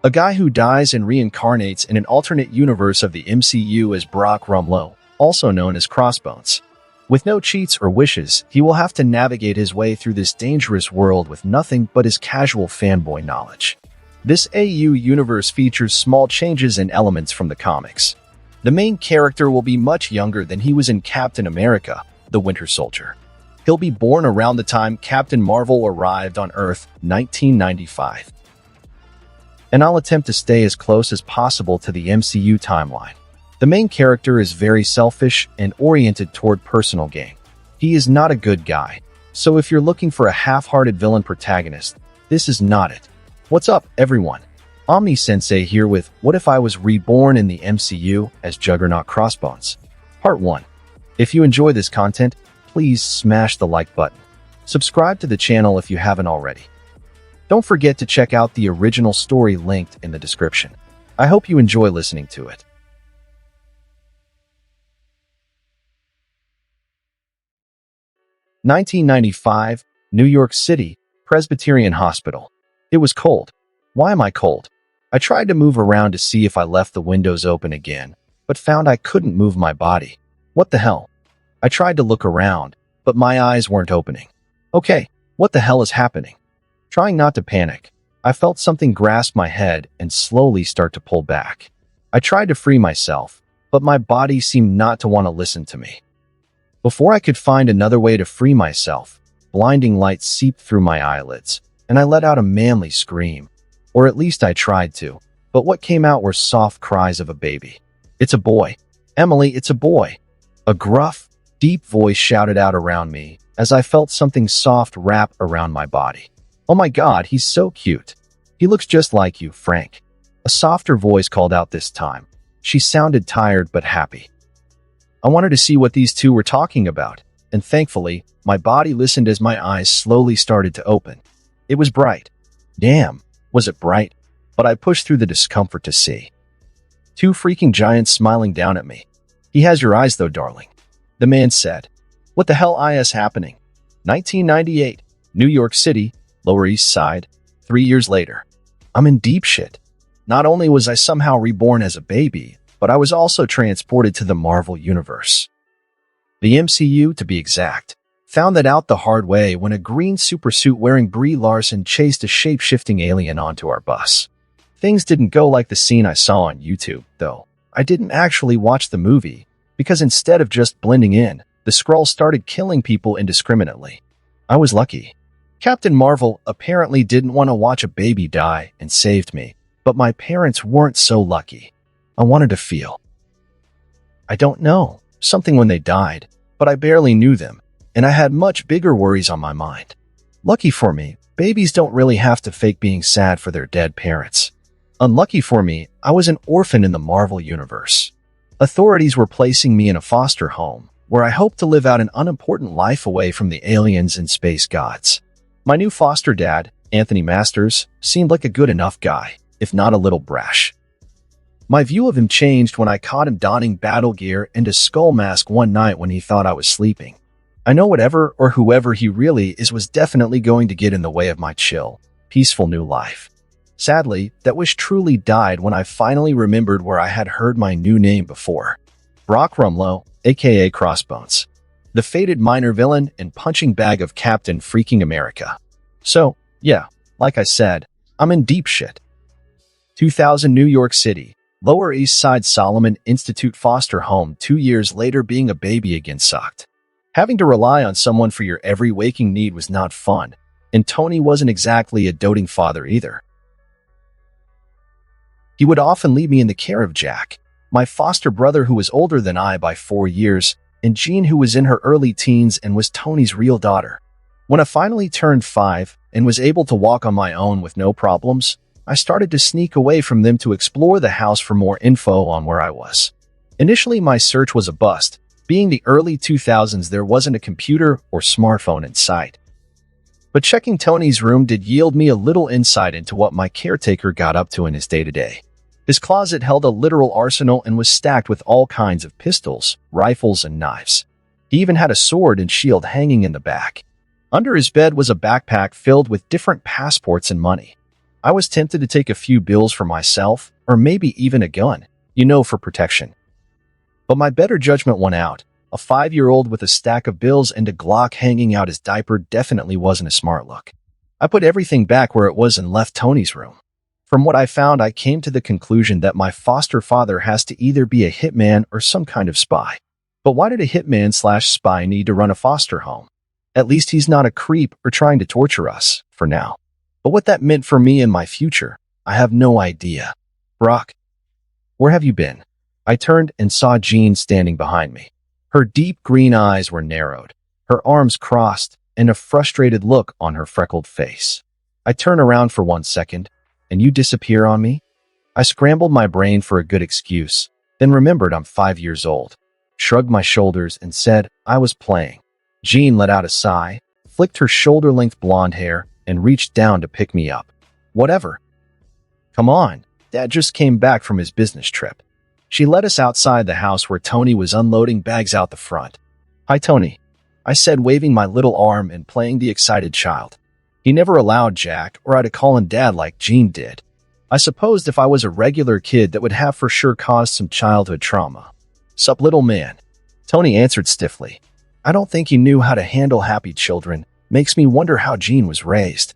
a guy who dies and reincarnates in an alternate universe of the MCU as Brock Rumlow, also known as Crossbones. With no cheats or wishes, he will have to navigate his way through this dangerous world with nothing but his casual fanboy knowledge. This AU universe features small changes and elements from the comics. The main character will be much younger than he was in Captain America, the Winter Soldier. He'll be born around the time Captain Marvel arrived on Earth, 1995. And I'll attempt to stay as close as possible to the MCU timeline. The main character is very selfish and oriented toward personal gain. He is not a good guy, so if you're looking for a half-hearted villain protagonist, this is not it. What's up, everyone? Omni-sensei here with What If I Was Reborn in the MCU as Juggernaut Crossbones? Part 1. If you enjoy this content, please smash the like button. Subscribe to the channel if you haven't already. Don't forget to check out the original story linked in the description. I hope you enjoy listening to it. (1995) New York City, Presbyterian Hospital. It was cold. Why am I cold? I tried to move around to see if I left the windows open again, but found I couldn't move my body. What the hell? I tried to look around, but my eyes weren't opening. Okay, what the hell is happening? Trying not to panic, I felt something grasp my head and slowly start to pull back. I tried to free myself, but my body seemed not to want to listen to me. Before I could find another way to free myself, blinding light seeped through my eyelids, and I let out a manly scream. Or at least I tried to, but what came out were soft cries of a baby. It's a boy. Emily, it's a boy. A gruff, deep voice shouted out around me as I felt something soft wrap around my body. Oh my God, he's so cute. He looks just like you, Frank. A softer voice called out this time. She sounded tired but happy. I wanted to see what these two were talking about, and thankfully, my body listened as my eyes slowly started to open. It was bright. Damn, was it bright? But I pushed through the discomfort to see. Two freaking giants smiling down at me. He has your eyes though, darling. The man said. What the hell is happening? 1998, New York City, Lower East Side, 3 years later. I'm in deep shit. Not only was I somehow reborn as a baby, but I was also transported to the Marvel Universe. The MCU, to be exact. Found that out the hard way when a green supersuit-wearing Brie Larson chased a shape-shifting alien onto our bus. Things didn't go like the scene I saw on YouTube, though. I didn't actually watch the movie, because instead of just blending in, the Skrulls started killing people indiscriminately. I was lucky. Captain Marvel apparently didn't want to watch a baby die and saved me, but my parents weren't so lucky. I wanted to feel. I don't know, something when they died, but I barely knew them. And I had much bigger worries on my mind. Lucky for me, babies don't really have to fake being sad for their dead parents. Unlucky for me, I was an orphan in the Marvel Universe. Authorities were placing me in a foster home, where I hoped to live out an unimportant life away from the aliens and space gods. My new foster dad, Anthony Masters, seemed like a good enough guy, if not a little brash. My view of him changed when I caught him donning battle gear and a skull mask one night when he thought I was sleeping. I know whatever or whoever he really is was definitely going to get in the way of my chill, peaceful new life. Sadly, that wish truly died when I finally remembered where I had heard my new name before. Brock Rumlow, aka Crossbones. The faded minor villain and punching bag of Captain freaking America. So, yeah, like I said, I'm in deep shit. 2000 New York City, Lower East Side Solomon Institute foster home 2 years later being a baby again sucked. Having to rely on someone for your every waking need was not fun, and Tony wasn't exactly a doting father either. He would often leave me in the care of Jack, my foster brother who was older than I by 4 years, and Jean who was in her early teens and was Tony's real daughter. When I finally turned 5 and was able to walk on my own with no problems, I started to sneak away from them to explore the house for more info on where I was. Initially, my search was a bust. Being the early 2000s, there wasn't a computer or smartphone in sight. But checking Tony's room did yield me a little insight into what my caretaker got up to in his day-to-day. His closet held a literal arsenal and was stacked with all kinds of pistols, rifles, and knives. He even had a sword and shield hanging in the back. Under his bed was a backpack filled with different passports and money. I was tempted to take a few bills for myself, or maybe even a gun, for protection. But my better judgment won out. A 5-year-old with a stack of bills and a Glock hanging out his diaper definitely wasn't a smart look. I put everything back where it was and left Tony's room. From what I found, I came to the conclusion that my foster father has to either be a hitman or some kind of spy. But why did a hitman/spy need to run a foster home? At least he's not a creep or trying to torture us, for now. But what that meant for me and my future, I have no idea. Brock, where have you been? I turned and saw Jean standing behind me. Her deep green eyes were narrowed, her arms crossed, and a frustrated look on her freckled face. I turn around for 1 second, and you disappear on me? I scrambled my brain for a good excuse, then remembered I'm 5 years old, shrugged my shoulders, and said I was playing. Jean let out a sigh, flicked her shoulder-length blonde hair, and reached down to pick me up. Whatever. Come on, Dad just came back from his business trip. She led us outside the house where Tony was unloading bags out the front. Hi, Tony, I said, waving my little arm and playing the excited child. He never allowed Jack or I to call him Dad like Jean did. I supposed if I was a regular kid that would have for sure caused some childhood trauma. Sup, little man? Tony answered stiffly. I don't think he knew how to handle happy children. Makes me wonder how Jean was raised.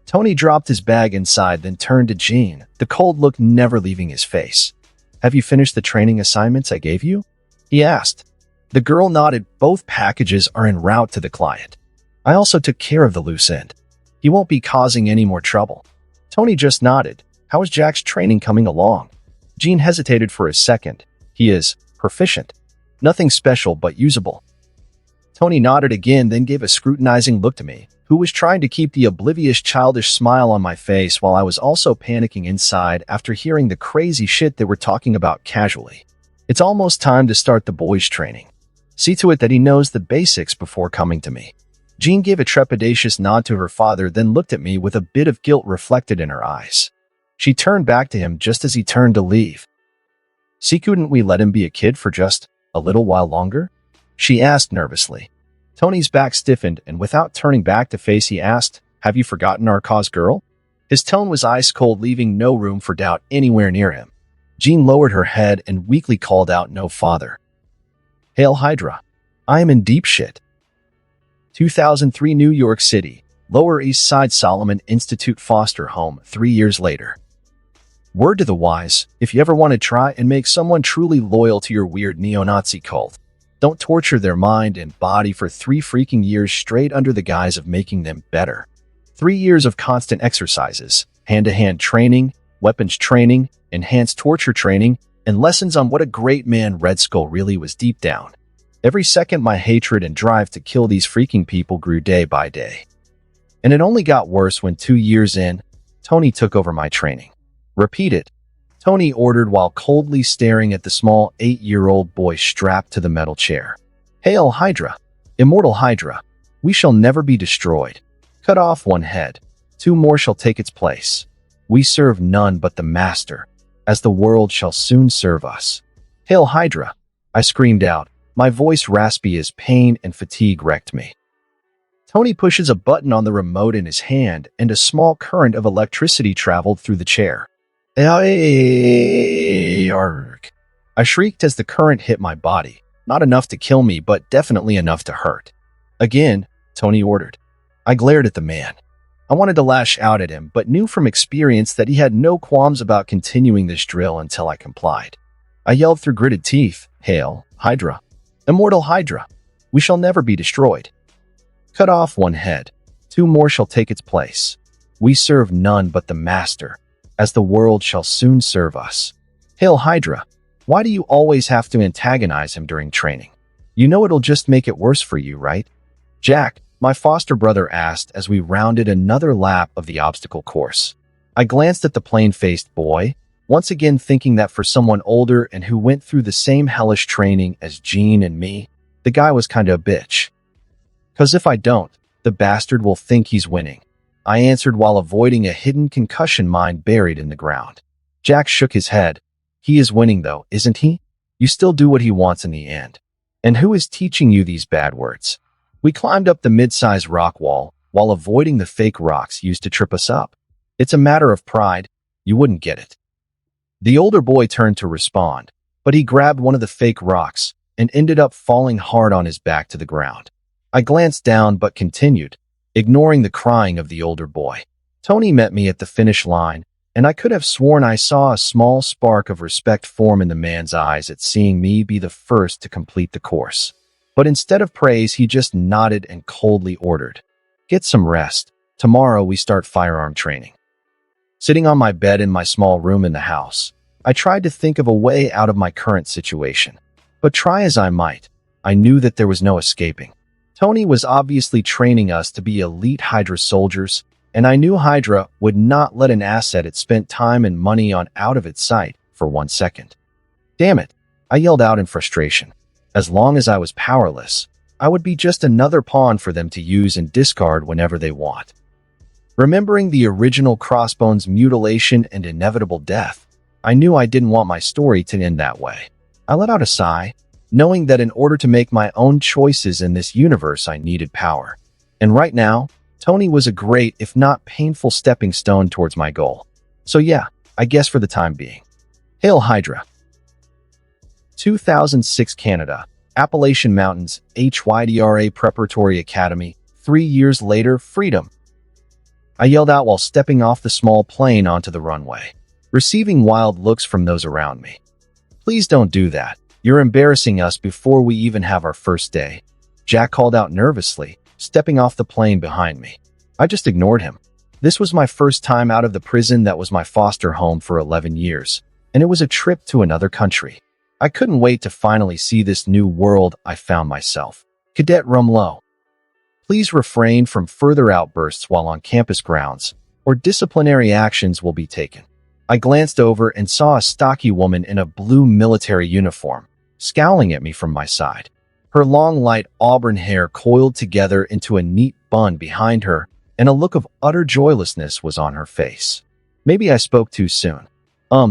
Tony dropped his bag inside, then turned to Jean, the cold look never leaving his face. Have you finished the training assignments I gave you? He asked. The girl nodded. Both packages are en route to the client. I also took care of the loose end. He won't be causing any more trouble. Tony just nodded. How is Jack's training coming along? Jean hesitated for a second. He is proficient. Nothing special but usable. Tony nodded again, then gave a scrutinizing look to me, who was trying to keep the oblivious childish smile on my face while I was also panicking inside after hearing the crazy shit they were talking about casually. It's almost time to start the boys' training. See to it that he knows the basics before coming to me. Jean gave a trepidatious nod to her father, then looked at me with a bit of guilt reflected in her eyes. She turned back to him just as he turned to leave. See, couldn't we let him be a kid for just a little while longer? She asked nervously. Tony's back stiffened, and without turning back to face, he asked, Have you forgotten our cause, girl? His tone was ice cold, leaving no room for doubt anywhere near him. Jean lowered her head and weakly called out, No, father. Hail Hydra. I am in deep shit. 2003 New York City, Lower East Side Solomon Institute Foster Home, 3 years later. Word to the wise, if you ever want to try and make someone truly loyal to your weird neo-Nazi cult, don't torture their mind and body for 3 freaking years straight under the guise of making them better. 3 years of constant exercises, hand-to-hand training, weapons training, enhanced torture training, and lessons on what a great man Red Skull really was deep down. Every second, my hatred and drive to kill these freaking people grew day by day. And it only got worse when 2 years in, Tony took over my training. Repeat it, Tony ordered while coldly staring at the small 8-year-old boy strapped to the metal chair. Hail Hydra, immortal Hydra, we shall never be destroyed. Cut off 1 head, 2 more shall take its place. We serve none but the Master, as the world shall soon serve us. Hail Hydra, I screamed out, my voice raspy as pain and fatigue wrecked me. Tony pushes a button on the remote in his hand, and a small current of electricity traveled through the chair. Arg. I shrieked as the current hit my body, not enough to kill me, but definitely enough to hurt. Again, Tony ordered. I glared at the man. I wanted to lash out at him, but knew from experience that he had no qualms about continuing this drill until I complied. I yelled through gritted teeth, Hail, Hydra. Immortal Hydra, we shall never be destroyed. Cut off 1 head, 2 more shall take its place. We serve none but the Master, as the world shall soon serve us. Hail Hydra, why do you always have to antagonize him during training? You know it'll just make it worse for you, right? Jack, my foster brother asked as we rounded another lap of the obstacle course. I glanced at the plain-faced boy, once again thinking that for someone older and who went through the same hellish training as Jean and me, the guy was kinda a bitch. 'Cause if I don't, the bastard will think he's winning. I answered while avoiding a hidden concussion mine buried in the ground. Jack shook his head. He is winning though, isn't he? You still do what he wants in the end. And who is teaching you these bad words? We climbed up the mid-size rock wall while avoiding the fake rocks used to trip us up. It's a matter of pride. You wouldn't get it. The older boy turned to respond, but he grabbed one of the fake rocks and ended up falling hard on his back to the ground. I glanced down but continued, ignoring the crying of the older boy. Tony met me at the finish line, and I could have sworn I saw a small spark of respect form in the man's eyes at seeing me be the first to complete the course. But instead of praise, he just nodded and coldly ordered, "Get some rest. Tomorrow we start firearm training." Sitting on my bed in my small room in the house, I tried to think of a way out of my current situation. But try as I might, I knew that there was no escaping. Tony was obviously training us to be elite Hydra soldiers, and I knew Hydra would not let an asset it spent time and money on out of its sight for 1 second. Damn it, I yelled out in frustration. As long as I was powerless, I would be just another pawn for them to use and discard whenever they want. Remembering the original Crossbones mutilation and inevitable death, I knew I didn't want my story to end that way. I let out a sigh, knowing that in order to make my own choices in this universe, I needed power. And right now, Tony was a great, if not painful, stepping stone towards my goal. So yeah, I guess for the time being. Hail Hydra. 2006 Canada, Appalachian Mountains, Hydra Preparatory Academy, 3 years later, freedom. I yelled out while stepping off the small plane onto the runway, receiving wild looks from those around me. "Please don't do that. You're embarrassing us before we even have our first day," Jack called out nervously, stepping off the plane behind me. I just ignored him. This was my first time out of the prison that was my foster home for 11 years, and it was a trip to another country. I couldn't wait to finally see this new world I found myself. Cadet Rumlow. Please refrain from further outbursts while on campus grounds, or disciplinary actions will be taken. I glanced over and saw a stocky woman in a blue military uniform, scowling at me from my side. Her long, light auburn hair coiled together into a neat bun behind her, and a look of utter joylessness was on her face. Maybe I spoke too soon.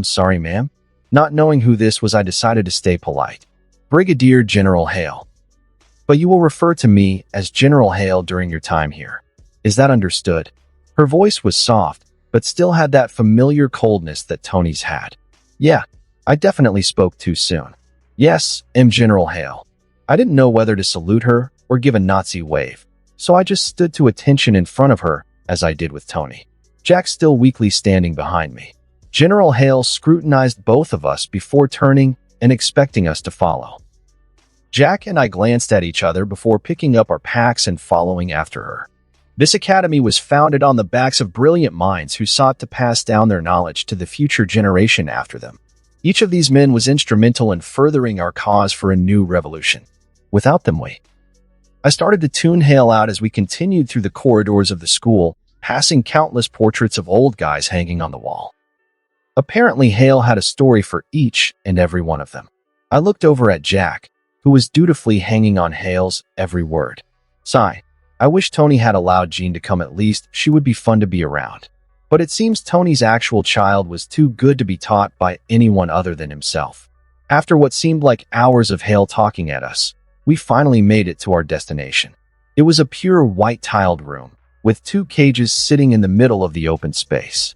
Sorry, ma'am. Not knowing who this was, I decided to stay polite. Brigadier General Hale. But you will refer to me as General Hale during your time here. Is that understood? Her voice was soft, but still had that familiar coldness that Tony's had. Yeah, I definitely spoke too soon. Yes, General Hale. I didn't know whether to salute her or give a Nazi wave, so I just stood to attention in front of her, as I did with Tony. Jack still weakly standing behind me. General Hale scrutinized both of us before turning and expecting us to follow. Jack and I glanced at each other before picking up our packs and following after her. This academy was founded on the backs of brilliant minds who sought to pass down their knowledge to the future generation after them. Each of these men was instrumental in furthering our cause for a new revolution. Without them, I started to tune Hale out as we continued through the corridors of the school, passing countless portraits of old guys hanging on the wall. Apparently, Hale had a story for each and every one of them. I looked over at Jack, who was dutifully hanging on Hale's every word. Sigh. I wish Tony had allowed Jean to come. At least she would be fun to be around. But it seems Tony's actual child was too good to be taught by anyone other than himself. After what seemed like hours of Hale talking at us, we finally made it to our destination. It was a pure white-tiled room, with 2 cages sitting in the middle of the open space.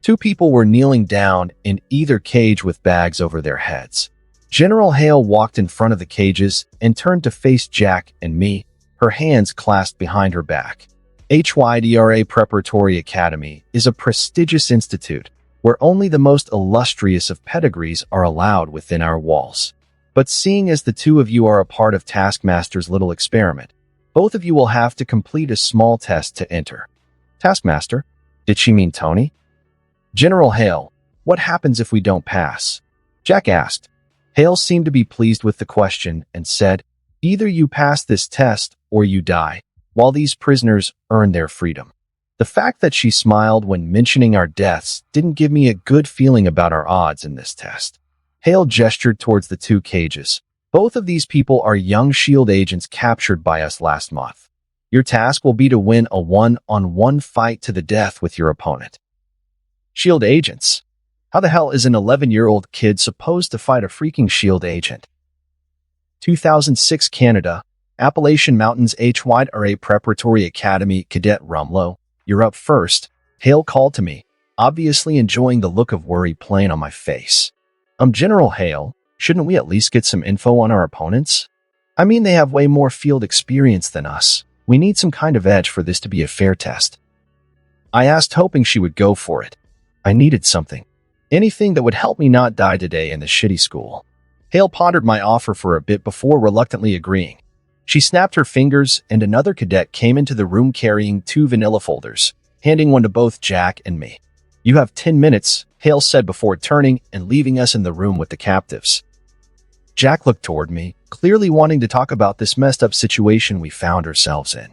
2 people were kneeling down in either cage with bags over their heads. General Hale walked in front of the cages and turned to face Jack and me, her hands clasped behind her back. Hydra Preparatory Academy is a prestigious institute where only the most illustrious of pedigrees are allowed within our walls. But seeing as the 2 of you are a part of Taskmaster's little experiment, both of you will have to complete a small test to enter. Taskmaster? Did she mean Tony? General Hale, what happens if we don't pass? Jack asked. Hale seemed to be pleased with the question and said, "Either you pass this test or you die, while these prisoners earn their freedom." The fact that she smiled when mentioning our deaths didn't give me a good feeling about our odds in this test. Hale gestured towards the 2 cages. Both of these people are young SHIELD agents captured by us last month. Your task will be to win a one-on-one fight to the death with your opponent. SHIELD agents? How the hell is an 11-year-old kid supposed to fight a freaking SHIELD agent? 2006 Canada, Appalachian Mountains Hydra Preparatory Academy. Cadet Rumlow, you're up first. Hale called to me, obviously enjoying the look of worry playing on my face. General Hale, shouldn't we at least get some info on our opponents? I mean, they have way more field experience than us. We need some kind of edge for this to be a fair test. I asked, hoping she would go for it. I needed something. Anything that would help me not die today in the shitty school. Hale pondered my offer for a bit before reluctantly agreeing. She snapped her fingers, and another cadet came into the room carrying 2 vanilla folders, handing one to both Jack and me. "You have 10 minutes, Hale said before turning and leaving us in the room with the captives. Jack looked toward me, clearly wanting to talk about this messed up situation we found ourselves in.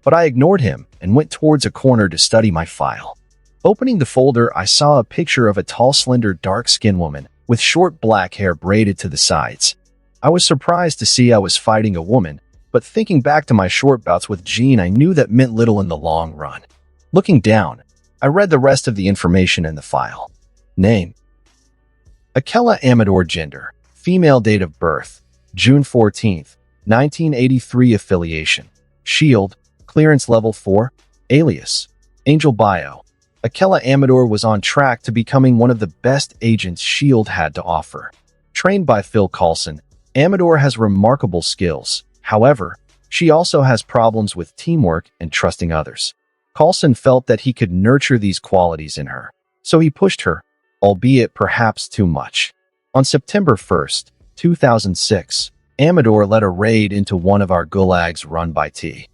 But I ignored him and went towards a corner to study my file. Opening the folder, I saw a picture of a tall, slender, dark-skinned woman with short black hair braided to the sides. I was surprised to see I was fighting a woman, but thinking back to my short bouts with Jean, I knew that meant little in the long run. Looking down, I read the rest of the information in the file. Name: Akela Amador. Gender: female. Date of birth: June 14th, 1983. Affiliation: Shield. Clearance level 4. Alias: Angel. Bio: Akela Amador was on track to becoming one of the best agents Shield had to offer. Trained by Phil Coulson, Amador has remarkable skills. However, she also has problems with teamwork and trusting others. Coulson felt that he could nurture these qualities in her, so he pushed her, albeit perhaps too much. On September 1st, 2006, Amador led a raid into one of our gulags run by T.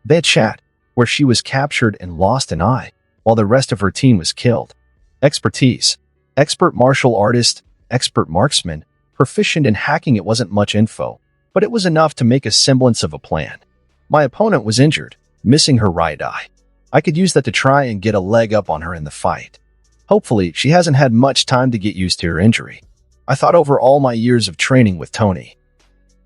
They chat, where she was captured and lost an eye, while the rest of her team was killed. Expertise: expert martial artist, expert marksman, proficient in hacking. It wasn't much info, but it was enough to make a semblance of a plan. My opponent was injured, missing her right eye. I could use that to try and get a leg up on her in the fight. Hopefully, she hasn't had much time to get used to her injury. I thought over all my years of training with Tony.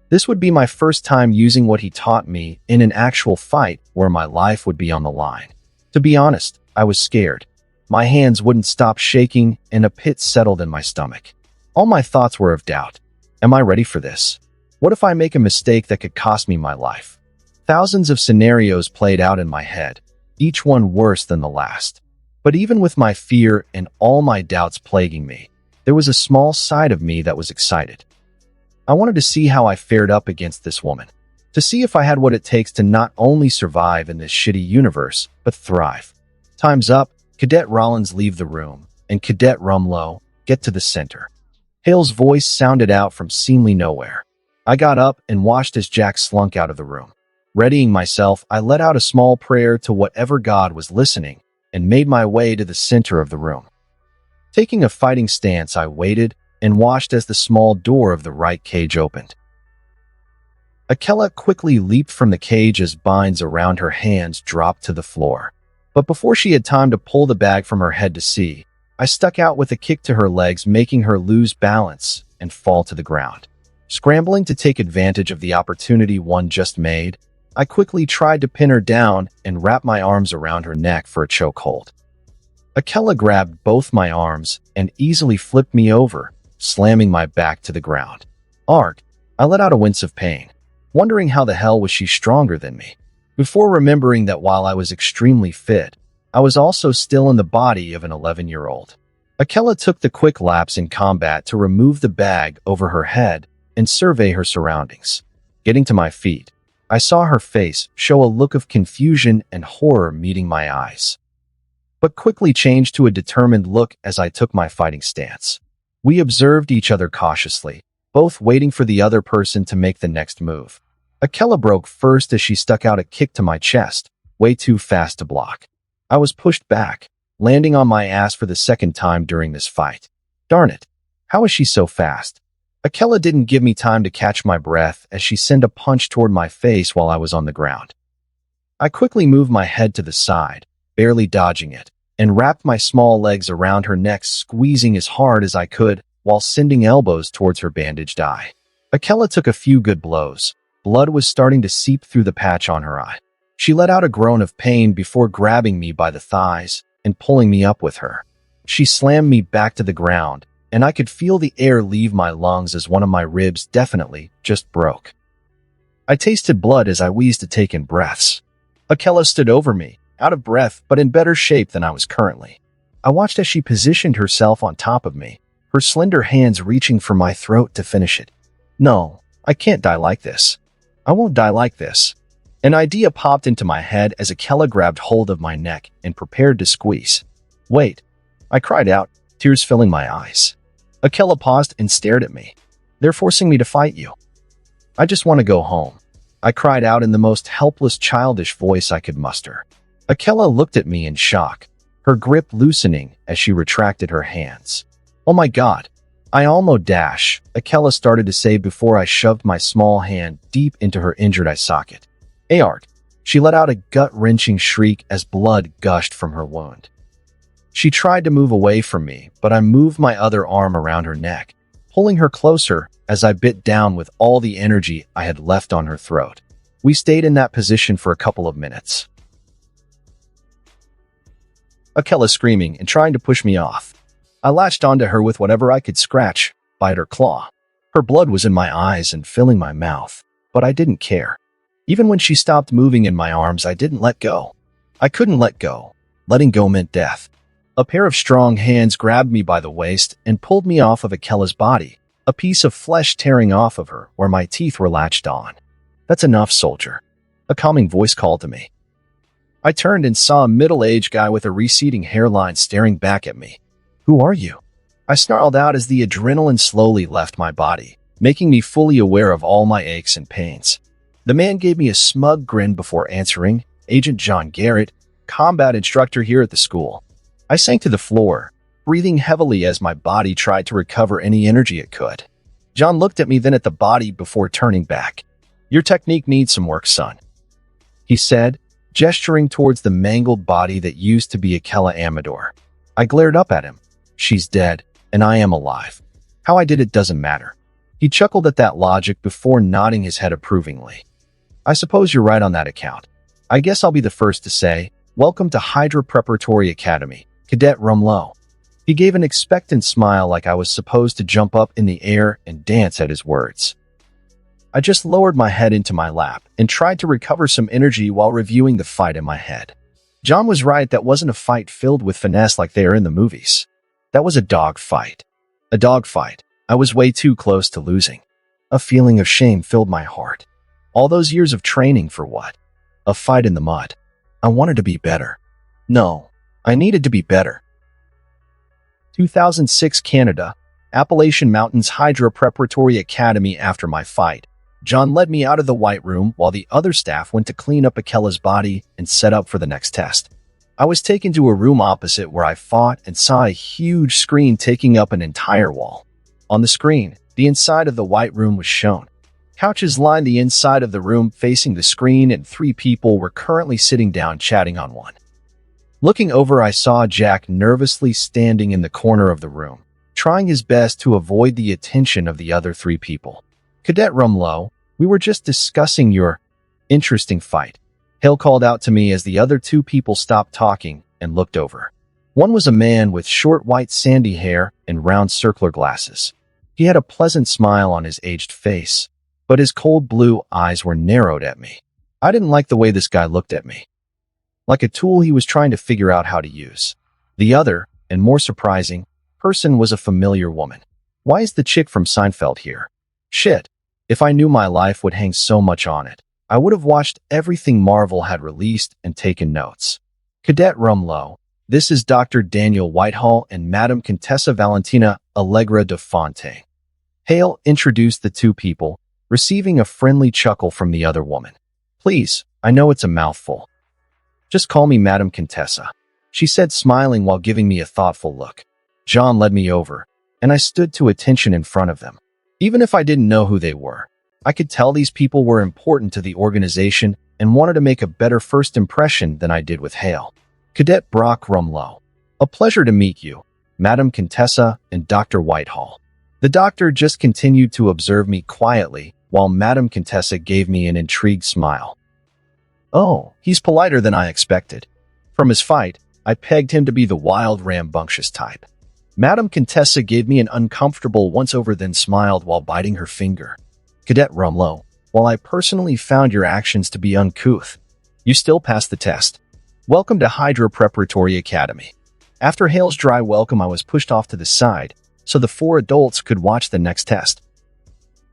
This would be my first time using what he taught me in an actual fight where my life would be on the line. To be honest, I was scared. My hands wouldn't stop shaking and a pit settled in my stomach. All my thoughts were of doubt. Am I ready for this? What if I make a mistake that could cost me my life? Thousands of scenarios played out in my head, each one worse than the last. But even with my fear and all my doubts plaguing me, there was a small side of me that was excited. I wanted to see how I fared up against this woman, to see if I had what it takes to not only survive in this shitty universe, but thrive. Time's up. Cadet Rollins leave the room, and Cadet Rumlow get to the center. Hale's voice sounded out from seemingly nowhere. I got up and watched as Jack slunk out of the room. Readying myself, I let out a small prayer to whatever God was listening and made my way to the center of the room. Taking a fighting stance, I waited and watched as the small door of the right cage opened. Akela quickly leaped from the cage as binds around her hands dropped to the floor. But before she had time to pull the bag from her head to see, I stuck out with a kick to her legs, making her lose balance and fall to the ground. Scrambling to take advantage of the opportunity one just made, I quickly tried to pin her down and wrap my arms around her neck for a chokehold. Akela grabbed both my arms and easily flipped me over, slamming my back to the ground. Arg! I let out a wince of pain, wondering how the hell was she stronger than me, before remembering that while I was extremely fit, I was also still in the body of an 11-year-old. Akela took the quick lapse in combat to remove the bag over her head and survey her surroundings. Getting to my feet, I saw her face show a look of confusion and horror meeting my eyes, but quickly changed to a determined look as I took my fighting stance. We observed each other cautiously, both waiting for the other person to make the next move. Akela broke first as she stuck out a kick to my chest, way too fast to block. I was pushed back, landing on my ass for the second time during this fight. Darn it, how is she so fast? Akela didn't give me time to catch my breath as she sent a punch toward my face while I was on the ground. I quickly moved my head to the side, barely dodging it, and wrapped my small legs around her neck, squeezing as hard as I could while sending elbows towards her bandaged eye. Akela took a few good blows. Blood was starting to seep through the patch on her eye. She let out a groan of pain before grabbing me by the thighs and pulling me up with her. She slammed me back to the ground, and I could feel the air leave my lungs as one of my ribs definitely just broke. I tasted blood as I wheezed to take in breaths. Akela stood over me, out of breath but in better shape than I was currently. I watched as she positioned herself on top of me, her slender hands reaching for my throat to finish it. No, I can't die like this. I won't die like this. An idea popped into my head as Akela grabbed hold of my neck and prepared to squeeze. Wait, I cried out, tears filling my eyes. Akela paused and stared at me. They're forcing me to fight you. I just want to go home. I cried out in the most helpless, childish voice I could muster. Akela looked at me in shock, her grip loosening as she retracted her hands. Oh my God. I almost dash, Akela started to say before I shoved my small hand deep into her injured eye socket. Aart. She let out a gut-wrenching shriek as blood gushed from her wound. She tried to move away from me, but I moved my other arm around her neck, pulling her closer as I bit down with all the energy I had left on her throat. We stayed in that position for a couple of minutes. Akela screaming and trying to push me off. I latched onto her with whatever I could scratch, bite, or claw. Her blood was in my eyes and filling my mouth, but I didn't care. Even when she stopped moving in my arms, I didn't let go. I couldn't let go. Letting go meant death. A pair of strong hands grabbed me by the waist and pulled me off of Akela's body, a piece of flesh tearing off of her where my teeth were latched on. That's enough, soldier. A calming voice called to me. I turned and saw a middle-aged guy with a receding hairline staring back at me. Who are you? I snarled out as the adrenaline slowly left my body, making me fully aware of all my aches and pains. The man gave me a smug grin before answering, Agent John Garrett, combat instructor here at the school. I sank to the floor, breathing heavily as my body tried to recover any energy it could. John looked at me, then at the body before turning back. Your technique needs some work, son, he said, gesturing towards the mangled body that used to be Akela Amador. I glared up at him. She's dead, and I am alive. How I did it doesn't matter. He chuckled at that logic before nodding his head approvingly. I suppose you're right on that account. I guess I'll be the first to say, welcome to Hydra Preparatory Academy, Cadet Rumlow. He gave an expectant smile like I was supposed to jump up in the air and dance at his words. I just lowered my head into my lap and tried to recover some energy while reviewing the fight in my head. John was right, that wasn't a fight filled with finesse like they are in the movies. That was a dog fight. A dog fight. I was way too close to losing. A feeling of shame filled my heart. All those years of training for what? A fight in the mud. I wanted to be better. No, I needed to be better. 2006 Canada, Appalachian Mountains Hydra Preparatory Academy. After my fight, John led me out of the White Room while the other staff went to clean up Akela's body and set up for the next test. I was taken to a room opposite where I fought and saw a huge screen taking up an entire wall. On the screen, the inside of the White Room was shown. Couches lined the inside of the room facing the screen, and 3 people were currently sitting down chatting on one. Looking over, I saw Jack nervously standing in the corner of the room, trying his best to avoid the attention of the other 3 people. Cadet Rumlow, we were just discussing your interesting fight. Hale called out to me as the other 2 people stopped talking and looked over. One was a man with short white sandy hair and round circular glasses. He had a pleasant smile on his aged face, but his cold blue eyes were narrowed at me. I didn't like the way this guy looked at me. Like a tool he was trying to figure out how to use. The other, and more surprising, person was a familiar woman. Why is the chick from Seinfeld here? Shit. If I knew my life would hang so much on it, I would have watched everything Marvel had released and taken notes. Cadet Rumlow, this is Dr. Daniel Whitehall and Madame Contessa Valentina Allegra de Fontaine. Hale introduced the 2 people, receiving a friendly chuckle from the other woman. Please, I know it's a mouthful. Just call me Madame Contessa, she said, smiling while giving me a thoughtful look. John led me over, and I stood to attention in front of them. Even if I didn't know who they were, I could tell these people were important to the organization and wanted to make a better first impression than I did with Hale. Cadet Brock Rumlow. A pleasure to meet you, Madame Contessa and Dr. Whitehall. The doctor just continued to observe me quietly, while Madame Contessa gave me an intrigued smile. Oh, he's politer than I expected. From his fight, I pegged him to be the wild, rambunctious type. Madame Contessa gave me an uncomfortable once-over, then smiled while biting her finger. Cadet Rumlow, while I personally found your actions to be uncouth, you still passed the test. Welcome to Hydra Preparatory Academy. After Hale's dry welcome, I was pushed off to the side so the 4 adults could watch the next test.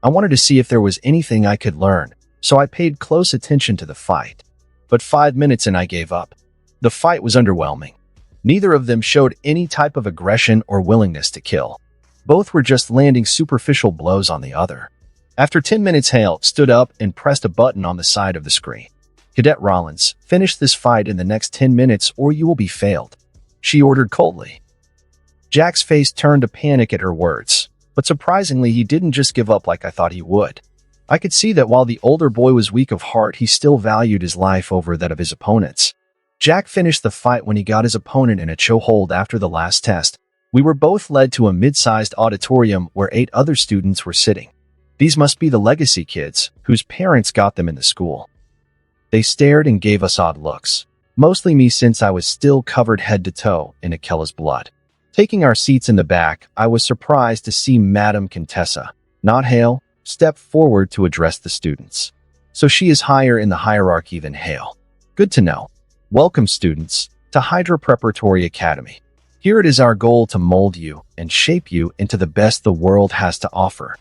I wanted to see if there was anything I could learn, so I paid close attention to the fight. But 5 minutes in, I gave up. The fight was underwhelming. Neither of them showed any type of aggression or willingness to kill. Both were just landing superficial blows on the other. After 10 minutes, Hale stood up and pressed a button on the side of the screen. Cadet Rollins, finish this fight in the next 10 minutes or you will be failed, she ordered coldly. Jack's face turned to panic at her words, but surprisingly, he didn't just give up like I thought he would. I could see that while the older boy was weak of heart, he still valued his life over that of his opponents. Jack finished the fight when he got his opponent in a chokehold after the last test. We were both led to a mid-sized auditorium where 8 other students were sitting. These must be the legacy kids, whose parents got them into school. They stared and gave us odd looks, mostly me since I was still covered head to toe in Akella's blood. Taking our seats in the back, I was surprised to see Madame Contessa, not Hale, step forward to address the students. So she is higher in the hierarchy than Hale. Good to know. Welcome, students, to Hydra Preparatory Academy. Here it is our goal to mold you and shape you into the best the world has to offer.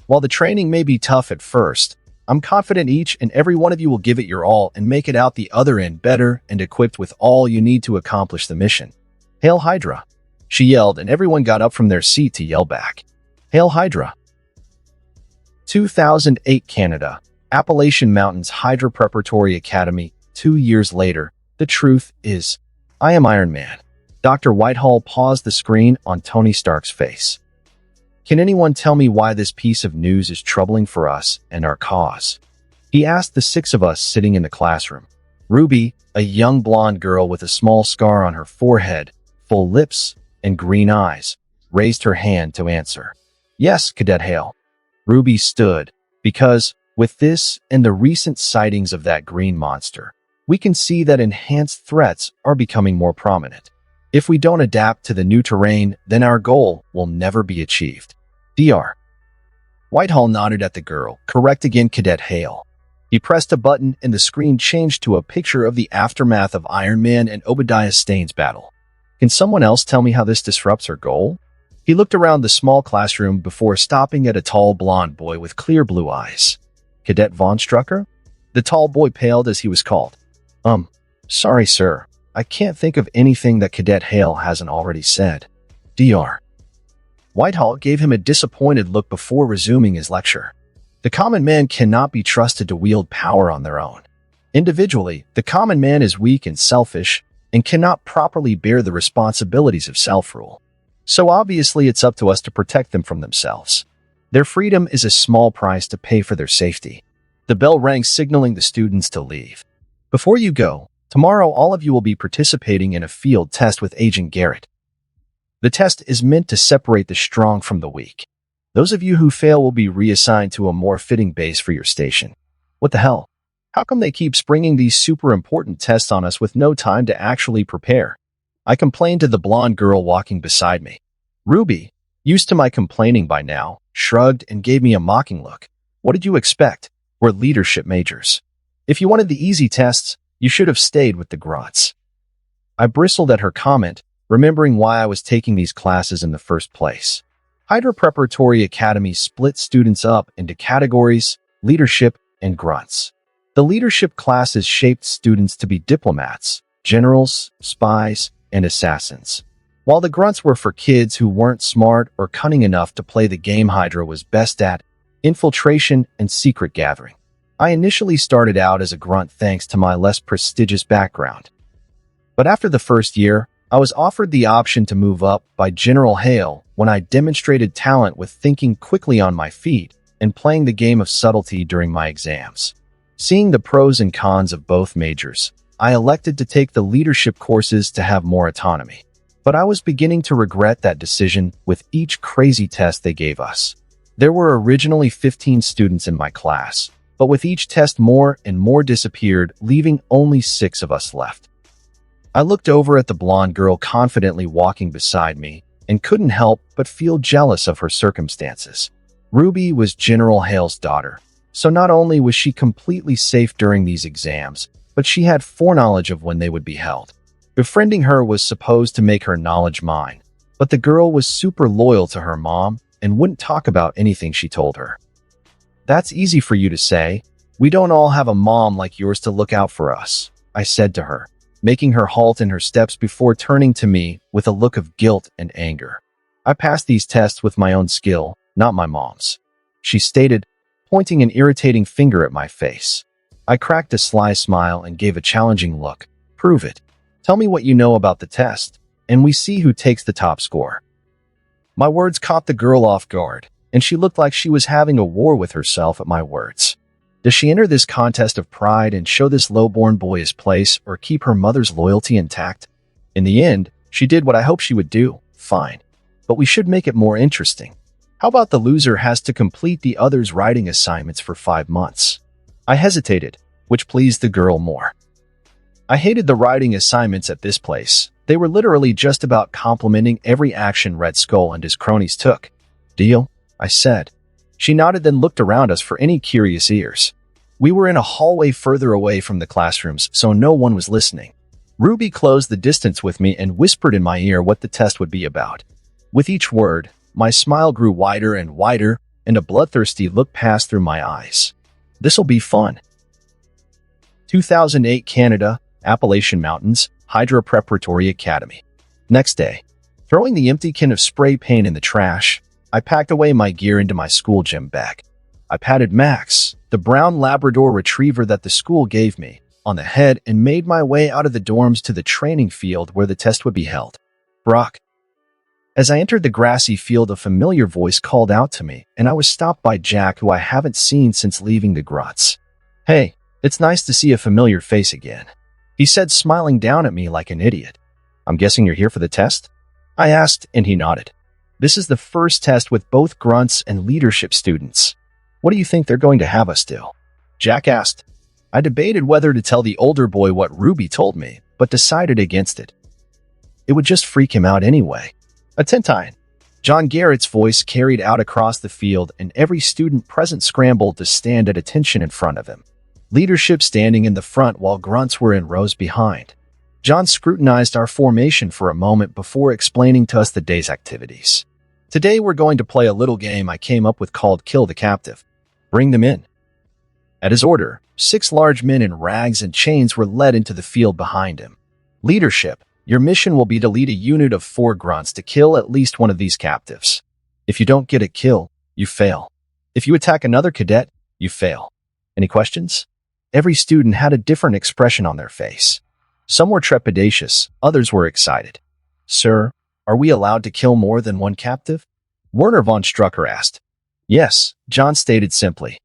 While the training may be tough at first, I'm confident each and every one of you will give it your all and make it out the other end better and equipped with all you need to accomplish the mission. Hail Hydra! She yelled, and everyone got up from their seat to yell back. Hail Hydra! 2008 Canada, Appalachian Mountains Hydra Preparatory Academy. 2 years later, the truth is, I am Iron Man. Dr. Whitehall paused the screen on Tony Stark's face. Can anyone tell me why this piece of news is troubling for us and our cause? He asked the 6 of us sitting in the classroom. Ruby, a young blonde girl with a small scar on her forehead, full lips, and green eyes, raised her hand to answer. Yes, Cadet Hale. Ruby stood, because, with this and the recent sightings of that green monster, we can see that enhanced threats are becoming more prominent. If we don't adapt to the new terrain, then our goal will never be achieved. Dr. Whitehall nodded at the girl. Correct again, Cadet Hale. He pressed a button and the screen changed to a picture of the aftermath of Iron Man and Obadiah Stane's battle. Can someone else tell me how this disrupts our goal? He looked around the small classroom before stopping at a tall blonde boy with clear blue eyes. Cadet Von Strucker? The tall boy paled as he was called. Sorry, sir. I can't think of anything that Cadet Hale hasn't already said. Dr. Whitehall gave him a disappointed look before resuming his lecture. The common man cannot be trusted to wield power on their own. Individually, the common man is weak and selfish and cannot properly bear the responsibilities of self-rule. So obviously it's up to us to protect them from themselves. Their freedom is a small price to pay for their safety. The bell rang, signaling the students to leave. Before you go, tomorrow all of you will be participating in a field test with Agent Garrett. The test is meant to separate the strong from the weak. Those of you who fail will be reassigned to a more fitting base for your station. What the hell? How come they keep springing these super important tests on us with no time to actually prepare? I complained to the blonde girl walking beside me. Ruby, used to my complaining by now, shrugged and gave me a mocking look. What did you expect? We're leadership majors. If you wanted the easy tests, you should have stayed with the grunts. I bristled at her comment, remembering why I was taking these classes in the first place. Hydra Preparatory Academy split students up into categories, leadership, and grunts. The leadership classes shaped students to be diplomats, generals, spies, and assassins, while the grunts were for kids who weren't smart or cunning enough to play the game Hydra was best at, infiltration and secret gathering. I initially started out as a grunt thanks to my less prestigious background. But after the first year, I was offered the option to move up by General Hale when I demonstrated talent with thinking quickly on my feet and playing the game of subtlety during my exams. Seeing the pros and cons of both majors, I elected to take the leadership courses to have more autonomy. But I was beginning to regret that decision with each crazy test they gave us. There were originally 15 students in my class, but with each test more and more disappeared, leaving only 6 of us left. I looked over at the blonde girl confidently walking beside me and couldn't help but feel jealous of her circumstances. Ruby was General Hale's daughter, so not only was she completely safe during these exams, but she had foreknowledge of when they would be held. Befriending her was supposed to make her knowledge mine, but the girl was super loyal to her mom and wouldn't talk about anything she told her. "That's easy for you to say. We don't all have a mom like yours to look out for us," I said to her, making her halt in her steps before turning to me with a look of guilt and anger. "I passed these tests with my own skill, not my mom's," she stated, pointing an irritating finger at my face. I cracked a sly smile and gave a challenging look. "Prove it. Tell me what you know about the test, and we see who takes the top score." My words caught the girl off guard, and she looked like she was having a war with herself at my words. Does she enter this contest of pride and show this low-born boy his place, or keep her mother's loyalty intact? In the end, she did what I hoped she would do. Fine. But we should make it more interesting. How about the loser has to complete the other's writing assignments for 5 months? I hesitated, which pleased the girl more. I hated the writing assignments at this place. They were literally just about complimenting every action Red Skull and his cronies took. "Deal?" I said. She nodded, then looked around us for any curious ears. We were in a hallway further away from the classrooms, so no one was listening. Ruby closed the distance with me and whispered in my ear what the test would be about. With each word, my smile grew wider and wider, and a bloodthirsty look passed through my eyes. This'll be fun. 2008 Canada, Appalachian Mountains, Hydra Preparatory Academy. Next day, throwing the empty can of spray paint in the trash, I packed away my gear into my school gym bag. I patted Max, the brown Labrador retriever that the school gave me, on the head and made my way out of the dorms to the training field where the test would be held. "Brock." As I entered the grassy field, a familiar voice called out to me, and I was stopped by Jack, who I haven't seen since leaving the Grots. "Hey, it's nice to see a familiar face again," he said, smiling down at me like an idiot. "I'm guessing you're here for the test?" I asked, and he nodded. "This is the first test with both grunts and leadership students. What do you think they're going to have us do?" Jack asked. I debated whether to tell the older boy what Ruby told me, but decided against it. It would just freak him out anyway. "Attention!" John Garrett's voice carried out across the field, and every student present scrambled to stand at attention in front of him. Leadership standing in the front while grunts were in rows behind. John scrutinized our formation for a moment before explaining to us the day's activities. "Today we're going to play a little game I came up with called Kill the Captive. Bring them in." At his order, 6 large men in rags and chains were led into the field behind him. "Leadership, your mission will be to lead a unit of 4 grunts to kill at least one of these captives. If you don't get a kill, you fail. If you attack another cadet, you fail. Any questions?" Every student had a different expression on their face. Some were trepidatious, others were excited. "Sir, are we allowed to kill more than one captive?" Werner von Strucker asked. "Yes," John stated simply.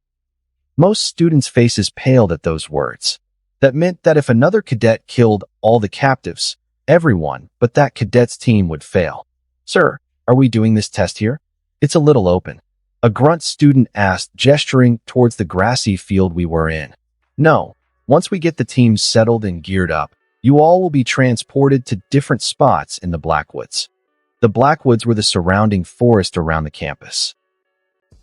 Most students' faces paled at those words. That meant that if another cadet killed all the captives, everyone but that cadet's team would fail. "Sir, are we doing this test here?" "It's a little open," a grunt student asked, gesturing towards the grassy field we were in. "No, once we get the teams settled and geared up, you all will be transported to different spots in the Blackwoods." The Blackwoods were the surrounding forest around the campus.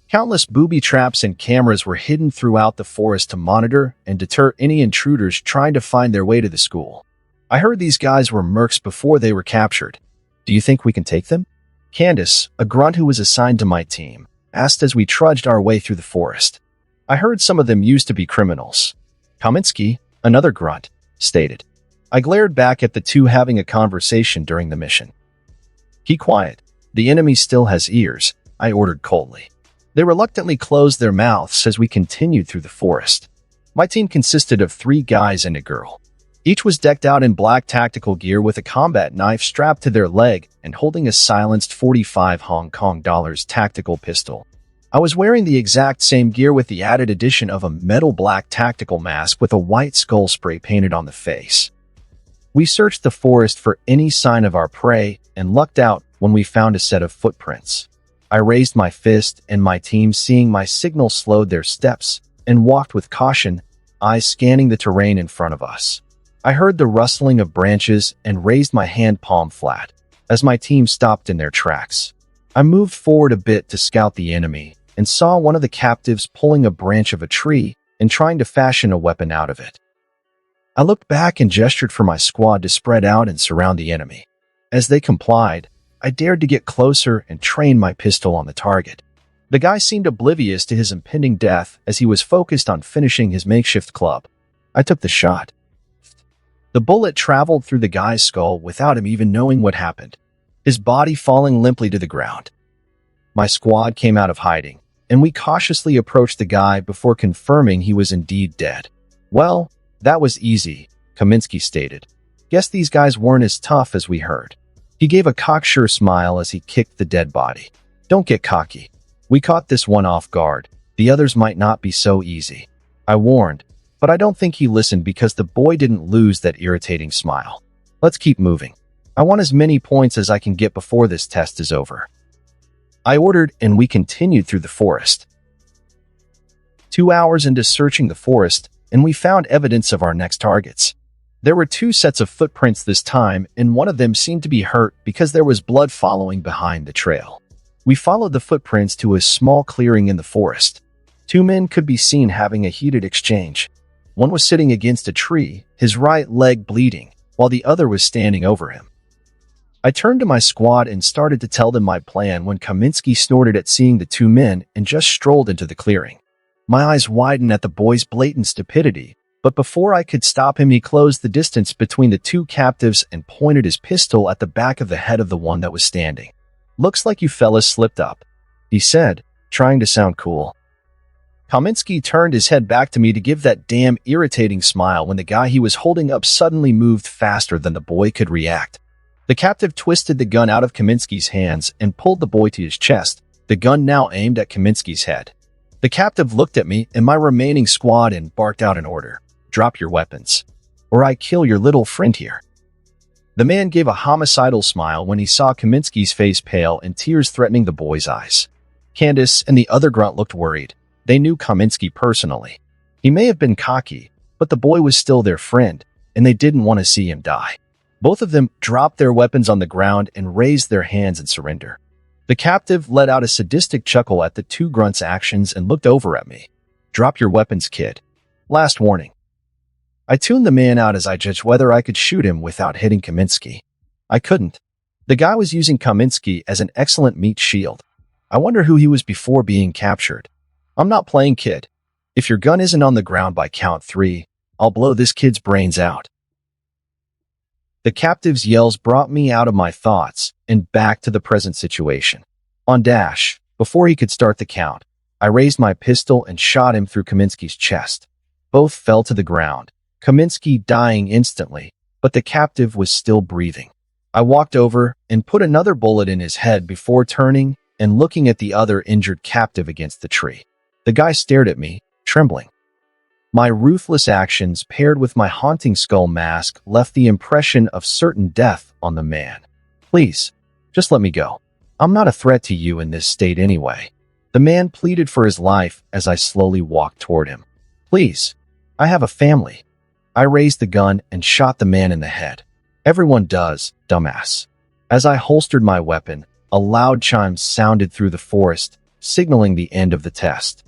Countless booby traps and cameras were hidden throughout the forest to monitor and deter any intruders trying to find their way to the school. I heard these guys were mercs before they were captured. "Do you think we can take them?" Candace, a grunt who was assigned to my team, asked as we trudged our way through the forest. "I heard some of them used to be criminals." Kaminsky, another grunt, stated. I glared back at the two having a conversation during the mission. "Keep quiet. The enemy still has ears," I ordered coldly. They reluctantly closed their mouths as we continued through the forest. My team consisted of 3 guys and a girl. Each was decked out in black tactical gear with a combat knife strapped to their leg and holding a silenced 45 Hong Kong dollars tactical pistol. I was wearing the exact same gear with the added addition of a metal black tactical mask with a white skull spray painted on the face. We searched the forest for any sign of our prey and lucked out when we found a set of footprints. I raised my fist, and my team, seeing my signal, slowed their steps and walked with caution, eyes scanning the terrain in front of us. I heard the rustling of branches and raised my hand palm flat as my team stopped in their tracks. I moved forward a bit to scout the enemy and saw one of the captives pulling a branch of a tree and trying to fashion a weapon out of it. I looked back and gestured for my squad to spread out and surround the enemy. As they complied, I dared to get closer and train my pistol on the target. The guy seemed oblivious to his impending death as he was focused on finishing his makeshift club. I took the shot. The bullet traveled through the guy's skull without him even knowing what happened, his body falling limply to the ground. My squad came out of hiding, and we cautiously approached the guy before confirming he was indeed dead. "Well, that was easy," Kaminsky stated. "Guess these guys weren't as tough as we heard." He gave a cocksure smile as he kicked the dead body. "Don't get cocky. We caught this one off guard. The others might not be so easy," I warned, but I don't think he listened because the boy didn't lose that irritating smile. "Let's keep moving. I want as many points as I can get before this test is over," I ordered, and we continued through the forest. 2 hours into searching the forest, and we found evidence of our next targets. There were 2 sets of footprints this time, and one of them seemed to be hurt because there was blood following behind the trail. We followed the footprints to a small clearing in the forest. 2 men could be seen having a heated exchange. One was sitting against a tree, his right leg bleeding, while the other was standing over him. I turned to my squad and started to tell them my plan when Kaminsky snorted at seeing the 2 men and just strolled into the clearing. My eyes widened at the boy's blatant stupidity, but before I could stop him, he closed the distance between the 2 captives and pointed his pistol at the back of the head of the one that was standing. "Looks like you fellas slipped up," he said, trying to sound cool. Kaminsky turned his head back to me to give that damn irritating smile when the guy he was holding up suddenly moved faster than the boy could react. The captive twisted the gun out of Kaminsky's hands and pulled the boy to his chest, the gun now aimed at Kaminsky's head. The captive looked at me and my remaining squad and barked out an order. "Drop your weapons, or I kill your little friend here." The man gave a homicidal smile when he saw Kaminsky's face pale and tears threatening the boy's eyes. Candace and the other grunt looked worried. They knew Kaminsky personally. He may have been cocky, but the boy was still their friend, and they didn't want to see him die. Both of them dropped their weapons on the ground and raised their hands in surrender. The captive let out a sadistic chuckle at the 2 grunts' actions and looked over at me. "Drop your weapons, kid. Last warning." I tuned the man out as I judged whether I could shoot him without hitting Kaminsky. I couldn't. The guy was using Kaminsky as an excellent meat shield. I wonder who he was before being captured. "I'm not playing, kid. If your gun isn't on the ground by count 3, I'll blow this kid's brains out." The captive's yells brought me out of my thoughts and back to the present situation. On dash, before he could start the count, I raised my pistol and shot him through Kaminsky's chest. Both fell to the ground, Kaminsky dying instantly, but the captive was still breathing. I walked over and put another bullet in his head before turning and looking at the other injured captive against the tree. The guy stared at me, trembling. My ruthless actions paired with my haunting skull mask left the impression of certain death on the man. "Please, just let me go. I'm not a threat to you in this state anyway." The man pleaded for his life as I slowly walked toward him. "Please, I have a family." I raised the gun and shot the man in the head. "Everyone does, dumbass." As I holstered my weapon, a loud chime sounded through the forest, signaling the end of the test.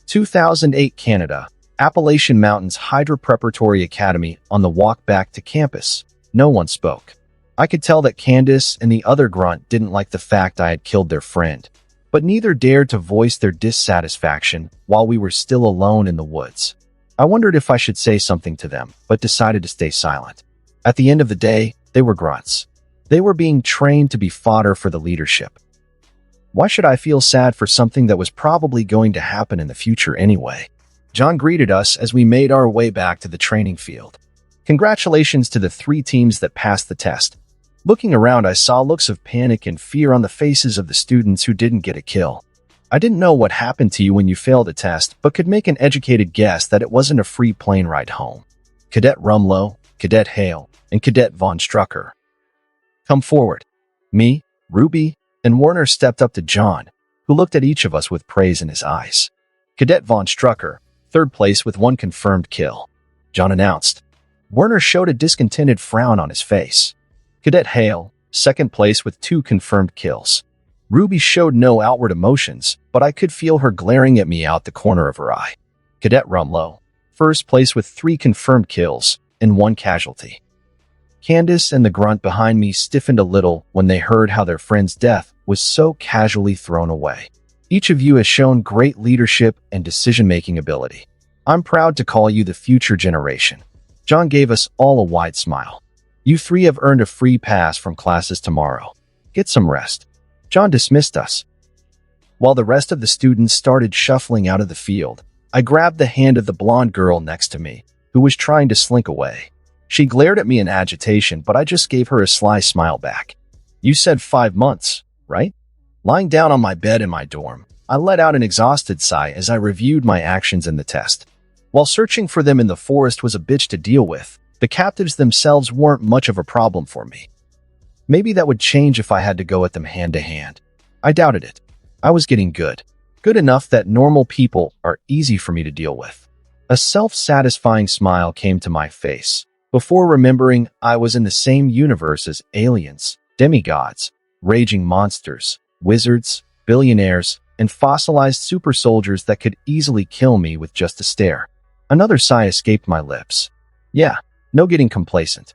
2008 Canada, Appalachian Mountains Hydra Preparatory Academy. On the walk back to campus, no one spoke. I could tell that Candace and the other grunt didn't like the fact I had killed their friend, but neither dared to voice their dissatisfaction while we were still alone in the woods. I wondered if I should say something to them, but decided to stay silent. At the end of the day, they were grunts. They were being trained to be fodder for the leadership. Why should I feel sad for something that was probably going to happen in the future anyway? John greeted us as we made our way back to the training field. "Congratulations to the 3 teams that passed the test." Looking around, I saw looks of panic and fear on the faces of the students who didn't get a kill. I didn't know what happened to you when you failed a test, but could make an educated guess that it wasn't a free plane ride home. Cadet Rumlow, Cadet Hale, and Cadet Von Strucker, come forward. Me, Ruby, and Werner stepped up to John, who looked at each of us with praise in his eyes. "Cadet Von Strucker, 3rd place with 1 confirmed kill," John announced. Werner showed a discontented frown on his face. "Cadet Hale, 2nd place with 2 confirmed kills." Ruby showed no outward emotions, but I could feel her glaring at me out the corner of her eye. "Cadet Rumlow, 1st place with 3 confirmed kills," and one casualty. Candace and the grunt behind me stiffened a little when they heard how their friend's death was so casually thrown away. Each of you has shown great leadership and decision-making ability. I'm proud to call you the future generation. John gave us all a wide smile. You three have earned a free pass from classes tomorrow. Get some rest. John dismissed us. While the rest of the students started shuffling out of the field, I grabbed the hand of the blonde girl next to me, who was trying to slink away. She glared at me in agitation, but I just gave her a sly smile back. You said 5 months, right? Lying down on my bed in my dorm, I let out an exhausted sigh as I reviewed my actions in the test. While searching for them in the forest was a bitch to deal with, the captives themselves weren't much of a problem for me. Maybe that would change if I had to go at them hand to hand. I doubted it. I was getting good. Good enough that normal people are easy for me to deal with. A self-satisfying smile came to my face, before remembering I was in the same universe as aliens, demigods, raging monsters, wizards, billionaires, and fossilized super soldiers that could easily kill me with just a stare. Another sigh escaped my lips. Yeah, no getting complacent.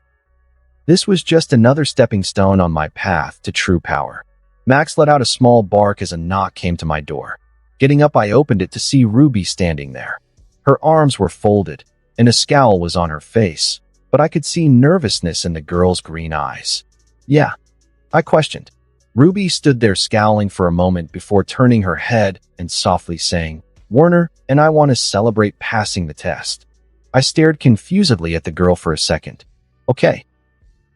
This was just another stepping stone on my path to true power. Max let out a small bark as a knock came to my door. Getting up, I opened it to see Ruby standing there. Her arms were folded, and a scowl was on her face, but I could see nervousness in the girl's green eyes. Yeah, I questioned. Ruby stood there scowling for a moment before turning her head and softly saying, "Warner and I want to celebrate passing the test." I stared confusedly at the girl for a second. Okay.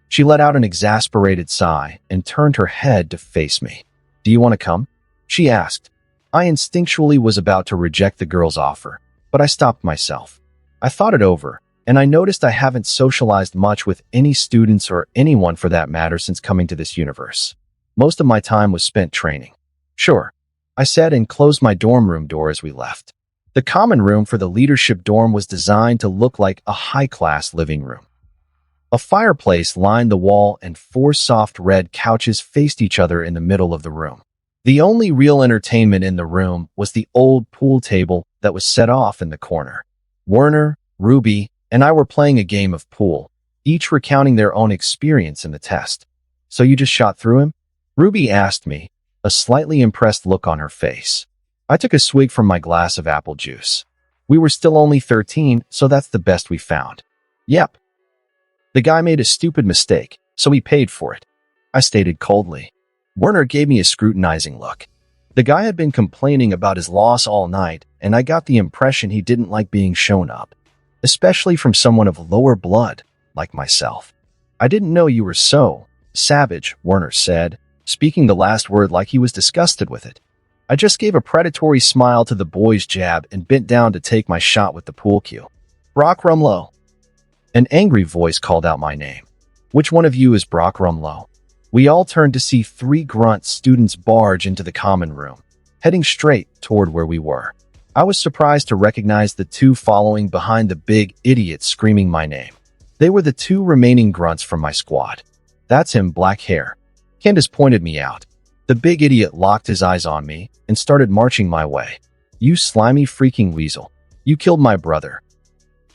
She let out an exasperated sigh and turned her head to face me. "Do you want to come?" she asked. I instinctually was about to reject the girl's offer, but I stopped myself. I thought it over, and I noticed I haven't socialized much with any students or anyone for that matter since coming to this universe. Most of my time was spent training. Sure, I said and closed my dorm room door as we left. The common room for the leadership dorm was designed to look like a high-class living room. A fireplace lined the wall and 4 soft red couches faced each other in the middle of the room. The only real entertainment in the room was the old pool table that was set off in the corner. Werner, Ruby, and I were playing a game of pool, each recounting their own experience in the test. "So you just shot through him?" Ruby asked me, a slightly impressed look on her face. I took a swig from my glass of apple juice. We were still only 13, so that's the best we found. Yep. The guy made a stupid mistake, so he paid for it, I stated coldly. Werner gave me a scrutinizing look. The guy had been complaining about his loss all night, and I got the impression he didn't like being shown up, especially from someone of lower blood, like myself. "I didn't know you were so savage," Werner said, speaking the last word like he was disgusted with it. I just gave a predatory smile to the boy's jab and bent down to take my shot with the pool cue. "Brock Rumlow." An angry voice called out my name. "Which one of you is Brock Rumlow?" We all turned to see 3 grunt students barge into the common room, heading straight toward where we were. I was surprised to recognize the 2 following behind the big idiot screaming my name. They were the 2 remaining grunts from my squad. "That's him, black hair." Candace pointed me out. The big idiot locked his eyes on me and started marching my way. "You slimy freaking weasel. You killed my brother.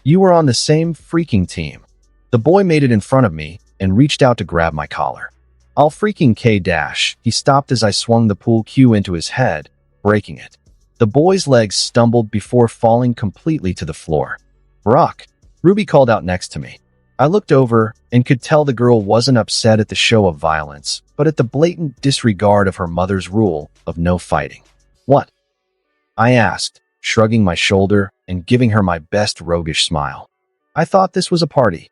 You were on the same freaking team." The boy made it in front of me and reached out to grab my collar. "I'll freaking K-dash." He stopped as I swung the pool cue into his head, breaking it. The boy's legs stumbled before falling completely to the floor. "Brock," Ruby called out next to me. I looked over and could tell the girl wasn't upset at the show of violence, but at the blatant disregard of her mother's rule of no fighting. "What?" I asked, shrugging my shoulder and giving her my best roguish smile. "I thought this was a party."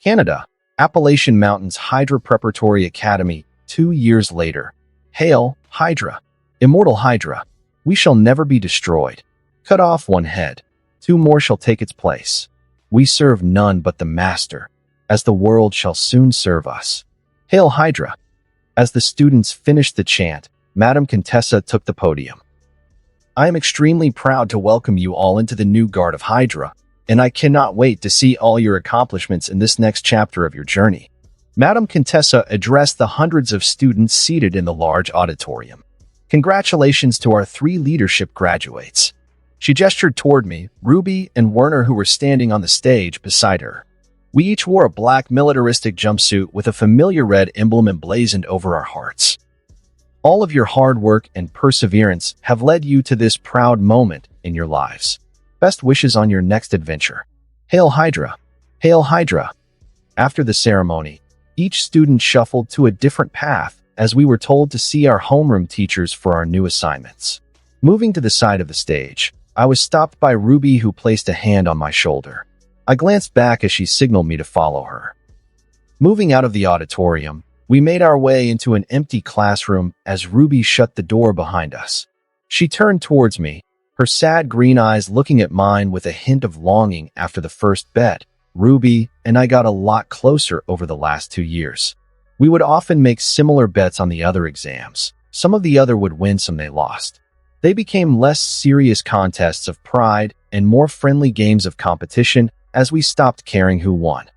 Canada, Appalachian Mountains Hydra Preparatory Academy, 2 years later. "Hail, Hydra. Immortal Hydra. We shall never be destroyed. Cut off one head. 2 more shall take its place. We serve none but the Master, as the world shall soon serve us. Hail Hydra." As the students finished the chant, Madame Contessa took the podium. "I am extremely proud to welcome you all into the new Guard of Hydra, and I cannot wait to see all your accomplishments in this next chapter of your journey." Madame Contessa addressed the hundreds of students seated in the large auditorium. "Congratulations to our 3 leadership graduates." She gestured toward me, Ruby, and Werner, who were standing on the stage beside her. We each wore a black militaristic jumpsuit with a familiar red emblem emblazoned over our hearts. All of your hard work and perseverance have led you to this proud moment in your lives. Best wishes on your next adventure. Hail Hydra! Hail Hydra! After the ceremony, each student shuffled to a different path as we were told to see our homeroom teachers for our new assignments. Moving to the side of the stage, I was stopped by Ruby, who placed a hand on my shoulder. I glanced back as she signaled me to follow her. Moving out of the auditorium, we made our way into an empty classroom as Ruby shut the door behind us. She turned towards me, her sad green eyes looking at mine with a hint of longing after the first bet. Ruby and I got a lot closer over the last 2 years. We would often make similar bets on the other exams. Some of the other would win, some they lost. They became less serious contests of pride and more friendly games of competition as we stopped caring who won.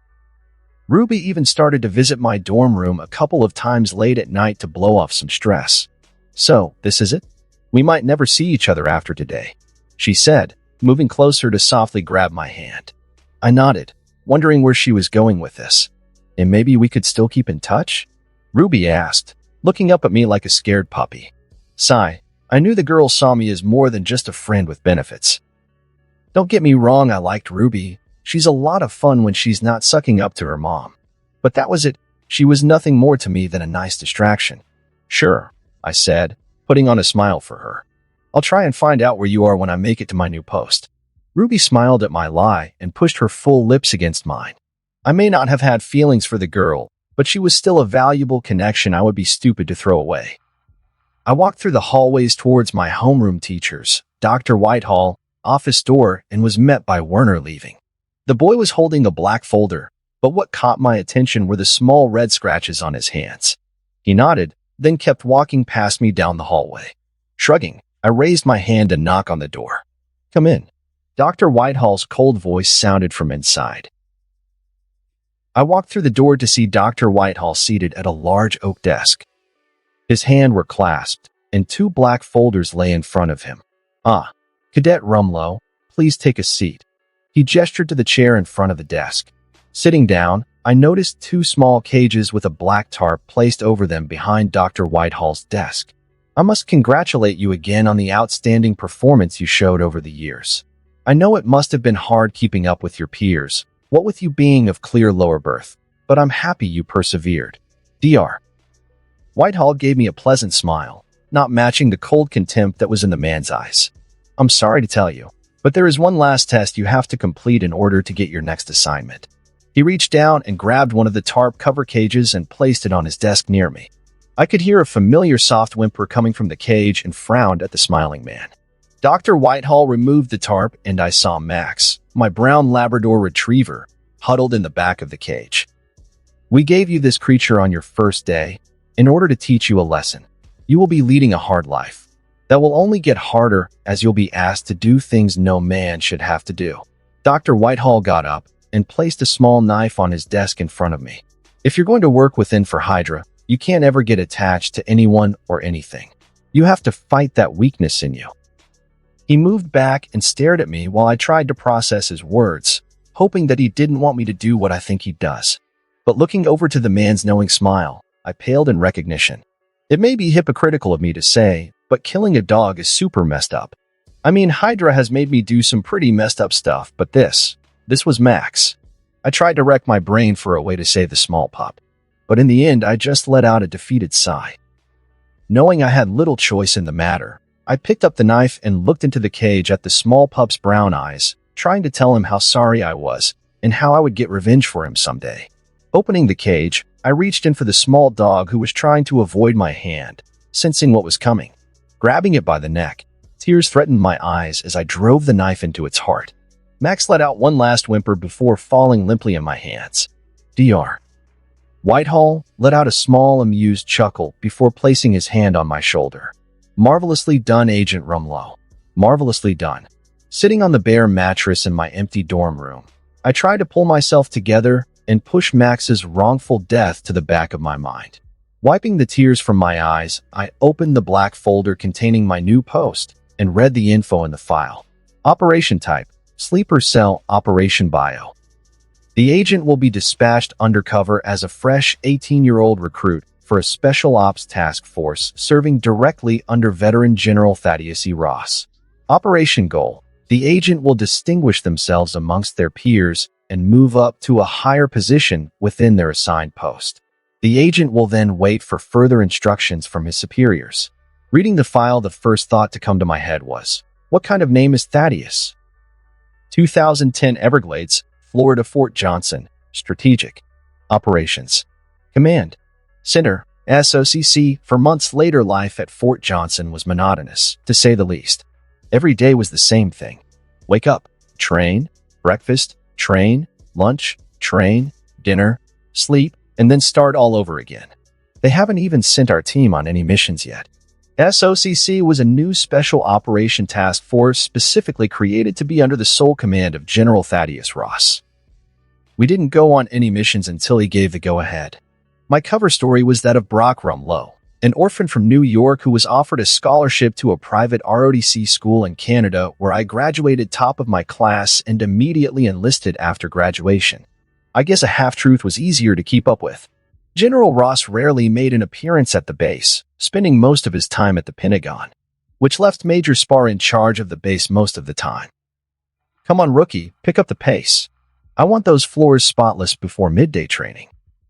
Ruby even started to visit my dorm room a couple of times late at night to blow off some stress. "So, this is it? We might never see each other after today," she said, moving closer to softly grab my hand. I nodded, wondering where she was going with this. "And maybe we could still keep in touch?" Ruby asked, looking up at me like a scared puppy. Sigh. I knew the girl saw me as more than just a friend with benefits. Don't get me wrong, I liked Ruby. She's a lot of fun when she's not sucking up to her mom. But that was it. She was nothing more to me than a nice distraction. "Sure," I said, putting on a smile for her. "I'll try and find out where you are when I make it to my new post." Ruby smiled at my lie and pushed her full lips against mine. I may not have had feelings for the girl, but she was still a valuable connection I would be stupid to throw away. I walked through the hallways towards my homeroom teachers, Dr. Whitehall, office door, and was met by Werner leaving. The boy was holding a black folder, but what caught my attention were the small red scratches on his hands. He nodded, then kept walking past me down the hallway. Shrugging, I raised my hand to knock on the door. "Come in." Dr. Whitehall's cold voice sounded from inside. I walked through the door to see Dr. Whitehall seated at a large oak desk. His hands were clasped, and 2 black folders lay in front of him. "Ah, Cadet Rumlow, please take a seat." He gestured to the chair in front of the desk. Sitting down, I noticed 2 small cages with a black tarp placed over them behind Dr. Whitehall's desk. "I must congratulate you again on the outstanding performance you showed over the years. I know it must have been hard keeping up with your peers, what with you being of clear lower birth, but I'm happy you persevered. Dr. Whitehall gave me a pleasant smile, not matching the cold contempt that was in the man's eyes. "I'm sorry to tell you, but there is one last test you have to complete in order to get your next assignment." He reached down and grabbed one of the tarp cover cages and placed it on his desk near me. I could hear a familiar soft whimper coming from the cage and frowned at the smiling man. Dr. Whitehall removed the tarp and I saw Max, my brown Labrador retriever, huddled in the back of the cage. "We gave you this creature on your first day in order to teach you a lesson. You will be leading a hard life. That will only get harder as you'll be asked to do things no man should have to do." Dr. Whitehall got up and placed a small knife on his desk in front of me. "If you're going to work within for Hydra, you can't ever get attached to anyone or anything. You have to fight that weakness in you." He moved back and stared at me while I tried to process his words, hoping that he didn't want me to do what I think he does. But looking over to the man's knowing smile, I paled in recognition. It may be hypocritical of me to say, but killing a dog is super messed up. I mean, Hydra has made me do some pretty messed up stuff, but this was Max. I tried to rack my brain for a way to save the small pup, but in the end I just let out a defeated sigh. Knowing I had little choice in the matter, I picked up the knife and looked into the cage at the small pup's brown eyes, trying to tell him how sorry I was and how I would get revenge for him someday. Opening the cage, I reached in for the small dog who was trying to avoid my hand, sensing what was coming. Grabbing it by the neck, tears threatened my eyes as I drove the knife into its heart. Max let out one last whimper before falling limply in my hands. Dr. Whitehall let out a small, amused chuckle before placing his hand on my shoulder. "Marvelously done, Agent Rumlow. Marvelously done." Sitting on the bare mattress in my empty dorm room, I tried to pull myself together and push Max's wrongful death to the back of my mind. Wiping the tears from my eyes, I opened the black folder containing my new post and read the info in the file. Operation type, sleeper cell operation bio. The agent will be dispatched undercover as a fresh 18-year-old recruit for a special ops task force serving directly under veteran General Thaddeus E. Ross. Operation goal: the agent will distinguish themselves amongst their peers and move up to a higher position within their assigned post. The agent will then wait for further instructions from his superiors. Reading the file, the first thought to come to my head was, what kind of name is Thaddeus? 2010 Everglades, Florida. Fort Johnson, Strategic Operations Command Center, SOCC. For months later, life at Fort Johnson was monotonous, to say the least. Every day was the same thing. Wake up, train, breakfast, train, lunch, train, dinner, sleep, and then start all over again. They haven't even sent our team on any missions yet. SOCC was a new Special Operation Task Force specifically created to be under the sole command of General Thaddeus Ross. We didn't go on any missions until he gave the go-ahead. My cover story was that of Brock Rumlow, an orphan from New York who was offered a scholarship to a private ROTC school in Canada, where I graduated top of my class and immediately enlisted after graduation. I guess a half-truth was easier to keep up with. General Ross rarely made an appearance at the base, spending most of his time at the Pentagon, which left Major Spar in charge of the base most of the time. Come on, rookie, pick up the pace. I want those floors spotless before midday training.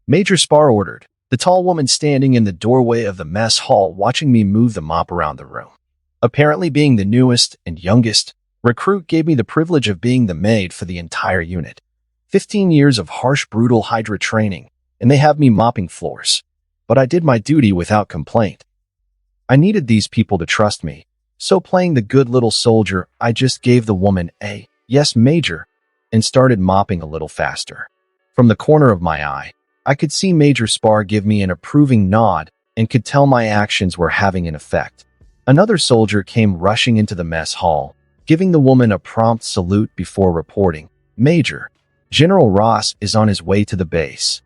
Major Spar ordered, the tall woman standing in the doorway of the mess hall watching me move the mop around the room. Apparently being the newest and youngest recruit gave me the privilege of being the maid for the entire unit. 15 years of harsh, brutal Hydra training, and they have me mopping floors. But I did my duty without complaint. I needed these people to trust me, so playing the good little soldier, I just gave the woman a "yes, Major," and started mopping a little faster. From the corner of my eye, I could see Major Spar give me an approving nod and could tell my actions were having an effect. Another soldier came rushing into the mess hall, giving the woman a prompt salute before reporting, "Major, General Ross is on his way to the base."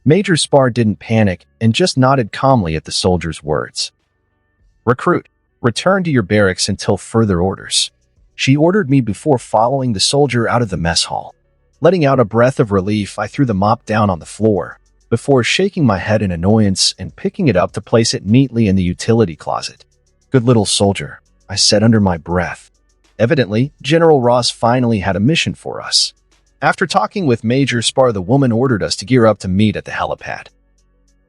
Major Spar didn't panic and just nodded calmly at the soldier's words. "Recruit, return to your barracks until further orders," she ordered me before following the soldier out of the mess hall. Letting out a breath of relief, I threw the mop down on the floor, before shaking my head in annoyance and picking it up to place it neatly in the utility closet. "Good little soldier," I said under my breath. Evidently, General Ross finally had a mission for us. After talking with Major Spar, the woman ordered us to gear up to meet at the helipad.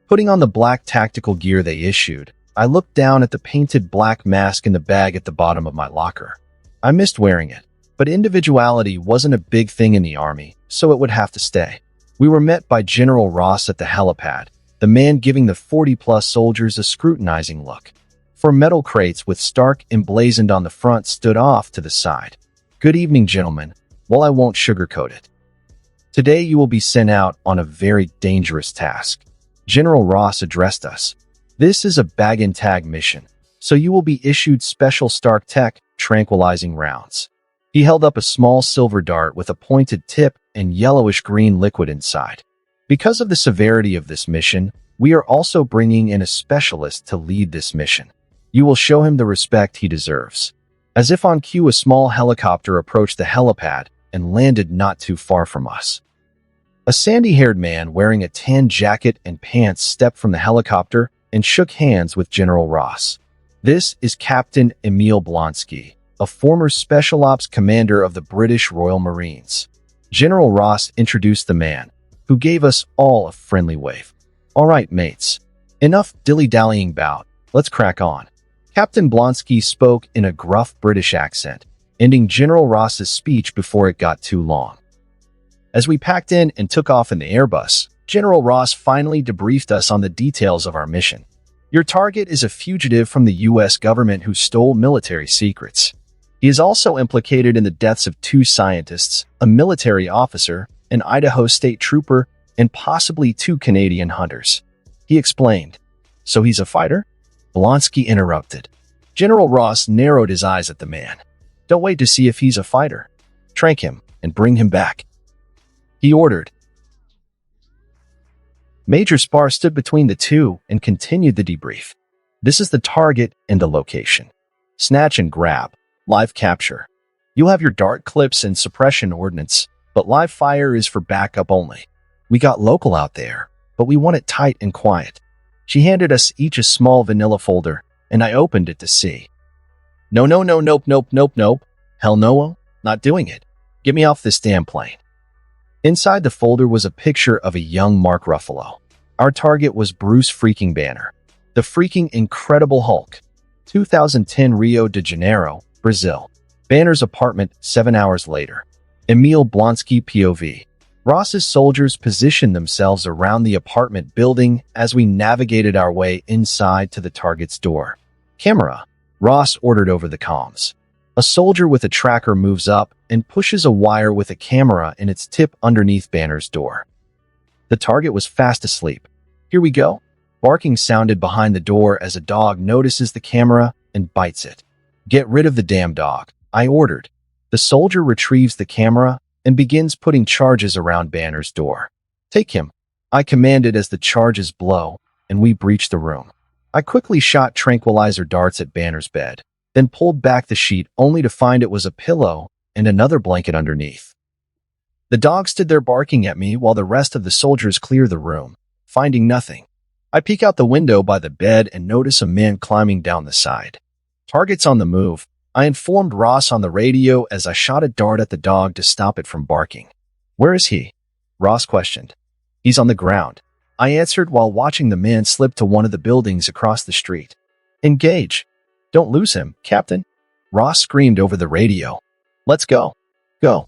Putting on the black tactical gear they issued, I looked down at the painted black mask in the bag at the bottom of my locker. I missed wearing it, but individuality wasn't a big thing in the Army, so it would have to stay. We were met by General Ross at the helipad, the man giving the 40-plus soldiers a scrutinizing look. Four metal crates with Stark emblazoned on the front stood off to the side. "Good evening, gentlemen. Well, I won't sugarcoat it. Today you will be sent out on a very dangerous task." General Ross addressed us. "This is a bag-and-tag mission, so you will be issued special Stark Tech tranquilizing rounds." He held up a small silver dart with a pointed tip and yellowish-green liquid inside. "Because of the severity of this mission, we are also bringing in a specialist to lead this mission. You will show him the respect he deserves." As if on cue, a small helicopter approached the helipad and landed not too far from us. A sandy-haired man wearing a tan jacket and pants stepped from the helicopter and shook hands with General Ross. "This is Captain Emil Blonsky, a former Special Ops commander of the British Royal Marines." General Ross introduced the man, who gave us all a friendly wave. "All right, mates. Enough dilly-dallying bout. Let's crack on." Captain Blonsky spoke in a gruff British accent, ending General Ross's speech before it got too long. As we packed in and took off in the Airbus, General Ross finally debriefed us on the details of our mission. "Your target is a fugitive from the U.S. government who stole military secrets. He is also implicated in the deaths of 2 scientists, a military officer, an Idaho state trooper, and possibly 2 Canadian hunters," he explained. "So he's a fighter?" Blonsky interrupted. General Ross narrowed his eyes at the man. "Don't wait to see if he's a fighter. Trank him and bring him back," he ordered. Major Spar stood between the two and continued the debrief. "This is the target and the location. Snatch and grab. Live capture. You'll have your dart clips and suppression ordnance. but live fire is for backup only. We got local out there, but we want it tight and quiet. She handed us each a small vanilla folder, and I opened it to see. No, no, no, nope, nope, nope, nope. Hell no, not doing it. Get me off this damn plane. Inside the folder was a picture of a young Mark Ruffalo. Our target was Bruce freaking Banner, the freaking Incredible Hulk. 2010 Rio de Janeiro, Brazil. Banner's apartment 7 hours later. Emil Blonsky POV. Ross's soldiers positioned themselves around the apartment building as we navigated our way inside to the target's door. Camera. Ross ordered over the comms. A soldier with a tracker moves up and pushes a wire with a camera in its tip underneath Banner's door. The target was fast asleep. Here we go. Barking sounded behind the door as a dog notices the camera and bites it. Get rid of the damn dog, I ordered. The soldier retrieves the camera and begins putting charges around Banner's door. Take him, I commanded as the charges blow, and we breach the room. I quickly shot tranquilizer darts at Banner's bed, then pulled back the sheet only to find it was a pillow and another blanket underneath. The dog stood there barking at me while the rest of the soldiers clear the room, finding nothing. I peek out the window by the bed and notice a man climbing down the side. Target's on the move. I informed Ross on the radio as I shot a dart at the dog to stop it from barking. Where is he? Ross questioned. He's on the ground, I answered while watching the man slip to one of the buildings across the street. Engage. Don't lose him, Captain. Ross screamed over the radio. Let's go. Go.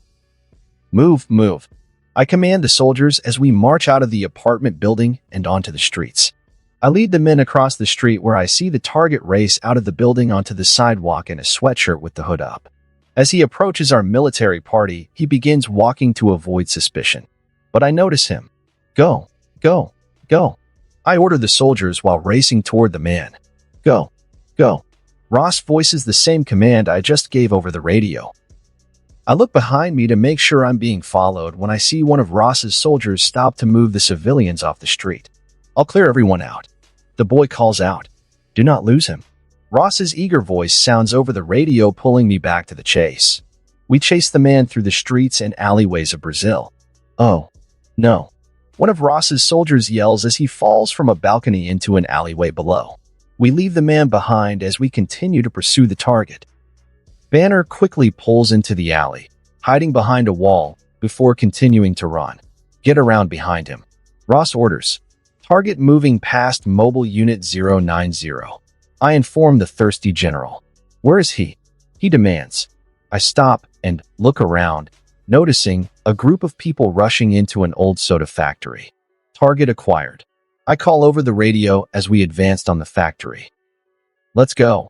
Move, move. I command the soldiers as we march out of the apartment building and onto the streets. I lead the men across the street where I see the target race out of the building onto the sidewalk in a sweatshirt with the hood up. As he approaches our military party, he begins walking to avoid suspicion. But I notice him. Go, go, go. I order the soldiers while racing toward the man. Go, go. Ross voices the same command I just gave over the radio. I look behind me to make sure I'm being followed when I see one of Ross's soldiers stop to move the civilians off the street. I'll clear everyone out. The boy calls out. Do not lose him. Ross's eager voice sounds over the radio, pulling me back to the chase. We chase the man through the streets and alleyways of Brazil. Oh, no. One of Ross's soldiers yells as he falls from a balcony into an alleyway below. We leave the man behind as we continue to pursue the target. Banner quickly pulls into the alley, hiding behind a wall before continuing to run. Get around behind him. Ross orders. Target moving past Mobile Unit 090. I inform the thirsty general. Where is he? He demands. I stop and look around, noticing a group of people rushing into an old soda factory. Target acquired. I call over the radio as we advanced on the factory. Let's go.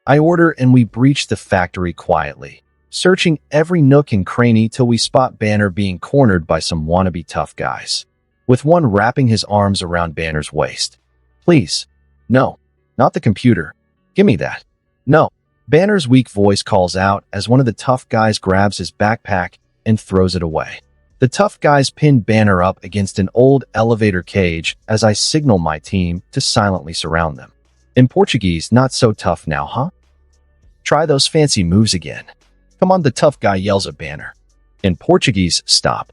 I order and we breach the factory quietly, searching every nook and cranny till we spot Banner being cornered by some wannabe tough guys, with one wrapping his arms around Banner's waist. Please. No. Not the computer. Give me that. No. Banner's weak voice calls out as one of the tough guys grabs his backpack and throws it away. The tough guys pin Banner up against an old elevator cage as I signal my team to silently surround them. In Portuguese, not so tough now, huh? Try those fancy moves again. Come on, the tough guy yells at Banner. In Portuguese, stop.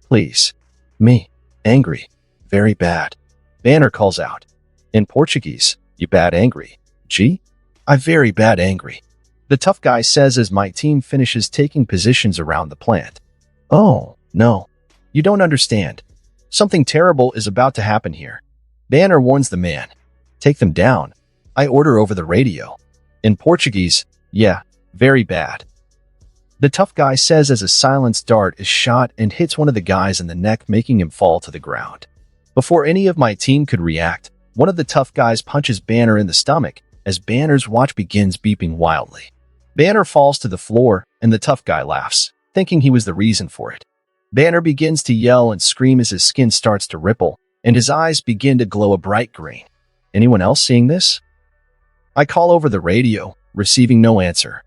Please. Me. Angry. Very bad. Banner calls out. In Portuguese, you bad angry. Gee? I very bad angry. The tough guy says as my team finishes taking positions around the plant. Oh, no. You don't understand. Something terrible is about to happen here. Banner warns the man. Take them down. I order over the radio. In Portuguese, yeah, very bad. The tough guy says as a silenced dart is shot and hits one of the guys in the neck, making him fall to the ground. Before any of my team could react, one of the tough guys punches Banner in the stomach as Banner's watch begins beeping wildly. Banner falls to the floor and the tough guy laughs, thinking he was the reason for it. Banner begins to yell and scream as his skin starts to ripple and his eyes begin to glow a bright green. Anyone else seeing this? I call over the radio, receiving no answer.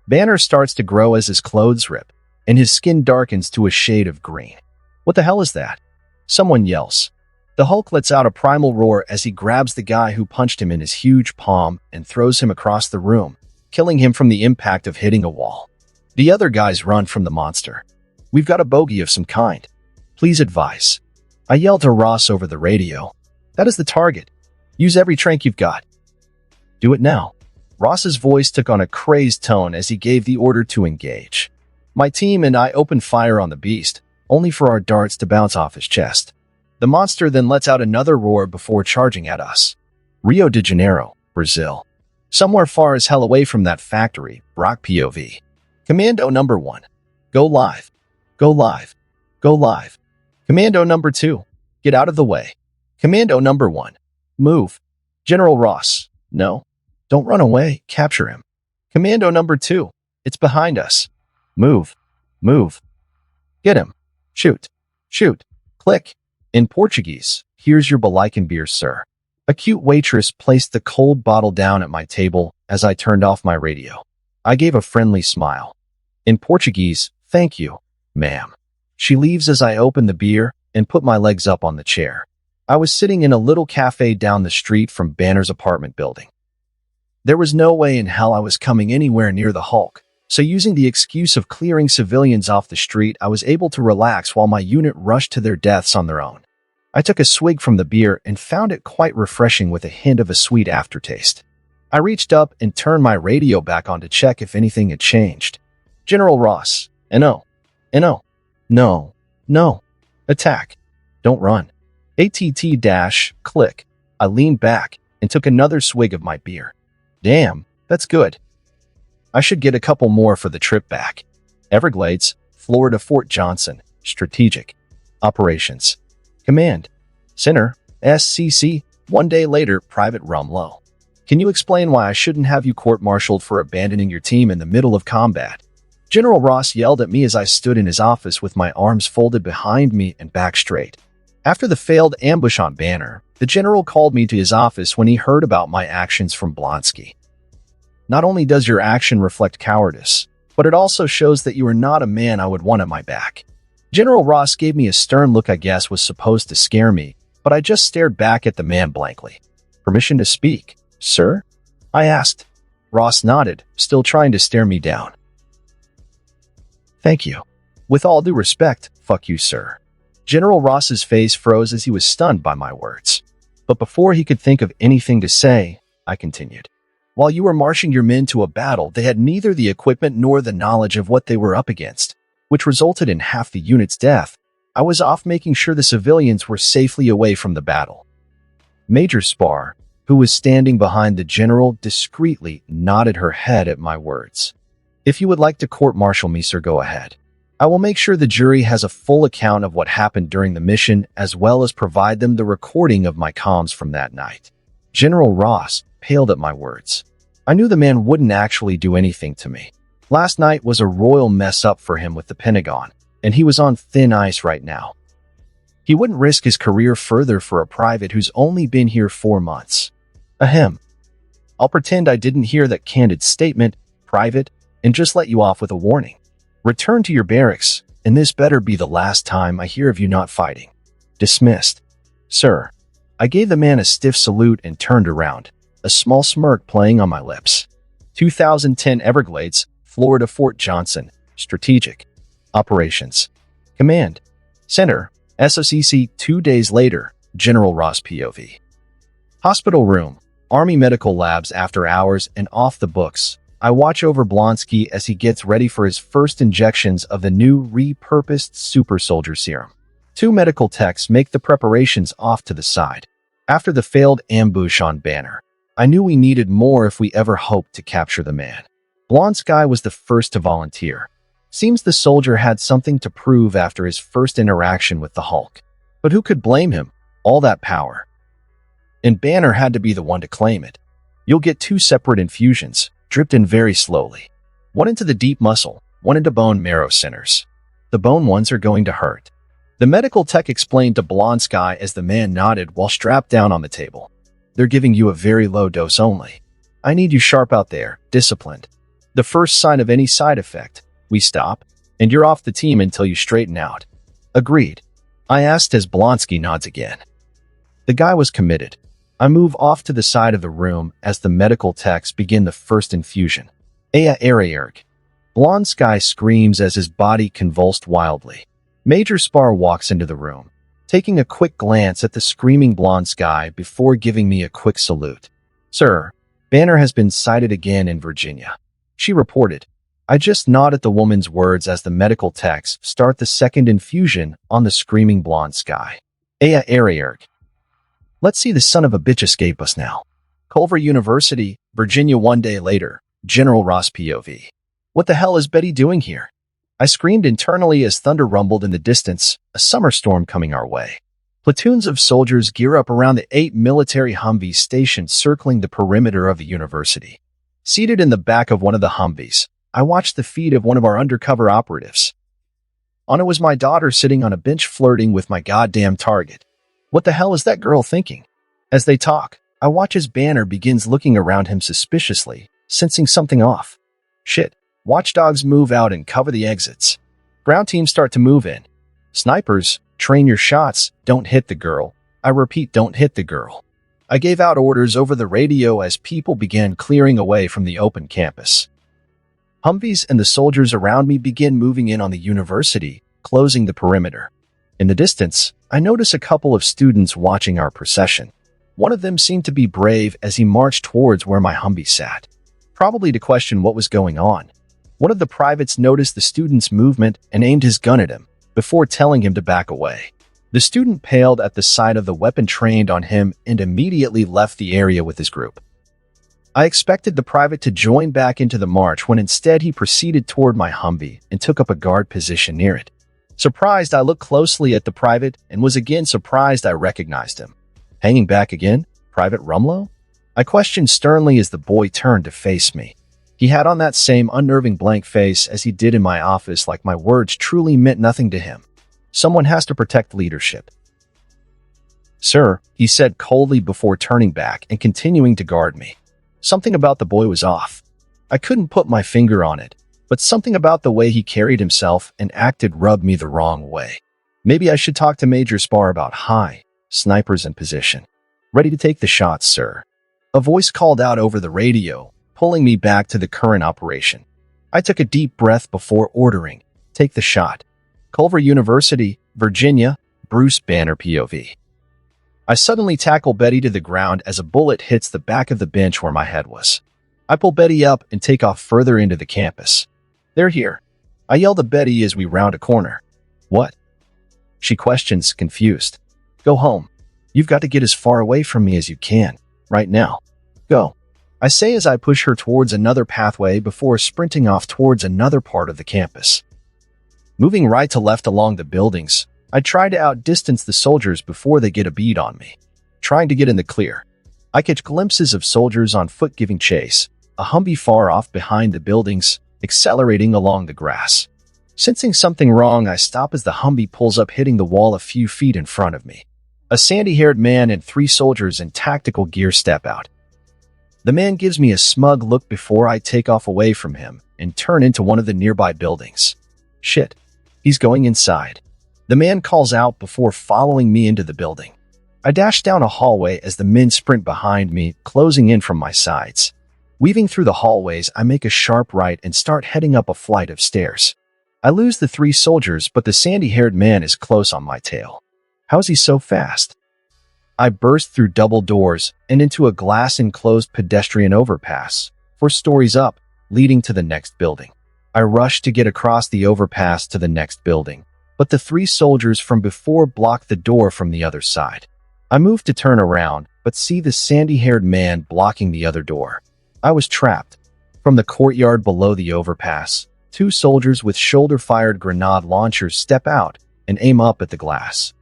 Banner starts to grow as his clothes rip, and his skin darkens to a shade of green. What the hell is that? Someone yells. The Hulk lets out a primal roar as he grabs the guy who punched him in his huge palm and throws him across the room, killing him from the impact of hitting a wall. The other guys run from the monster. We've got a bogey of some kind. Please advise. I yelled to Ross over the radio. That is the target. Use every trank you've got. Do it now. Ross's voice took on a crazed tone as he gave the order to engage. My team and I opened fire on the beast, only for our darts to bounce off his chest. The monster then lets out another roar before charging at us. Rio de Janeiro, Brazil. Somewhere far as hell away from that factory, Brock POV. Commando number 1. Go live. Go live. Go live. Commando number 2. Get out of the way. Commando number 1. Move. General Ross. No. Don't run away. Capture him. Commando number 2. It's behind us. Move. Move. Get him. Shoot. Shoot. Click. In Portuguese, here's your Belican beer, sir. A cute waitress placed the cold bottle down at my table as I turned off my radio. I gave a friendly smile. In Portuguese, thank you, ma'am. She leaves as I open the beer and put my legs up on the chair. I was sitting in a little cafe down the street from Banner's apartment building. There was no way in hell I was coming anywhere near the Hulk, so using the excuse of clearing civilians off the street, I was able to relax while my unit rushed to their deaths on their own. I took a swig from the beer and found it quite refreshing with a hint of a sweet aftertaste. I reached up and turned my radio back on to check if anything had changed. General Ross. No. No. No. Attack. Don't run. Click. I leaned back and took another swig of my beer. Damn, that's good. I should get a couple more for the trip back. Everglades, Florida Fort Johnson, Strategic. Operations. Command. Center, SCC. 1 day later, Private Rumlow. Can you explain why I shouldn't have you court-martialed for abandoning your team in the middle of combat? General Ross yelled at me as I stood in his office with my arms folded behind me and back straight. After the failed ambush on Banner, the general called me to his office when he heard about my actions from Blonsky. Not only does your action reflect cowardice, but it also shows that you are not a man I would want at my back. General Ross gave me a stern look I guess was supposed to scare me, but I just stared back at the man blankly. Permission to speak, sir? I asked. Ross nodded, still trying to stare me down. Thank you. With all due respect, fuck you, sir. General Ross's face froze as he was stunned by my words. But before he could think of anything to say, I continued. While you were marching your men to a battle, they had neither the equipment nor the knowledge of what they were up against, which resulted in half the unit's death. I was off making sure the civilians were safely away from the battle. Major Spar, who was standing behind the general, discreetly nodded her head at my words. If you would like to court-martial me, sir, go ahead. I will make sure the jury has a full account of what happened during the mission, as well as provide them the recording of my comms from that night. General Ross paled at my words. I knew the man wouldn't actually do anything to me. Last night was a royal mess up for him with the Pentagon, and he was on thin ice right now. He wouldn't risk his career further for a private who's only been here 4 months. Ahem. I'll pretend I didn't hear that candid statement, Private, and just let you off with a warning. Return to your barracks, and this better be the last time I hear of you not fighting. Dismissed. Sir. I gave the man a stiff salute and turned around, a small smirk playing on my lips. 2010 Everglades, Florida Fort Johnson, Strategic. Operations. Command. Center, SOCC. 2 days later, General Ross POV. Hospital room, Army Medical Labs after hours and off the books. I watch over Blonsky as he gets ready for his first injections of the new repurposed super soldier serum. 2 medical techs make the preparations off to the side. After the failed ambush on Banner, I knew we needed more if we ever hoped to capture the man. Blonsky was the first to volunteer. Seems the soldier had something to prove after his first interaction with the Hulk. But who could blame him? All that power. And Banner had to be the one to claim it. You'll get 2 separate infusions, dripped in very slowly. 1 into the deep muscle, 1 into bone marrow centers. The bone ones are going to hurt. The medical tech explained to Blonsky as the man nodded while strapped down on the table. They're giving you a very low dose only. I need you sharp out there, disciplined. The first sign of any side effect, we stop, and you're off the team until you straighten out. Agreed. I asked as Blonsky nods again. The guy was committed. I move off to the side of the room as the medical techs begin the first infusion. Aya Erg. Blonde Sky screams as his body convulsed wildly. Major Spar walks into the room, taking a quick glance at the screaming Blonde Sky before giving me a quick salute. "Sir, Banner has been sighted again in Virginia," she reported. I just nod at the woman's words as the medical techs start the second infusion on the screaming Blonde Sky. "Aya Ariark. Let's see the son of a bitch escape us now." Culver University, Virginia. One day later, General Ross POV. "What the hell is Betty doing here?" I screamed internally as thunder rumbled in the distance, a summer storm coming our way. Platoons of soldiers gear up around the 8 military Humvees stationed circling the perimeter of the university. Seated in the back of one of the Humvees, I watched the feed of one of our undercover operatives. On it was my daughter sitting on a bench flirting with my goddamn target. What the hell is that girl thinking? As they talk, I watch as Banner begins looking around him suspiciously, sensing something off. Shit. Watchdogs move out and cover the exits. Ground teams start to move in. Snipers, train your shots, don't hit the girl. I repeat, don't hit the girl. I gave out orders over the radio as people began clearing away from the open campus. Humvees and the soldiers around me begin moving in on the university, closing the perimeter. In the distance, I notice a couple of students watching our procession. One of them seemed to be brave as he marched towards where my Humvee sat, probably to question what was going on. One of the privates noticed the student's movement and aimed his gun at him, before telling him to back away. The student paled at the sight of the weapon trained on him and immediately left the area with his group. I expected the private to join back into the march when instead he proceeded toward my Humvee and took up a guard position near it. Surprised, I looked closely at the private and was again surprised I recognized him. "Hanging back again, Private Rumlow?" I questioned sternly as the boy turned to face me. He had on that same unnerving blank face as he did in my office, like my words truly meant nothing to him. "Someone has to protect leadership." "Sir," he said coldly before turning back and continuing to guard me. Something about the boy was off. I couldn't put my finger on it, but something about the way he carried himself and acted rubbed me the wrong way. Maybe I should talk to Major Spar about snipers in position. "Ready to take the shots, sir," a voice called out over the radio, pulling me back to the current operation. I took a deep breath before ordering, "Take the shot." Culver University, Virginia, Bruce Banner POV. I suddenly tackle Betty to the ground as a bullet hits the back of the bench where my head was. I pull Betty up and take off further into the campus. "They're here," I yell to Betty as we round a corner. "What?" she questions, confused. "Go home. You've got to get as far away from me as you can, right now. Go," I say as I push her towards another pathway before sprinting off towards another part of the campus. Moving right to left along the buildings, I try to outdistance the soldiers before they get a bead on me. Trying to get in the clear, I catch glimpses of soldiers on foot giving chase, a Humvee far off behind the buildings, accelerating along the grass. Sensing something wrong, I stop as the Humvee pulls up, hitting the wall a few feet in front of me. A sandy-haired man and 3 soldiers in tactical gear step out. The man gives me a smug look before I take off away from him and turn into one of the nearby buildings. Shit, he's going inside. The man calls out before following me into the building. I dash down a hallway as the men sprint behind me, closing in from my sides. Weaving through the hallways, I make a sharp right and start heading up a flight of stairs. I lose the 3 soldiers, but the sandy-haired man is close on my tail. How is he so fast? I burst through double doors and into a glass-enclosed pedestrian overpass, 4 stories up, leading to the next building. I rush to get across the overpass to the next building, but the 3 soldiers from before block the door from the other side. I move to turn around, but see the sandy-haired man blocking the other door. I was trapped. From the courtyard below the overpass, 2 soldiers with shoulder-fired grenade launchers step out and aim up at the glass.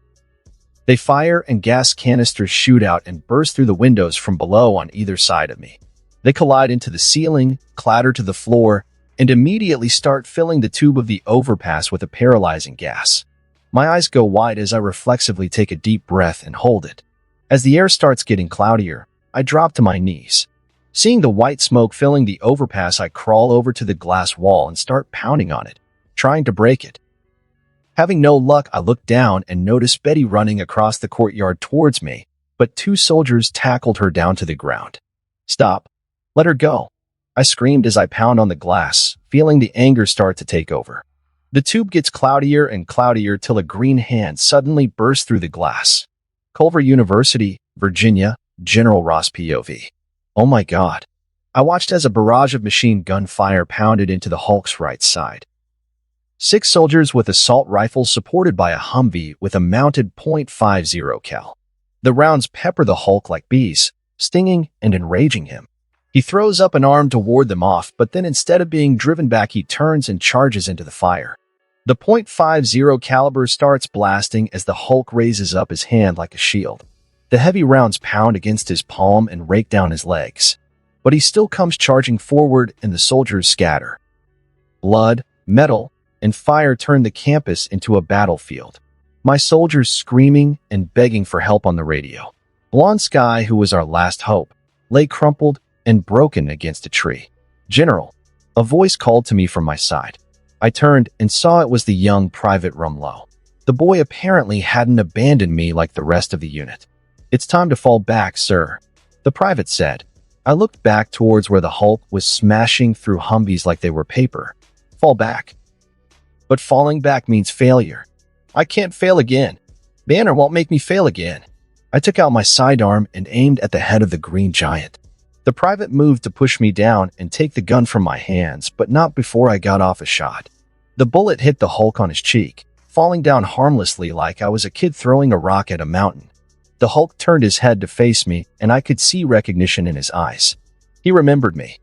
They fire and gas canisters shoot out and burst through the windows from below on either side of me. They collide into the ceiling, clatter to the floor, and immediately start filling the tube of the overpass with a paralyzing gas. My eyes go wide as I reflexively take a deep breath and hold it. As the air starts getting cloudier, I drop to my knees. Seeing the white smoke filling the overpass, I crawl over to the glass wall and start pounding on it, trying to break it. Having no luck, I look down and notice Betty running across the courtyard towards me, but 2 soldiers tackled her down to the ground. "Stop. Let her go," I screamed as I pound on the glass, feeling the anger start to take over. The tube gets cloudier and cloudier till a green hand suddenly bursts through the glass. Culver University, Virginia, General Ross POV. Oh my God. I watched as a barrage of machine gun fire pounded into the Hulk's right side. 6 soldiers with assault rifles supported by a Humvee with a mounted .50 cal. The rounds pepper the Hulk like bees, stinging and enraging him. He throws up an arm to ward them off, but then instead of being driven back, he turns and charges into the fire. The .50 caliber starts blasting as the Hulk raises up his hand like a shield. The heavy rounds pound against his palm and rake down his legs. But he still comes charging forward and the soldiers scatter. Blood, metal, and fire turn the campus into a battlefield. My soldiers screaming and begging for help on the radio. Blonde Sky, who was our last hope, lay crumpled and broken against a tree. General, a voice called to me from my side. I turned and saw it was the young Private Rumlow. The boy apparently hadn't abandoned me like the rest of the unit. It's time to fall back, sir, the private said. I looked back towards where the Hulk was smashing through Humvees like they were paper. Fall back. But falling back means failure. I can't fail again. Banner won't make me fail again. I took out my sidearm and aimed at the head of the green giant. The private moved to push me down and take the gun from my hands, but not before I got off a shot. The bullet hit the Hulk on his cheek, falling down harmlessly like I was a kid throwing a rock at a mountain. The Hulk turned his head to face me, and I could see recognition in his eyes. He remembered me.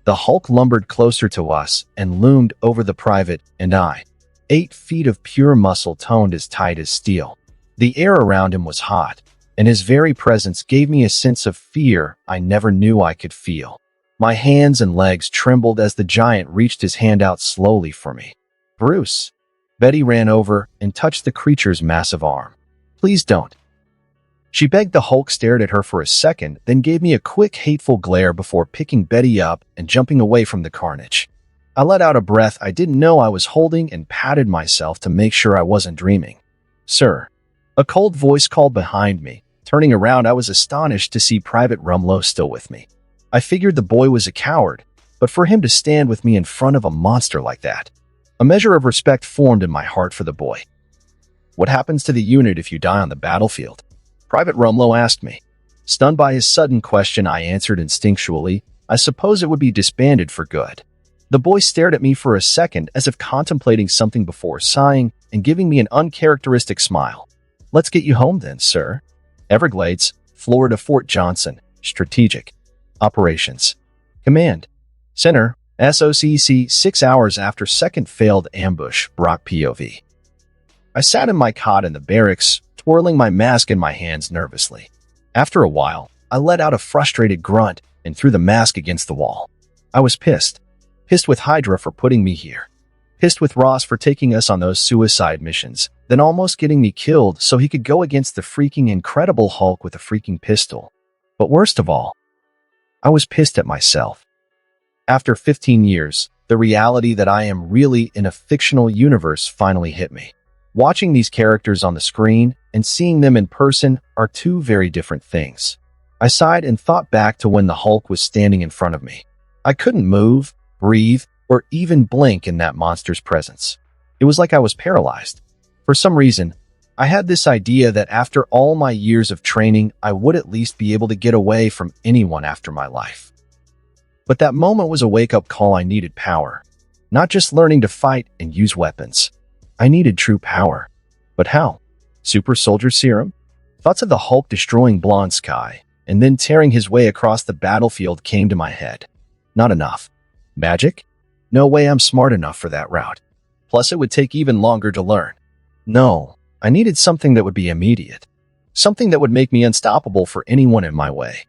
The Hulk lumbered closer to us and loomed over the private and I. 8 feet of pure muscle toned as tight as steel. The air around him was hot, and his very presence gave me a sense of fear I never knew I could feel. My hands and legs trembled as the giant reached his hand out slowly for me. Bruce. Betty ran over and touched the creature's massive arm. Please don't. She begged. The Hulk stared at her for a second, then gave me a quick, hateful glare before picking Betty up and jumping away from the carnage. I let out a breath I didn't know I was holding and patted myself to make sure I wasn't dreaming. Sir. A cold voice called behind me. Turning around, I was astonished to see Private Rumlow still with me. I figured the boy was a coward, but for him to stand with me in front of a monster like that, a measure of respect formed in my heart for the boy. What happens to the unit if you die on the battlefield? Private Rumlow asked me. Stunned by his sudden question, I answered instinctually, I suppose it would be disbanded for good. The boy stared at me for a second as if contemplating something before sighing and giving me an uncharacteristic smile. Let's get you home then, sir. Everglades, Florida. Fort Johnson, Strategic Operations Command Center, SOCC. 6 hours after second failed ambush, Brock POV. I sat in my cot in the barracks, twirling my mask in my hands nervously. After a while, I let out a frustrated grunt and threw the mask against the wall. I was pissed. Pissed with Hydra for putting me here. Pissed with Ross for taking us on those suicide missions, then almost getting me killed so he could go against the freaking incredible Hulk with a freaking pistol. But worst of all, I was pissed at myself. After 15 years, the reality that I am really in a fictional universe finally hit me. Watching these characters on the screen and seeing them in person are 2 very different things. I sighed and thought back to when the Hulk was standing in front of me. I couldn't move, breathe, or even blink in that monster's presence. It was like I was paralyzed. For some reason, I had this idea that after all my years of training, I would at least be able to get away from anyone after my life. But that moment was a wake-up call. I needed power. Not just learning to fight and use weapons. I needed true power. But how? Super soldier serum? Thoughts of the Hulk destroying Blonde Sky and then tearing his way across the battlefield came to my head. Not enough. Magic? No way I'm smart enough for that route. Plus, it would take even longer to learn. No, I needed something that would be immediate. Something that would make me unstoppable for anyone in my way.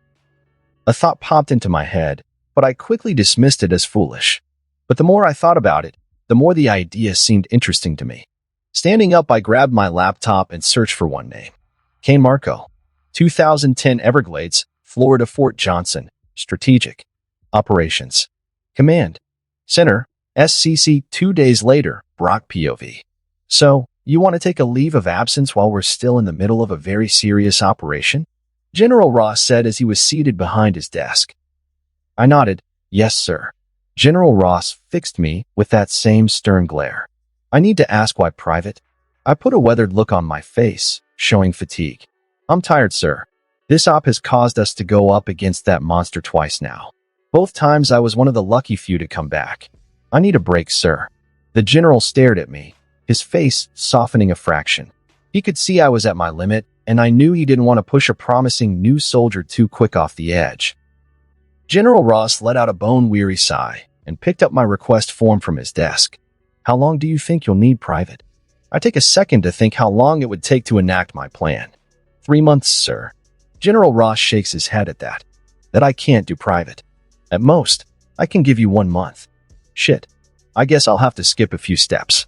A thought popped into my head, but I quickly dismissed it as foolish. But the more I thought about it, the more the idea seemed interesting to me. Standing up, I grabbed my laptop and searched for one name. Kane Marco. 2010 Everglades, Florida. Fort Johnson, Strategic Operations Command Center, SCC. 2 days later, Brock POV. So, you want to take a leave of absence while we're still in the middle of a very serious operation? General Ross said as he was seated behind his desk. I nodded, Yes, sir. General Ross fixed me with that same stern glare. I need to ask why, Private? I put a weathered look on my face, showing fatigue. I'm tired, sir. This op has caused us to go up against that monster twice now. Both times I was one of the lucky few to come back. I need a break, sir. The general stared at me, his face softening a fraction. He could see I was at my limit, and I knew he didn't want to push a promising new soldier too quick off the edge. General Ross let out a bone-weary sigh and picked up my request form from his desk. How long do you think you'll need, Private? I take a second to think how long it would take to enact my plan. 3 months, sir. General Ross shakes his head at that. That I can't do, Private. At most, I can give you 1 month. Shit. I guess I'll have to skip a few steps.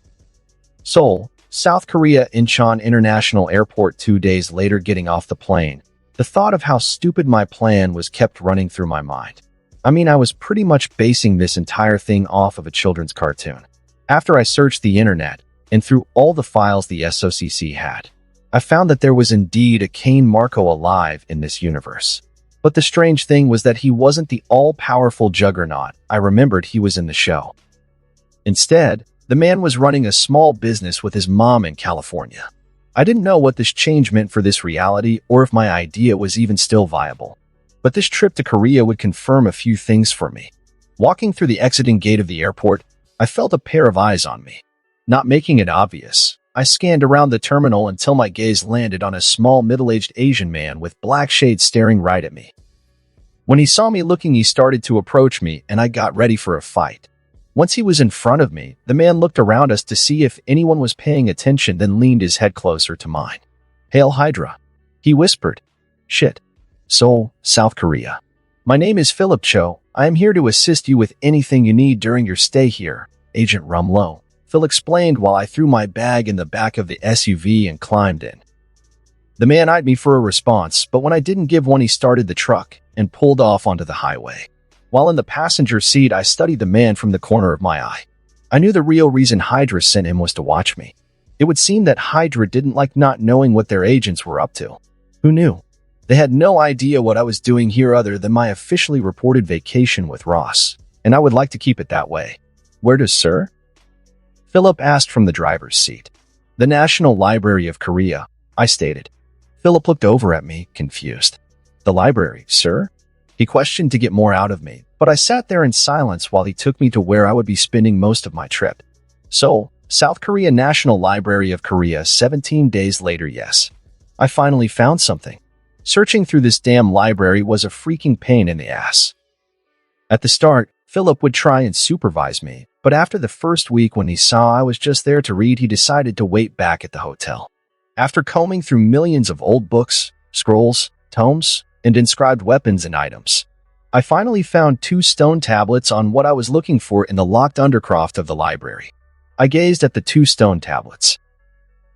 Seoul, South Korea, Incheon International Airport. 2 days later, getting off the plane. The thought of how stupid my plan was kept running through my mind. I mean, I was pretty much basing this entire thing off of a children's cartoon. After I searched the internet, and through all the files the SOCC had, I found that there was indeed a Cain Marco alive in this universe. But the strange thing was that he wasn't the all-powerful Juggernaut I remembered he was in the show. Instead, the man was running a small business with his mom in California. I didn't know what this change meant for this reality or if my idea was even still viable. But this trip to Korea would confirm a few things for me. Walking through the exiting gate of the airport, I felt a pair of eyes on me. Not making it obvious, I scanned around the terminal until my gaze landed on a small middle-aged Asian man with black shades staring right at me. When he saw me looking, he started to approach me, and I got ready for a fight. Once he was in front of me, the man looked around us to see if anyone was paying attention, then leaned his head closer to mine. "Hail Hydra," he whispered. "Shit. Seoul, South Korea. My name is Philip Cho. I am here to assist you with anything you need during your stay here, Agent Rumlow," Phil explained while I threw my bag in the back of the SUV and climbed in. The man eyed me for a response, but when I didn't give one, he started the truck and pulled off onto the highway. While in the passenger seat, I studied the man from the corner of my eye. I knew the real reason Hydra sent him was to watch me. It would seem that Hydra didn't like not knowing what their agents were up to. Who knew? They had no idea what I was doing here other than my officially reported vacation with Ross, and I would like to keep it that way. "Where does, sir?" Philip asked from the driver's seat. "The National Library of Korea," I stated. Philip looked over at me, confused. "The library, sir?" He questioned to get more out of me, but I sat there in silence while he took me to where I would be spending most of my trip. Seoul, South Korea, National Library of Korea. 17 days later, yes. I finally found something. Searching through this damn library was a freaking pain in the ass. At the start, Philip would try and supervise me, but after the first week when he saw I was just there to read, he decided to wait back at the hotel. After combing through millions of old books, scrolls, tomes, and inscribed weapons and items, I finally found 2 stone tablets on what I was looking for in the locked undercroft of the library. I gazed at the 2 stone tablets.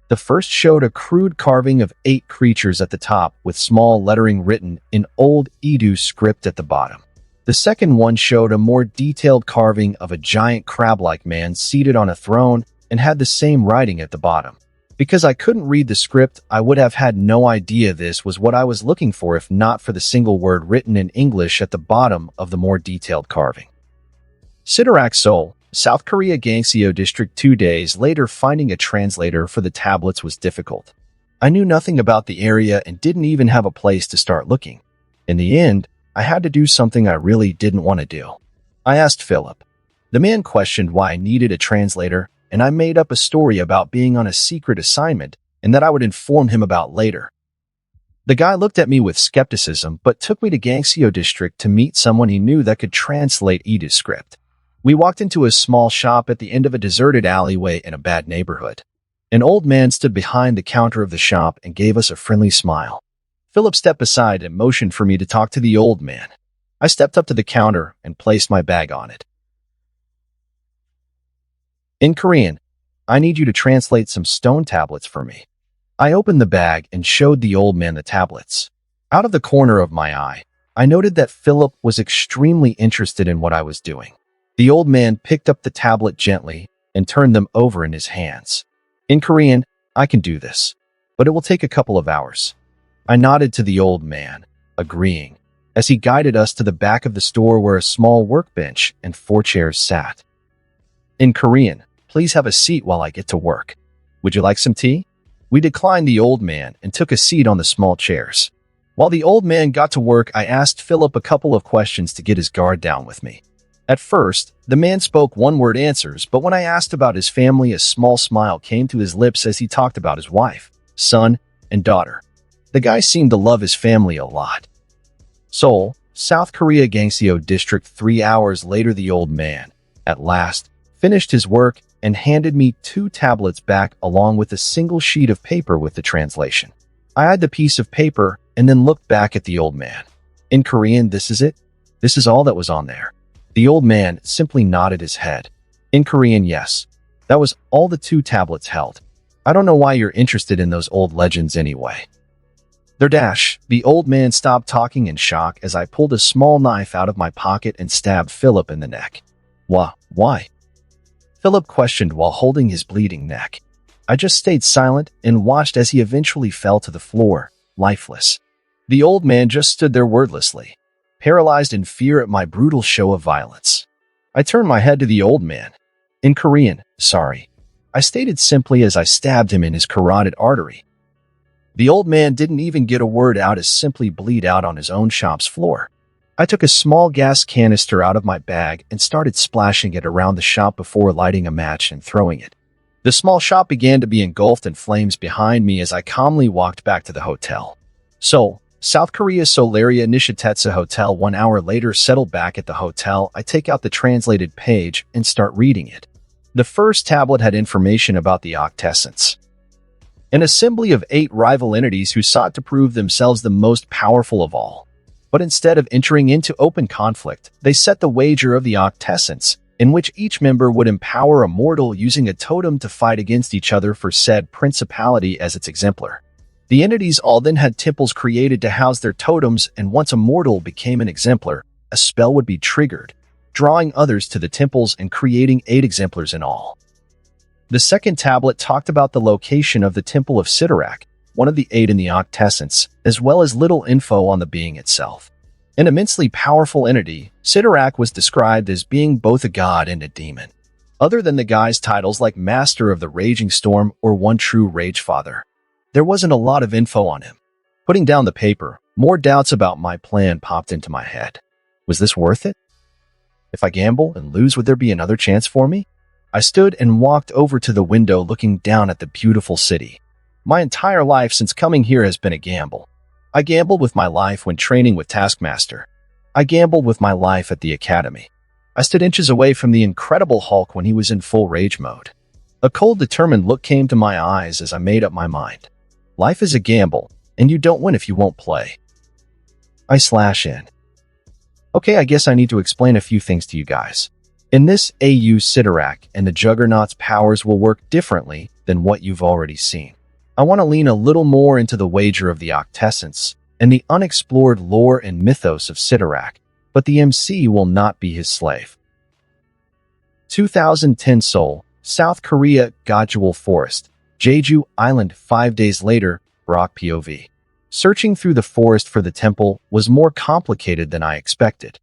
The first showed a crude carving of 8 creatures at the top with small lettering written in old Edo script at the bottom. The second one showed a more detailed carving of a giant crab-like man seated on a throne and had the same writing at the bottom. Because I couldn't read the script, I would have had no idea this was what I was looking for if not for the single word written in English at the bottom of the more detailed carving. Siderak, Seoul, South Korea, Gangseo District. 2 days later, finding a translator for the tablets was difficult. I knew nothing about the area and didn't even have a place to start looking. In the end, I had to do something I really didn't want to do. I asked Philip. The man questioned why I needed a translator, and I made up a story about being on a secret assignment and that I would inform him about later. The guy looked at me with skepticism but took me to Gangseo District to meet someone he knew that could translate Edo's script. We walked into a small shop at the end of a deserted alleyway in a bad neighborhood. An old man stood behind the counter of the shop and gave us a friendly smile. Philip stepped aside and motioned for me to talk to the old man. I stepped up to the counter and placed my bag on it. "In Korean, I need you to translate some stone tablets for me." I opened the bag and showed the old man the tablets. Out of the corner of my eye, I noted that Philip was extremely interested in what I was doing. The old man picked up the tablet gently and turned them over in his hands. "In Korean, I can do this, but it will take a couple of hours." I nodded to the old man, agreeing. as he guided us to the back of the store where a small workbench and 4 chairs sat. In Korean, "Please have a seat while I get to work. Would you like some tea?" We declined the old man and took a seat on the small chairs. While the old man got to work, I asked Philip a couple of questions to get his guard down with me. At first, the man spoke one-word answers, but when I asked about his family, a small smile came to his lips as he talked about his wife, son, and daughter. The guy seemed to love his family a lot. Seoul, South Korea, Gangseo District. 3 hours later, the old man, at last, finished his work and handed me 2 tablets back along with a single sheet of paper with the translation. I eyed the piece of paper and then looked back at the old man. In Korean, "This is it? This is all that was on there?" The old man simply nodded his head. In Korean, "Yes. That was all the 2 tablets held. I don't know why you're interested in those old legends anyway." The old man stopped talking in shock as I pulled a small knife out of my pocket and stabbed Philip in the neck. Why? Philip questioned while holding his bleeding neck. I just stayed silent and watched as he eventually fell to the floor, lifeless. The old man just stood there wordlessly, paralyzed in fear at my brutal show of violence. I turned my head to the old man. In Korean, "Sorry," I stated simply as I stabbed him in his carotid artery. The old man didn't even get a word out as simply bleed out on his own shop's floor. I took a small gas canister out of my bag and started splashing it around the shop before lighting a match and throwing it. The small shop began to be engulfed in flames behind me as I calmly walked back to the hotel. Seoul, South Korea, Solaria Nishitetsu Hotel. 1 hour later, settled back at the hotel, I take out the translated page and start reading it. The first tablet had information about the Octessence, an assembly of 8 rival entities who sought to prove themselves the most powerful of all. But instead of entering into open conflict, they set the wager of the Octessence, in which each member would empower a mortal using a totem to fight against each other for said principality as its exemplar. The entities all then had temples created to house their totems, and once a mortal became an exemplar, a spell would be triggered, drawing others to the temples and creating 8 exemplars in all. The second tablet talked about the location of the Temple of Sidorak, one of the 8 in the Octessence, as well as little info on the being itself. An immensely powerful entity, Sidorak was described as being both a god and a demon. Other than the guy's titles like Master of the Raging Storm or One True Rage Father, there wasn't a lot of info on him. Putting down the paper, more doubts about my plan popped into my head. Was this worth it? If I gamble and lose, would there be another chance for me? I stood and walked over to the window looking down at the beautiful city. My entire life since coming here has been a gamble. I gambled with my life when training with Taskmaster. I gambled with my life at the academy. I stood inches away from the Incredible Hulk when he was in full rage mode. A cold, determined look came to my eyes as I made up my mind. Life is a gamble, and you don't win if you won't play. I slash in. Okay, I guess I need to explain a few things to you guys. In this AU, Sidorak and the Juggernaut's powers will work differently than what you've already seen. I want to lean a little more into the wager of the Octessence and the unexplored lore and mythos of Sidorak, but the MC will not be his slave. 2010 Seoul, South Korea, Gajewol Forest, Jeju Island. 5 days later, Brock POV. Searching through the forest for the temple was more complicated than I expected.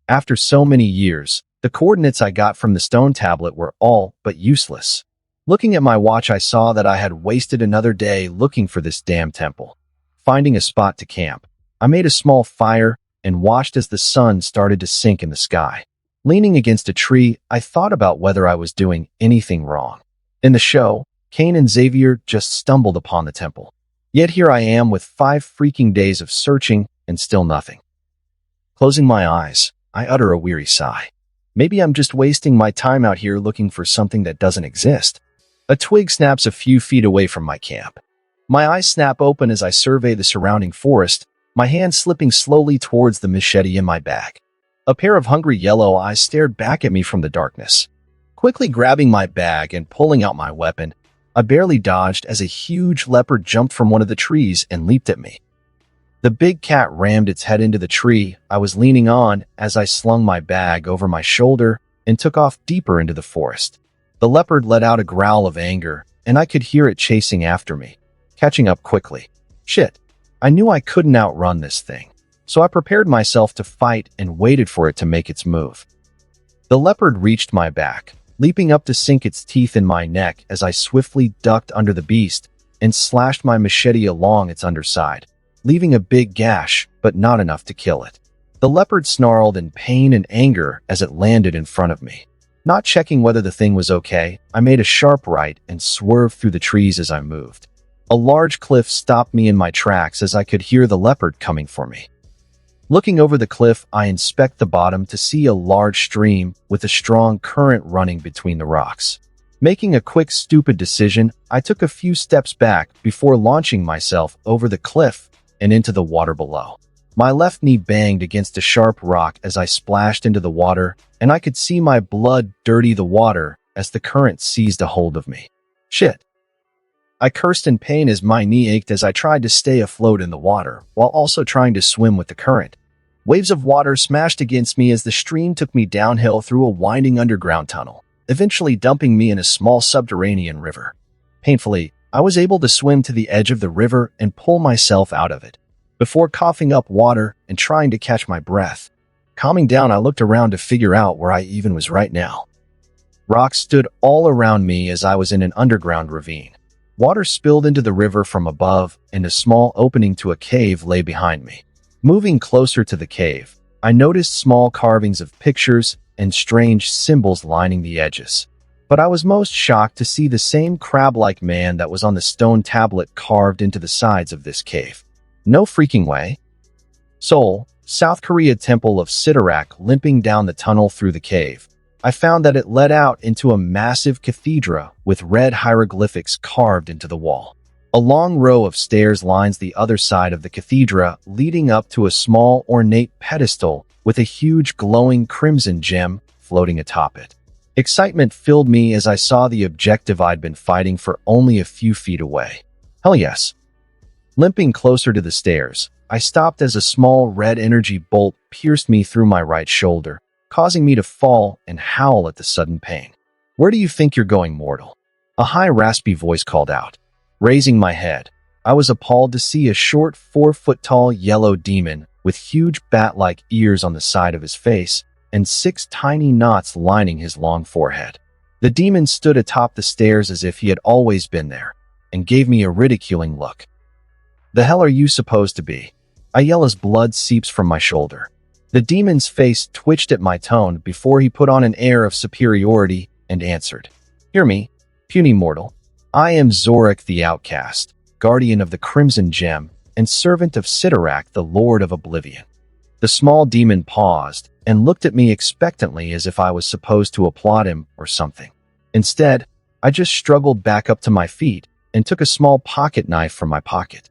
After so many years, the coordinates I got from the stone tablet were all but useless. Looking at my watch, I saw that I had wasted another day looking for this damn temple. Finding a spot to camp, I made a small fire and watched as the sun started to sink in the sky. Leaning against a tree, I thought about whether I was doing anything wrong. In the show, Cain and Xavier just stumbled upon the temple. Yet here I am with 5 freaking days of searching and still nothing. Closing my eyes, I utter a weary sigh. Maybe I'm just wasting my time out here looking for something that doesn't exist. A twig snaps a few feet away from my camp. My eyes snap open as I survey the surrounding forest, my hand slipping slowly towards the machete in my bag. A pair of hungry yellow eyes stared back at me from the darkness. Quickly grabbing my bag and pulling out my weapon, I barely dodged as a huge leopard jumped from one of the trees and leaped at me. The big cat rammed its head into the tree I was leaning on as I slung my bag over my shoulder and took off deeper into the forest. The leopard let out a growl of anger, and I could hear it chasing after me, catching up quickly. Shit, I knew I couldn't outrun this thing. so I prepared myself to fight and waited for it to make its move. The leopard reached my back, leaping up to sink its teeth in my neck as I swiftly ducked under the beast and slashed my machete along its underside, leaving a big gash, but not enough to kill it. The leopard snarled in pain and anger as it landed in front of me. Not checking whether the thing was okay, I made a sharp right and swerved through the trees as I moved. A large cliff stopped me in my tracks as I could hear the leopard coming for me. Looking over the cliff, I inspect the bottom to see a large stream with a strong current running between the rocks. Making a quick, stupid decision, I took a few steps back before launching myself over the cliff and into the water below. My left knee banged against a sharp rock as I splashed into the water, and I could see my blood dirty the water as the current seized a hold of me. Shit. I cursed in pain as my knee ached as I tried to stay afloat in the water, while also trying to swim with the current. Waves of water smashed against me as the stream took me downhill through a winding underground tunnel, eventually dumping me in a small subterranean river. Painfully, I was able to swim to the edge of the river and pull myself out of it, before coughing up water and trying to catch my breath. Calming down, I looked around to figure out where I even was right now. Rocks stood all around me as I was in an underground ravine. Water spilled into the river from above, and a small opening to a cave lay behind me. Moving closer to the cave, I noticed small carvings of pictures and strange symbols lining the edges. But I was most shocked to see the same crab-like man that was on the stone tablet carved into the sides of this cave. No freaking way. Seoul, South Korea Temple of Sidorak. Limping down the tunnel through the cave, I found that it led out into a massive cathedra with red hieroglyphics carved into the wall. A long row of stairs lines the other side of the cathedra, leading up to a small ornate pedestal with a huge glowing crimson gem floating atop it. Excitement filled me as I saw the objective I'd been fighting for only a few feet away. Hell yes. Limping closer to the stairs, I stopped as a small red energy bolt pierced me through my right shoulder, causing me to fall and howl at the sudden pain. "Where do you think you're going, mortal?" A high, raspy voice called out. Raising my head, I was appalled to see a short, 4-foot-tall yellow demon with huge bat-like ears on the side of his face and 6 tiny knots lining his long forehead. The demon stood atop the stairs as if he had always been there, and gave me a ridiculing look. "The hell are you supposed to be?" I yell as blood seeps from my shoulder. The demon's face twitched at my tone before he put on an air of superiority and answered. "Hear me, puny mortal. I am Zorak the Outcast, guardian of the Crimson Gem, and servant of Sidorak, the Lord of Oblivion." The small demon paused and looked at me expectantly as if I was supposed to applaud him or something. Instead, I just struggled back up to my feet and took a small pocket knife from my pocket.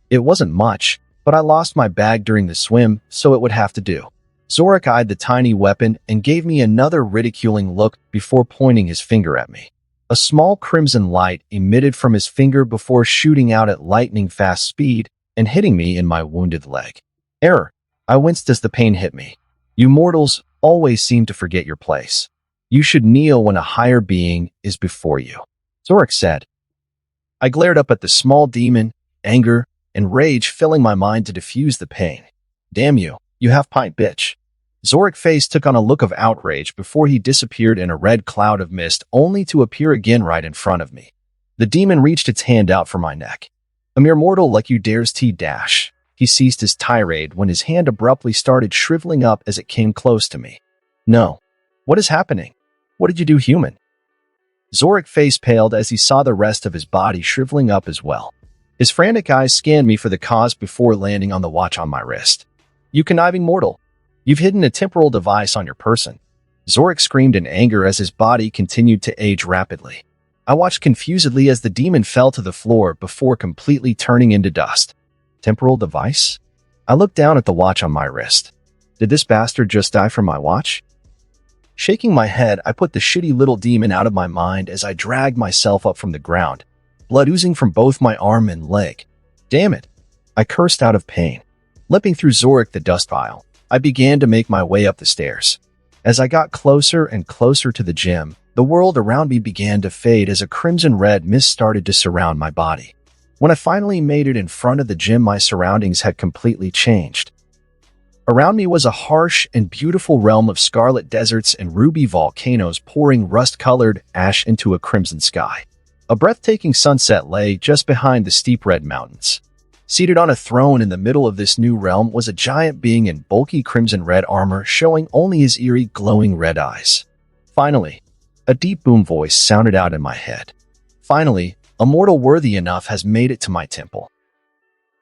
It wasn't much, but I lost my bag during the swim, so it would have to do. Zorak eyed the tiny weapon and gave me another ridiculing look before pointing his finger at me. A small crimson light emitted from his finger before shooting out at lightning-fast speed and hitting me in my wounded leg. Error. I winced as the pain hit me. "You mortals always seem to forget your place. You should kneel when a higher being is before you," Zorak said. I glared up at the small demon, anger and rage filling my mind to diffuse the pain. "Damn you, you half-pint bitch." Zorak's face took on a look of outrage before he disappeared in a red cloud of mist, only to appear again right in front of me. The demon reached its hand out for my neck. "A mere mortal like you dares T-dash." He ceased his tirade when his hand abruptly started shriveling up as it came close to me. "No. What is happening? What did you do, human?" Zorak's face paled as he saw the rest of his body shriveling up as well. His frantic eyes scanned me for the cause before landing on the watch on my wrist. "You conniving mortal. You've hidden a temporal device on your person." Zorak screamed in anger as his body continued to age rapidly. I watched confusedly as the demon fell to the floor before completely turning into dust. Temporal device? I looked down at the watch on my wrist. Did this bastard just die from my watch? Shaking my head, I put the shitty little demon out of my mind as I dragged myself up from the ground, blood oozing from both my arm and leg. "Damn it!" I cursed out of pain. Limping through Zorak the dust pile, I began to make my way up the stairs. As I got closer and closer to the gym, the world around me began to fade as a crimson-red mist started to surround my body. When I finally made it in front of the gym, my surroundings had completely changed. Around me was a harsh and beautiful realm of scarlet deserts and ruby volcanoes pouring rust-colored ash into a crimson sky. A breathtaking sunset lay just behind the steep red mountains. Seated on a throne in the middle of this new realm was a giant being in bulky crimson-red armor showing only his eerie, glowing red eyes. Finally, a deep boom voice sounded out in my head. Finally, a mortal worthy enough has made it to my temple.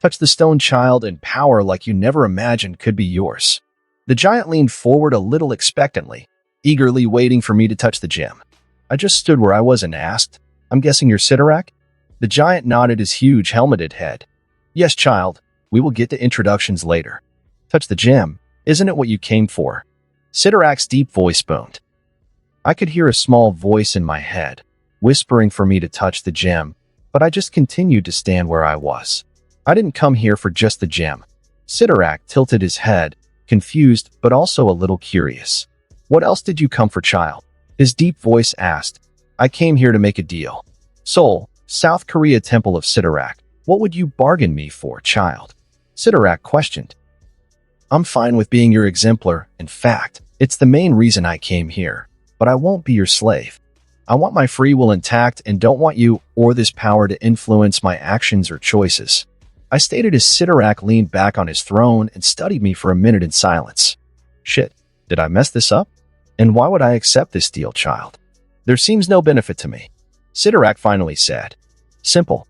Touch the stone, child, and power like you never imagined could be yours. The giant leaned forward a little expectantly, eagerly waiting for me to touch the gem. I just stood where I was and asked, "I'm guessing you're Sidorak?" The giant nodded his huge helmeted head. "Yes, child. We will get to introductions later. Touch the gem. Isn't it what you came for?" Sidorak's deep voice boomed. I could hear a small voice in my head, whispering for me to touch the gem, but I just continued to stand where I was. I didn't come here for just the gem. Sidorak tilted his head, confused but also a little curious. "What else did you come for, child?" His deep voice asked. "I came here to make a deal. Seoul, South Korea, Temple of Sidorak. What would you bargain me for, child?" Sidorak questioned. "I'm fine with being your exemplar. In fact, it's the main reason I came here. But I won't be your slave. I want my free will intact and don't want you or this power to influence my actions or choices," I stated as Sidorak leaned back on his throne and studied me for a minute in silence. Shit, did I mess this up? And why would I accept this deal, child? There seems no benefit to me. Sidorak finally said. Simple.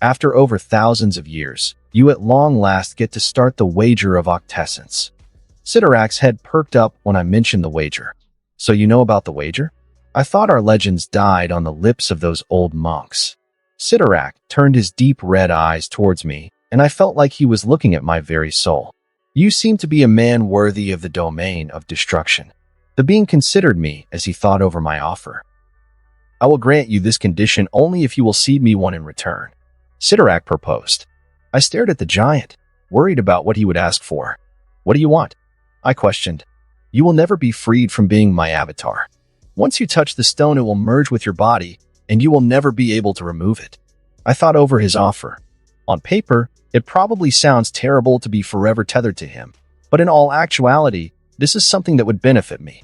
After over thousands of years, you at long last get to start the wager of octessence. Sidorak's head perked up when I mentioned the wager. So you know about the wager? I thought our legends died on the lips of those old monks. Sidorak turned his deep red eyes towards me, and I felt like he was looking at my very soul. You seem to be a man worthy of the domain of destruction. The being considered me as he thought over my offer. I will grant you this condition only if you will cede me one in return, Sidorak proposed. I stared at the giant, worried about what he would ask for. What do you want? I questioned. You will never be freed from being my avatar. Once you touch the stone, it will merge with your body, and you will never be able to remove it. I thought over his offer. On paper, it probably sounds terrible to be forever tethered to him, but in all actuality, this is something that would benefit me.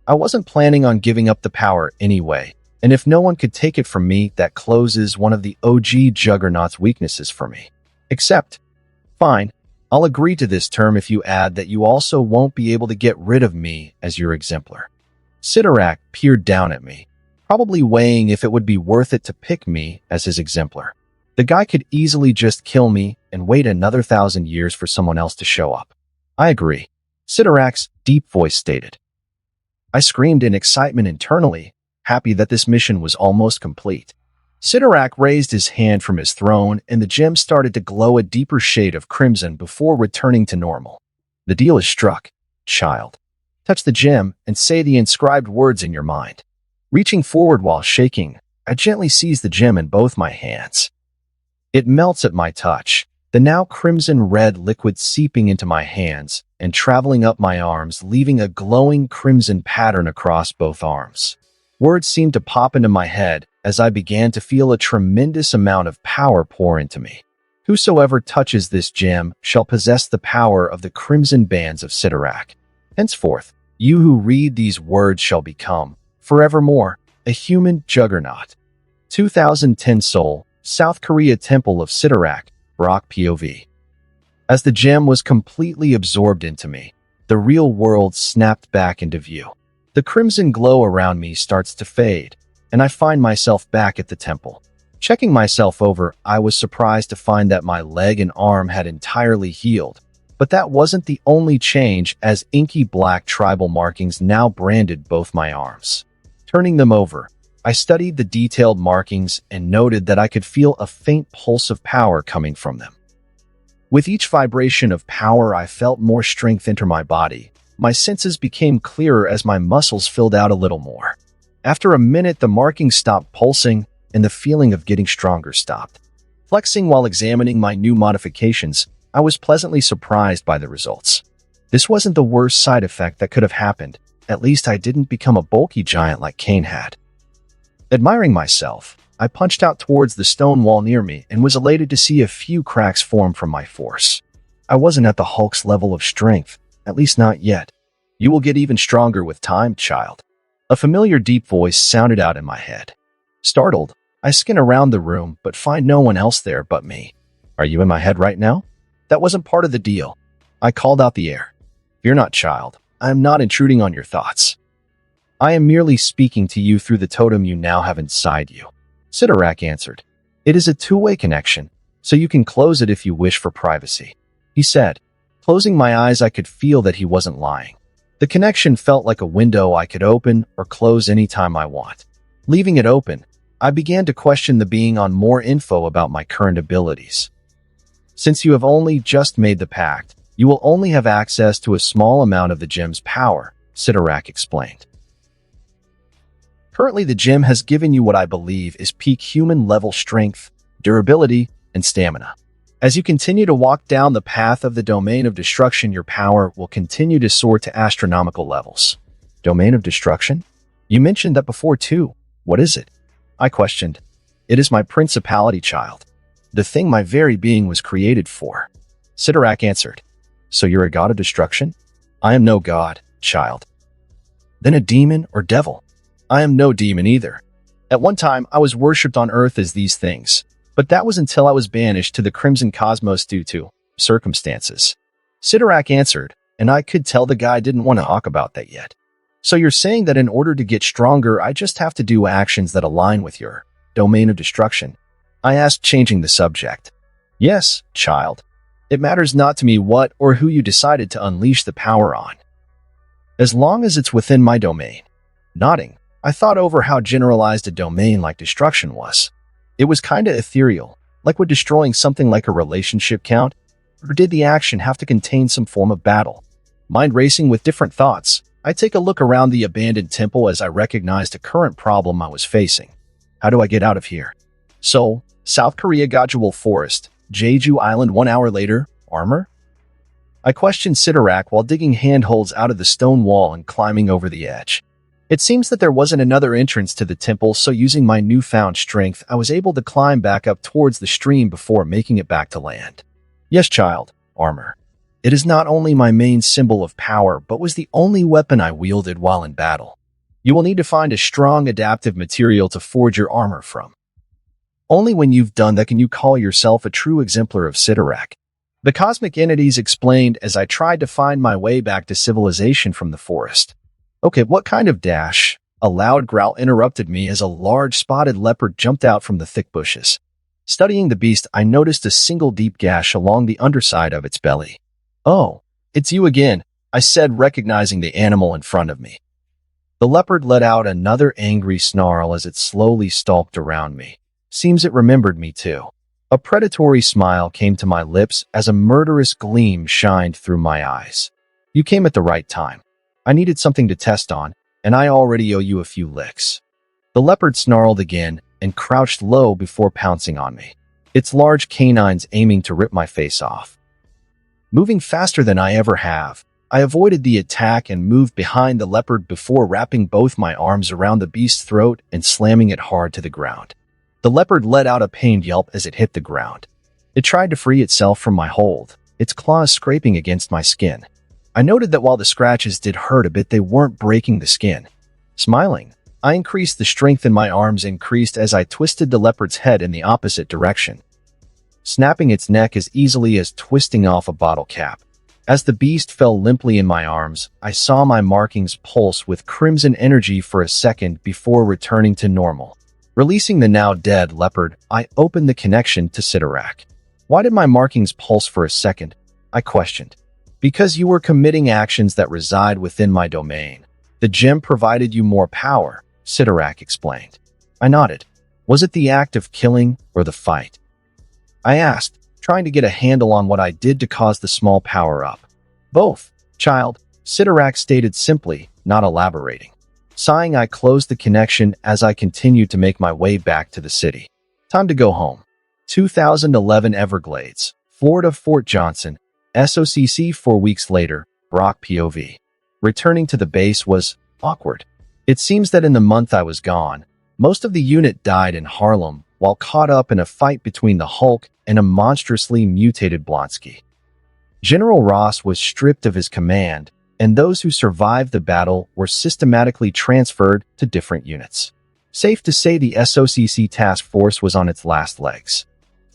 I wasn't planning on giving up the power anyway, and if no one could take it from me, that closes one of the OG Juggernaut's weaknesses for me. Except, fine, I'll agree to this term if you add that you also won't be able to get rid of me as your exemplar. Sidorak peered down at me, probably weighing if it would be worth it to pick me as his exemplar. The guy could easily just kill me and wait another 1,000 years for someone else to show up. I agree, Sidorak's deep voice stated. I screamed in excitement internally, happy that this mission was almost complete. Sidorak raised his hand from his throne, and the gem started to glow a deeper shade of crimson before returning to normal. The deal is struck, child. Touch the gem and say the inscribed words in your mind. Reaching forward while shaking, I gently seized the gem in both my hands. It melts at my touch, the now crimson-red liquid seeping into my hands and traveling up my arms, leaving a glowing crimson pattern across both arms. Words seemed to pop into my head as I began to feel a tremendous amount of power pour into me. Whosoever touches this gem shall possess the power of the crimson bands of Sidorak. Henceforth, you who read these words shall become, forevermore, a human juggernaut. 2010 Seoul, South Korea, Temple of Sidorak, Brock POV. As the gem was completely absorbed into me, the real world snapped back into view. The crimson glow around me starts to fade, and I find myself back at the temple. Checking myself over, I was surprised to find that my leg and arm had entirely healed. But that wasn't the only change, as inky black tribal markings now branded both my arms. Turning them over, I studied the detailed markings and noted that I could feel a faint pulse of power coming from them. With each vibration of power, I felt more strength enter my body. My senses became clearer as my muscles filled out a little more. After a minute, the markings stopped pulsing, and the feeling of getting stronger stopped. Flexing while examining my new modifications, I was pleasantly surprised by the results. This wasn't the worst side effect that could have happened. At least I didn't become a bulky giant like Cain had. Admiring myself, I punched out towards the stone wall near me and was elated to see a few cracks form from my force. I wasn't at the Hulk's level of strength, at least not yet. You will get even stronger with time, child. A familiar deep voice sounded out in my head. Startled, I scan around the room but find no one else there but me. Are you in my head right now? That wasn't part of the deal. I called out the air. Fear not, child. I am not intruding on your thoughts. I am merely speaking to you through the totem you now have inside you. Sidorak answered. It is a two-way connection, so you can close it if you wish for privacy. He said. Closing my eyes, I could feel that he wasn't lying. The connection felt like a window I could open or close anytime I want. Leaving it open, I began to question the being on more info about my current abilities. Since you have only just made the pact, you will only have access to a small amount of the gem's power, Sidorak explained. Currently, the gem has given you what I believe is peak human-level strength, durability, and stamina. As you continue to walk down the path of the domain of destruction, your power will continue to soar to astronomical levels. Domain of destruction? You mentioned that before too. What is it? I questioned. It is my principality, child. The thing my very being was created for. Sidorak answered. So you're a god of destruction? I am no god, child. Then a demon or devil? I am no demon either. At one time, I was worshipped on Earth as these things. But that was until I was banished to the Crimson Cosmos due to circumstances. Sidorak answered, and I could tell the guy didn't want to talk about that yet. So you're saying that in order to get stronger, I just have to do actions that align with your domain of destruction? I asked, changing the subject. Yes, child. It matters not to me what or who you decided to unleash the power on. As long as it's within my domain. Nodding, I thought over how generalized a domain like destruction was. It was kinda ethereal, like would destroying something like a relationship count? Or did the action have to contain some form of battle? Mind racing with different thoughts, I take a look around the abandoned temple as I recognized a current problem I was facing. How do I get out of here? Seoul, South Korea. Gojual Forest, Jeju Island. 1 hour later, armor? I questioned Sidorak while digging handholds out of the stone wall and climbing over the edge. It seems that there wasn't another entrance to the temple, so using my newfound strength, I was able to climb back up towards the stream before making it back to land. Yes, child, armor. It is not only my main symbol of power, but was the only weapon I wielded while in battle. You will need to find a strong adaptive material to forge your armor from. Only when you've done that can you call yourself a true exemplar of Sidorak. The cosmic entities explained as I tried to find my way back to civilization from the forest. Okay, what kind of dash? A loud growl interrupted me as a large spotted leopard jumped out from the thick bushes. Studying the beast, I noticed a single deep gash along the underside of its belly. Oh, it's you again, I said, recognizing the animal in front of me. The leopard let out another angry snarl as it slowly stalked around me. Seems it remembered me too. A predatory smile came to my lips as a murderous gleam shined through my eyes. You came at the right time. I needed something to test on, and I already owe you a few licks. The leopard snarled again and crouched low before pouncing on me, its large canines aiming to rip my face off. Moving faster than I ever have, I avoided the attack and moved behind the leopard before wrapping both my arms around the beast's throat and slamming it hard to the ground. The leopard let out a pained yelp as it hit the ground. It tried to free itself from my hold, its claws scraping against my skin. I noted that while the scratches did hurt a bit, they weren't breaking the skin. Smiling, I increased the strength in my arms increased as I twisted the leopard's head in the opposite direction, snapping its neck as easily as twisting off a bottle cap. As the beast fell limply in my arms, I saw my markings pulse with crimson energy for a second before returning to normal. Releasing the now dead leopard, I opened the connection to Sidorak. Why did my markings pulse for a second? I questioned. Because you were committing actions that reside within my domain. The gem provided you more power, Sidorak explained. I nodded. Was it the act of killing or the fight? I asked, trying to get a handle on what I did to cause the small power-up. Both, child, Sidorak stated simply, not elaborating. Sighing, I closed the connection as I continued to make my way back to the city. Time to go home. 2011 Everglades, Florida. Fort Johnson, SOCC. 4 weeks later, Brock POV. Returning to the base was awkward. It seems that in the month I was gone, most of the unit died in Harlem while caught up in a fight between the Hulk and a monstrously mutated Blonsky. General Ross was stripped of his command, and those who survived the battle were systematically transferred to different units. Safe to say the SOCC task force was on its last legs.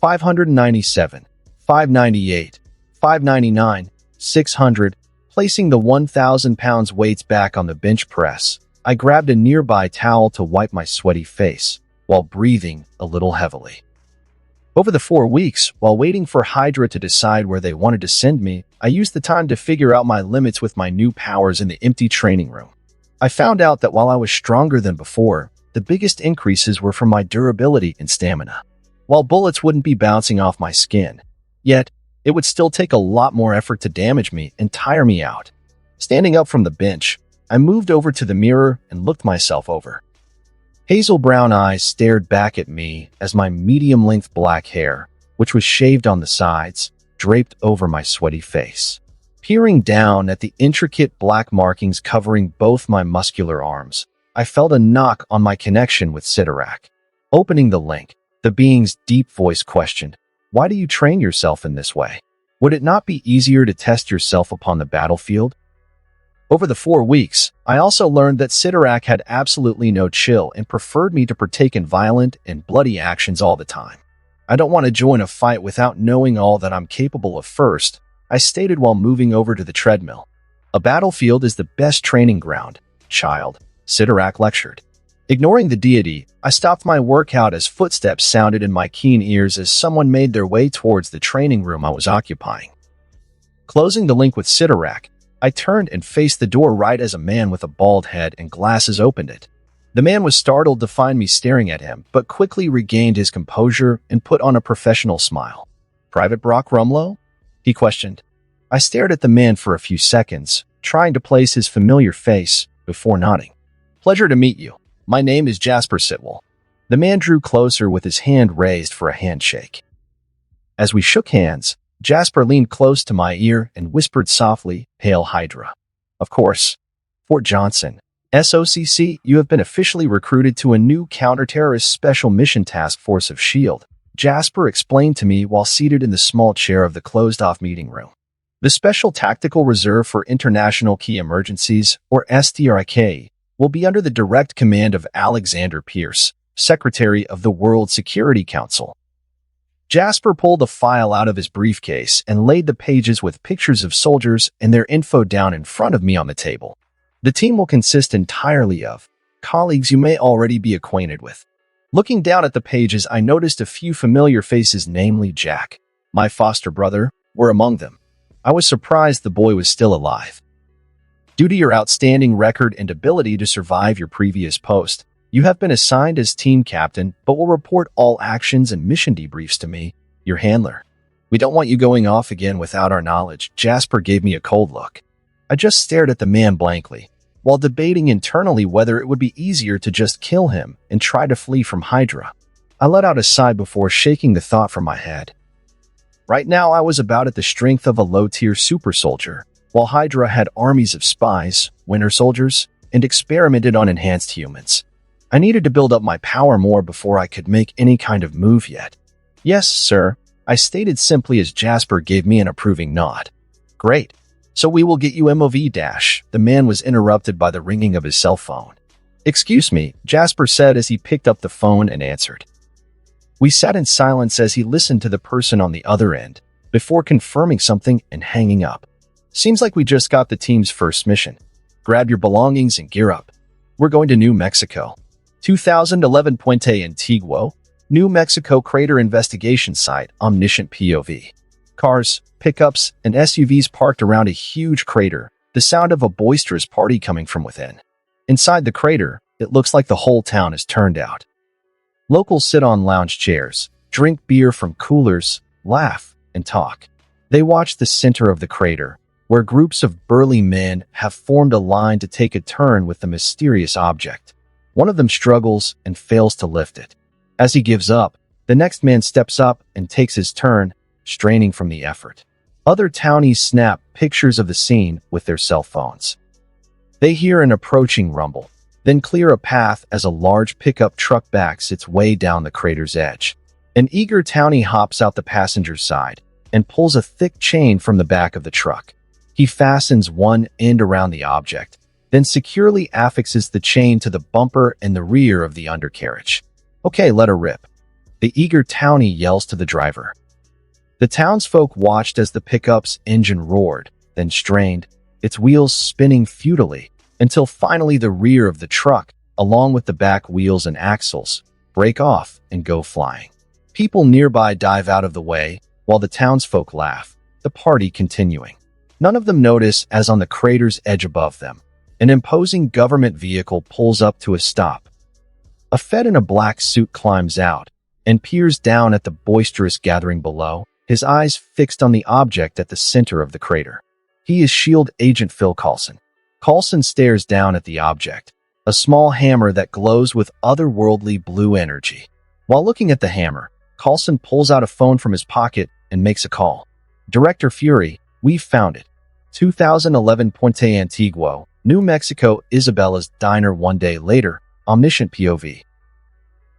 597, 598, 599, 600, placing the 1,000 pounds weights back on the bench press. I grabbed a nearby towel to wipe my sweaty face, while breathing a little heavily. Over the 4 weeks, while waiting for Hydra to decide where they wanted to send me, I used the time to figure out my limits with my new powers in the empty training room. I found out that while I was stronger than before, the biggest increases were from my durability and stamina. While bullets wouldn't be bouncing off my skin, yet it would still take a lot more effort to damage me and tire me out. Standing up from the bench, I moved over to the mirror and looked myself over. Hazel brown eyes stared back at me as my medium-length black hair, which was shaved on the sides, draped over my sweaty face. Peering down at the intricate black markings covering both my muscular arms, I felt a knock on my connection with Sidorak. Opening the link, the being's deep voice questioned, "Why do you train yourself in this way? Would it not be easier to test yourself upon the battlefield?" Over the 4 weeks, I also learned that Sidorak had absolutely no chill and preferred me to partake in violent and bloody actions all the time. "I don't want to join a fight without knowing all that I'm capable of first," I stated while moving over to the treadmill. "A battlefield is the best training ground, child," Sidorak lectured. Ignoring the deity, I stopped my workout as footsteps sounded in my keen ears as someone made their way towards the training room I was occupying. Closing the link with Sidorak, I turned and faced the door right as a man with a bald head and glasses opened it. The man was startled to find me staring at him, but quickly regained his composure and put on a professional smile. "Private Brock Rumlow?" he questioned. I stared at the man for a few seconds, trying to place his familiar face, before nodding. "Pleasure to meet you. My name is Jasper Sitwell." The man drew closer with his hand raised for a handshake. As we shook hands, Jasper leaned close to my ear and whispered softly, "Hail Hydra." "Of course. Fort Johnson, SOCC, you have been officially recruited to a new counter-terrorist special mission task force of S.H.I.E.L.D., Jasper explained to me while seated in the small chair of the closed-off meeting room. "The Special Tactical Reserve for International Key Emergencies, or STRIK, will be under the direct command of Alexander Pierce, Secretary of the World Security Council." Jasper pulled a file out of his briefcase and laid the pages with pictures of soldiers and their info down in front of me on the table. "The team will consist entirely of colleagues you may already be acquainted with." Looking down at the pages, I noticed a few familiar faces, namely Jack, my foster brother, were among them. I was surprised the boy was still alive. "Due to your outstanding record and ability to survive your previous post, you have been assigned as team captain, but will report all actions and mission debriefs to me, your handler. We don't want you going off again without our knowledge." Jasper gave me a cold look. I just stared at the man blankly, while debating internally whether it would be easier to just kill him and try to flee from Hydra. I let out a sigh before shaking the thought from my head. Right now, I was about at the strength of a low-tier super soldier, while Hydra had armies of spies, winter soldiers, and experimented on enhanced humans. I needed to build up my power more before I could make any kind of move yet. "Yes, sir," I stated simply as Jasper gave me an approving nod. "Great. So we will get you MOV dash." The man was interrupted by the ringing of his cell phone. "Excuse me," Jasper said as he picked up the phone and answered. We sat in silence as he listened to the person on the other end, before confirming something and hanging up. "Seems like we just got the team's first mission. Grab your belongings and gear up. We're going to New Mexico. 2011 Puente Antiguo, New Mexico Crater Investigation Site, Omniscient POV. Cars, pickups, and SUVs parked around a huge crater, the sound of a boisterous party coming from within. Inside the crater, it looks like the whole town is turned out. Locals sit on lounge chairs, drink beer from coolers, laugh, and talk. They watch the center of the crater, where groups of burly men have formed a line to take a turn with the mysterious object. One of them struggles and fails to lift it. As he gives up, the next man steps up and takes his turn, straining from the effort. Other townies snap pictures of the scene with their cell phones. They hear an approaching rumble, then clear a path as a large pickup truck backs its way down the crater's edge. An eager townie hops out the passenger's side, and pulls a thick chain from the back of the truck. He fastens one end around the object, then securely affixes the chain to the bumper and the rear of the undercarriage. "Okay, let her rip," the eager townie yells to the driver. The townsfolk watched as the pickup's engine roared, then strained, its wheels spinning futilely, until finally the rear of the truck, along with the back wheels and axles, break off and go flying. People nearby dive out of the way, while the townsfolk laugh, the party continuing. None of them notice as on the crater's edge above them, an imposing government vehicle pulls up to a stop. A Fed in a black suit climbs out and peers down at the boisterous gathering below, his eyes fixed on the object at the center of the crater. He is SHIELD Agent Phil Coulson. Coulson stares down at the object, a small hammer that glows with otherworldly blue energy. While looking at the hammer, Coulson pulls out a phone from his pocket and makes a call. "Director Fury, we've found it. 2011 Puente Antiguo, New Mexico, Isabella's diner." One day later, omniscient POV.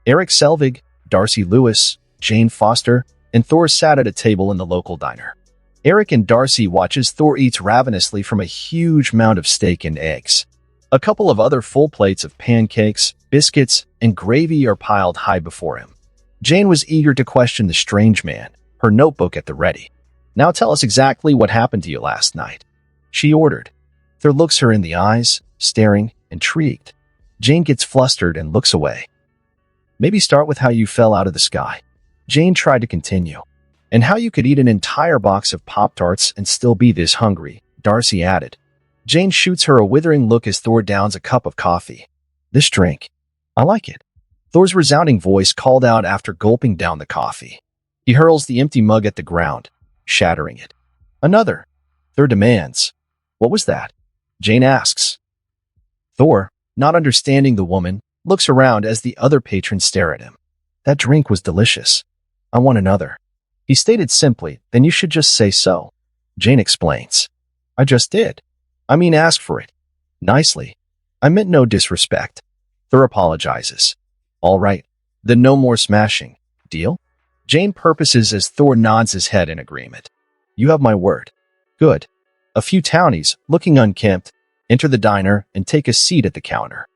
Eric Selvig, Darcy Lewis, Jane Foster, and Thor sat at a table in the local diner. Eric and Darcy watch as Thor eats ravenously from a huge mound of steak and eggs. A couple of other full plates of pancakes, biscuits, and gravy are piled high before him. Jane was eager to question the strange man, her notebook at the ready. "Now tell us exactly what happened to you last night," she ordered. Thor looks her in the eyes, staring, intrigued. Jane gets flustered and looks away. "Maybe start with how you fell out of the sky." Jane tried to continue. "And how you could eat an entire box of Pop-Tarts and still be this hungry," Darcy added. Jane shoots her a withering look as Thor downs a cup of coffee. "This drink, I like it," Thor's resounding voice called out after gulping down the coffee. He hurls the empty mug at the ground, shattering it. "Another," Thor demands. "What was that?" Jane asks. Thor, not understanding the woman, looks around as the other patrons stare at him. "That drink was delicious. I want another." He stated simply, "Then you should just say so." Jane explains. "I just did. I mean, ask for it. Nicely. I meant no disrespect." Thor apologizes. "All right. Then no more smashing. Deal?" Jane purposes as Thor nods his head in agreement. "You have my word." "Good." A few townies, looking unkempt, enter the diner and take a seat at the counter.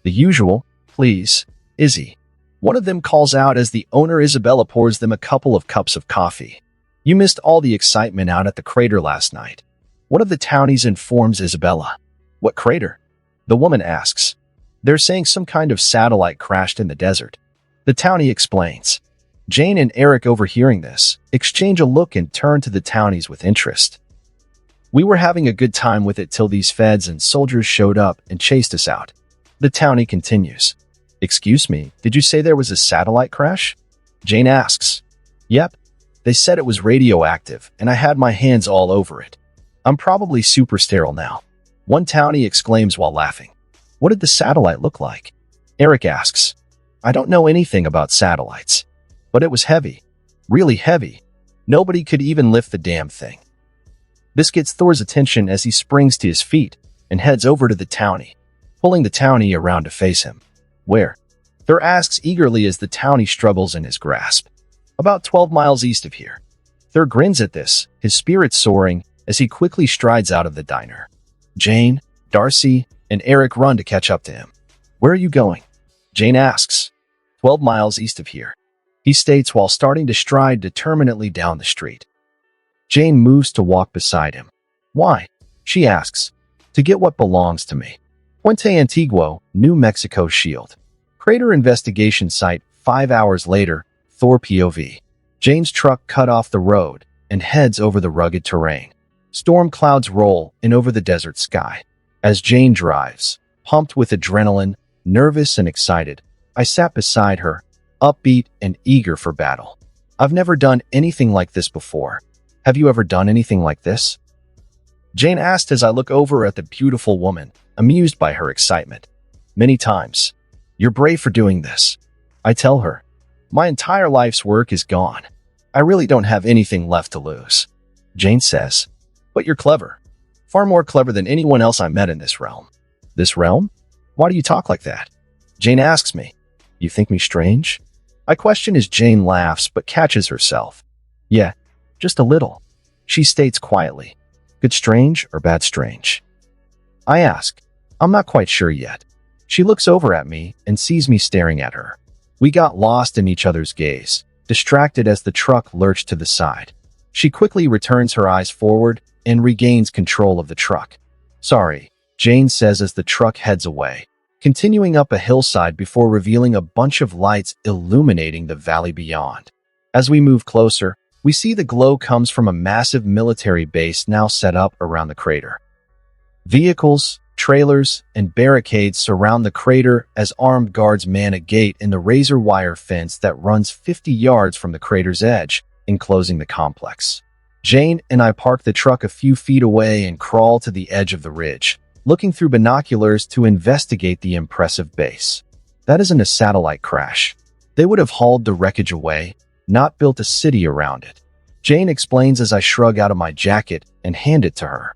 "The usual, please, Izzy." One of them calls out as the owner Isabella pours them a couple of cups of coffee. "You missed all the excitement out at the crater last night." One of the townies informs Isabella. "What crater?" the woman asks. "They're saying some kind of satellite crashed in the desert." The townie explains. Jane and Eric, overhearing this, exchange a look and turn to the townies with interest. "We were having a good time with it till these feds and soldiers showed up and chased us out." The townie continues. "Excuse me, did you say there was a satellite crash?" Jane asks. "Yep. They said it was radioactive, and I had my hands all over it. I'm probably super sterile now." One townie exclaims while laughing. "What did the satellite look like?" Eric asks. "I don't know anything about satellites, but it was heavy. Really heavy. Nobody could even lift the damn thing." This gets Thor's attention as he springs to his feet and heads over to the townie, pulling the townie around to face him. "Where?" Thor asks eagerly as the townie struggles in his grasp. "About 12 miles east of here." Thor grins at this, his spirits soaring, as he quickly strides out of the diner. Jane, Darcy, and Eric run to catch up to him. "Where are you going?" Jane asks. 12 miles east of here," he states while starting to stride determinedly down the street. Jane moves to walk beside him. "Why?" she asks. "To get what belongs to me." Puente Antiguo, New Mexico. SHIELD. Crater investigation site. 5 hours later, Thor POV. Jane's truck cut off the road and heads over the rugged terrain. Storm clouds roll in over the desert sky. As Jane drives, pumped with adrenaline, nervous and excited, I sat beside her, upbeat and eager for battle. "I've never done anything like this before. Have you ever done anything like this?" Jane asked as I look over at the beautiful woman, amused by her excitement. "Many times. You're brave for doing this." I tell her. "My entire life's work is gone. I really don't have anything left to lose." Jane says, "But you're clever. Far more clever than anyone else I met in this realm." "This realm? Why do you talk like that?" Jane asks me. "You think me strange?" I question as Jane laughs but catches herself. "Yeah, Just a little, she states quietly. Good strange or bad strange? I ask. I'm not quite sure yet. She looks over at me and sees me staring at her. We got lost in each other's gaze, distracted as the truck lurched to the side. She quickly returns her eyes forward and regains control of the truck. Sorry, Jane says as the truck heads away, continuing up a hillside before revealing a bunch of lights illuminating the valley beyond. As we move closer, we see the glow comes from a massive military base now set up around the crater. Vehicles, trailers, and barricades surround the crater as armed guards man a gate in the razor wire fence that runs 50 yards from the crater's edge, enclosing the complex. Jane and I park the truck a few feet away and crawl to the edge of the ridge, looking through binoculars to investigate the impressive base. That isn't a satellite crash. They would have hauled the wreckage away, not built a city around it. Jane explains as I shrug out of my jacket and hand it to her.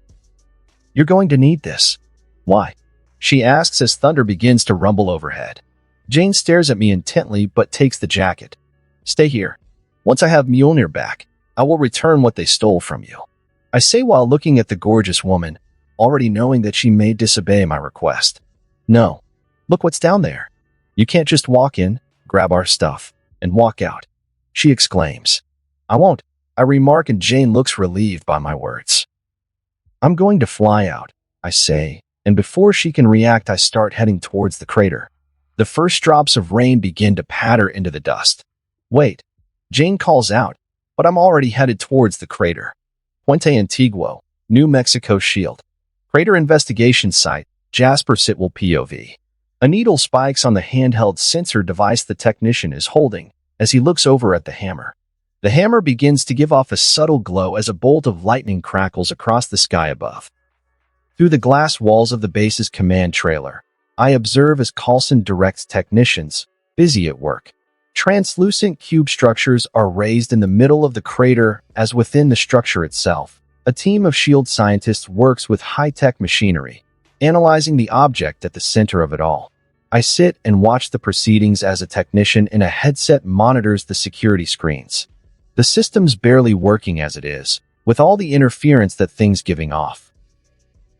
You're going to need this. Why? She asks as thunder begins to rumble overhead. Jane stares at me intently but takes the jacket. Stay here. Once I have Mjolnir back, I will return what they stole from you. I say while looking at the gorgeous woman, already knowing that she may disobey my request. No. Look what's down there. You can't just walk in, grab our stuff, and walk out. She exclaims. I won't, I remark, and Jane looks relieved by my words. I'm going to fly out, I say, and before she can react I start heading towards the crater. The first drops of rain begin to patter into the dust. Wait, Jane calls out, but I'm already headed towards the crater. Puente Antiguo, New Mexico Shield. Crater investigation site, Jasper Sitwell POV. A needle spikes on the handheld sensor device the technician is holding as he looks over at the hammer. The hammer begins to give off a subtle glow as a bolt of lightning crackles across the sky above. Through the glass walls of the base's command trailer, I observe as Coulson directs technicians, busy at work. Translucent cube structures are raised in the middle of the crater as within the structure itself. A team of SHIELD scientists works with high-tech machinery, analyzing the object at the center of it all. I sit and watch the proceedings as a technician in a headset monitors the security screens. The system's barely working as it is, with all the interference that thing's giving off.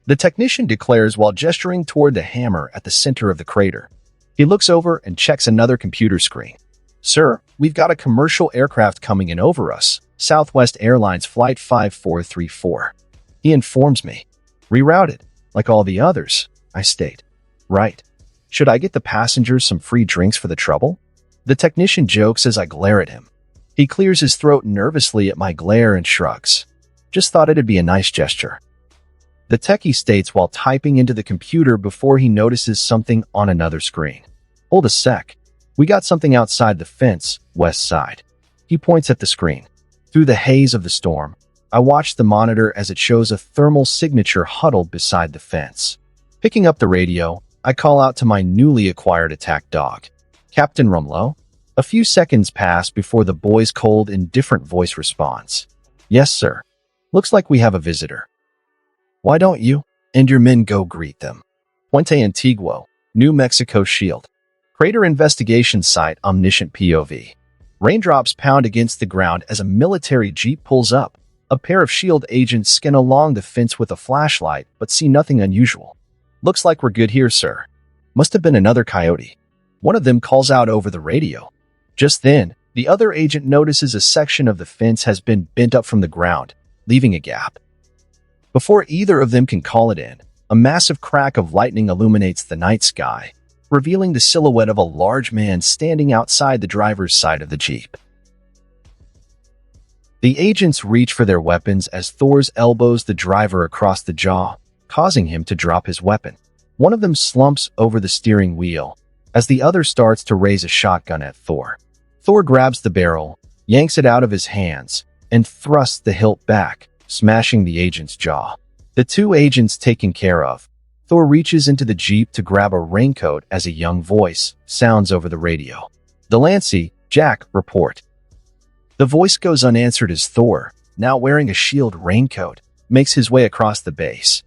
The technician declares while gesturing toward the hammer at the center of the crater. He looks over and checks another computer screen. Sir, we've got a commercial aircraft coming in over us, Southwest Airlines Flight 5434. He informs me. Rerouted, like all the others, I state. Right. Should I get the passengers some free drinks for the trouble? The technician jokes as I glare at him. He clears his throat nervously at my glare and shrugs. Just thought it'd be a nice gesture. The techie states while typing into the computer before he notices something on another screen. Hold a sec. We got something outside the fence, west side. He points at the screen. Through the haze of the storm, I watch the monitor as it shows a thermal signature huddled beside the fence. Picking up the radio, I call out to my newly acquired attack dog. Captain Rumlow? A few seconds pass before the boy's cold, indifferent voice responds. Yes, sir. Looks like we have a visitor. Why don't you and your men go greet them? Puente Antiguo, New Mexico Shield. Crater investigation site, omniscient POV. Raindrops pound against the ground as a military jeep pulls up. A pair of SHIELD agents scan along the fence with a flashlight but see nothing unusual. Looks like we're good here, sir. Must have been another coyote. One of them calls out over the radio. Just then, the other agent notices a section of the fence has been bent up from the ground, leaving a gap. Before either of them can call it in, a massive crack of lightning illuminates the night sky, revealing the silhouette of a large man standing outside the driver's side of the Jeep. The agents reach for their weapons as Thor's elbows the driver across the jaw, causing him to drop his weapon. One of them slumps over the steering wheel, as the other starts to raise a shotgun at Thor. Thor grabs the barrel, yanks it out of his hands, and thrusts the hilt back, smashing the agent's jaw. The two agents taken care of, Thor reaches into the Jeep to grab a raincoat as a young voice sounds over the radio. Delancey, Jack, report. The voice goes unanswered as Thor, now wearing a SHIELD raincoat, makes his way across the base.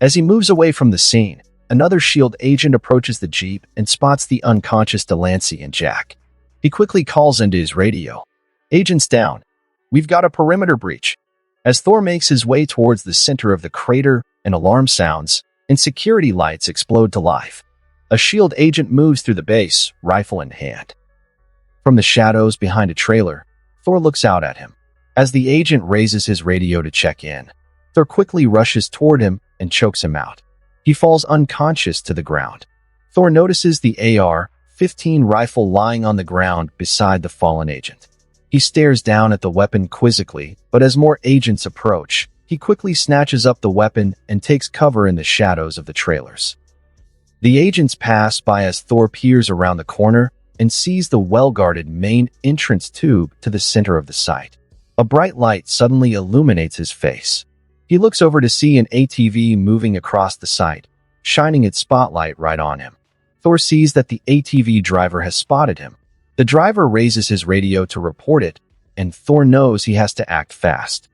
As he moves away from the scene, another SHIELD agent approaches the Jeep and spots the unconscious Delancey and Jack. He quickly calls into his radio. Agents down. We've got a perimeter breach. As Thor makes his way towards the center of the crater, an alarm sounds, and security lights explode to life. A SHIELD agent moves through the base, rifle in hand. From the shadows behind a trailer, Thor looks out at him. As the agent raises his radio to check in, Thor quickly rushes toward him and chokes him out. He falls unconscious to the ground. Thor notices the AR-15 rifle lying on the ground beside the fallen agent. He stares down at the weapon quizzically, but as more agents approach, he quickly snatches up the weapon and takes cover in the shadows of the trailers. The agents pass by as Thor peers around the corner and sees the well-guarded main entrance tube to the center of the site. A bright light suddenly illuminates his face. He looks over to see an ATV moving across the site, shining its spotlight right on him. Thor sees that the ATV driver has spotted him. The driver raises his radio to report it, and Thor knows he has to act fast.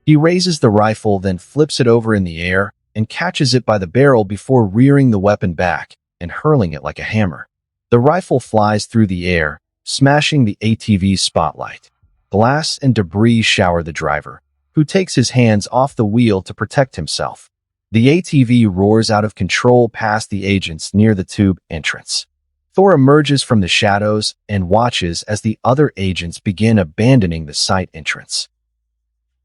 He raises the rifle, then flips it over in the air and catches it by the barrel before rearing the weapon back and hurling it like a hammer. The rifle flies through the air, smashing the ATV's spotlight. Glass and debris shower the driver, who takes his hands off the wheel to protect himself. The ATV roars out of control past the agents near the tube entrance. Thor emerges from the shadows and watches as the other agents begin abandoning the site entrance.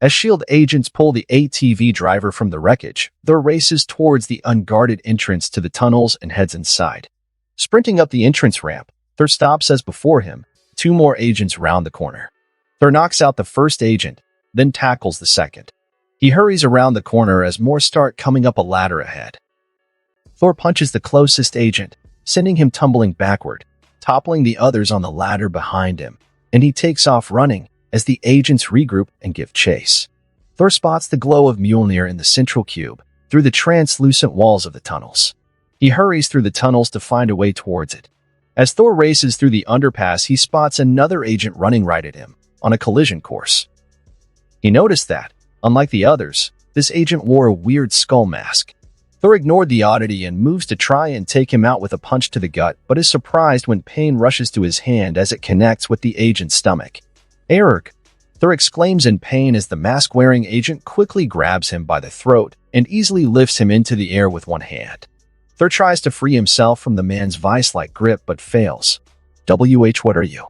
As SHIELD agents pull the ATV driver from the wreckage, Thor races towards the unguarded entrance to the tunnels and heads inside. Sprinting up the entrance ramp, Thor stops as before him, 2 more agents round the corner. Thor knocks out the first agent, then tackles the second. He hurries around the corner as more start coming up a ladder ahead. Thor punches the closest agent, sending him tumbling backward, toppling the others on the ladder behind him, and he takes off running as the agents regroup and give chase. Thor spots the glow of Mjolnir in the central cube through the translucent walls of the tunnels. He hurries through the tunnels to find a way towards it. As Thor races through the underpass, he spots another agent running right at him, on a collision course. He noticed that, unlike the others, this agent wore a weird skull mask. Thor ignored the oddity and moves to try and take him out with a punch to the gut, but is surprised when pain rushes to his hand as it connects with the agent's stomach. "Erg!" Thor exclaims in pain as the mask-wearing agent quickly grabs him by the throat and easily lifts him into the air with one hand. Thor tries to free himself from the man's vice-like grip but fails. What are you?"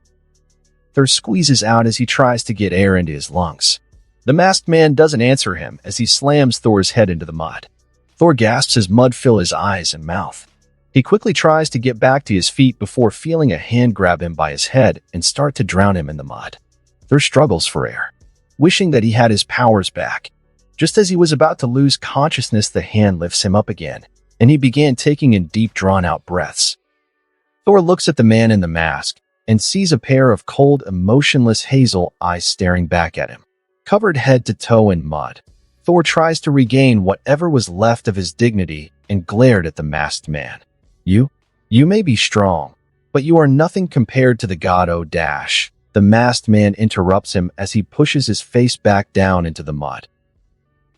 Thor squeezes out as he tries to get air into his lungs. The masked man doesn't answer him as he slams Thor's head into the mud. Thor gasps as mud fills his eyes and mouth. He quickly tries to get back to his feet before feeling a hand grab him by his head and start to drown him in the mud. Thor struggles for air, wishing that he had his powers back. Just as he was about to lose consciousness, the hand lifts him up again, and he began taking in deep, drawn-out breaths. Thor looks at the man in the mask and sees a pair of cold, emotionless hazel eyes staring back at him, covered head to toe in mud. Thor tries to regain whatever was left of his dignity and glared at the masked man. You may be strong, but you are nothing compared to the god Dash. The masked man interrupts him as he pushes his face back down into the mud.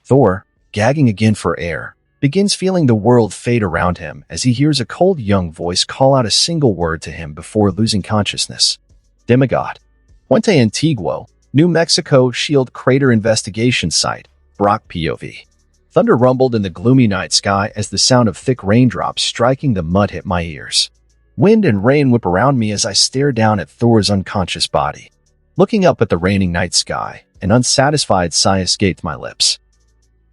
Thor, gagging again for air, begins feeling the world fade around him as he hears a cold young voice call out a single word to him before losing consciousness. Demigod. Puente Antiguo, New Mexico SHIELD Crater Investigation Site. Brock POV. Thunder rumbled in the gloomy night sky as the sound of thick raindrops striking the mud hit my ears. Wind and rain whip around me as I stare down at Thor's unconscious body. Looking up at the raining night sky, an unsatisfied sigh escaped my lips.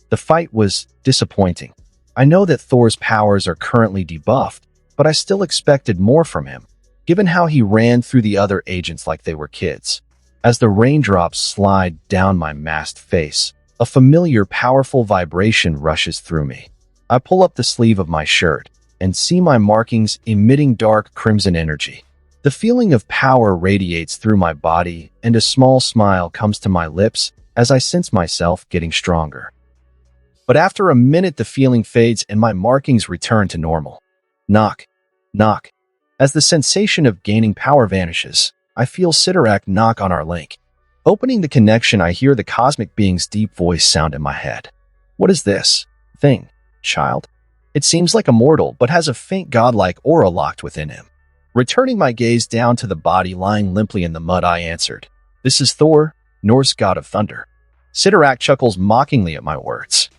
The fight was disappointing. I know that Thor's powers are currently debuffed, but I still expected more from him, given how he ran through the other agents like they were kids. As the raindrops slide down my masked face, a familiar, powerful vibration rushes through me. I pull up the sleeve of my shirt and see my markings emitting dark crimson energy. The feeling of power radiates through my body, and a small smile comes to my lips as I sense myself getting stronger. But after a minute, the feeling fades and my markings return to normal. Knock, knock. As the sensation of gaining power vanishes, I feel Sidorak knock on our link. Opening the connection, I hear the cosmic being's deep voice sound in my head. What is this thing, child? It seems like a mortal, but has a faint godlike aura locked within him. Returning my gaze down to the body lying limply in the mud, I answered, "This is Thor, Norse god of thunder. Sidorak chuckles mockingly at my words.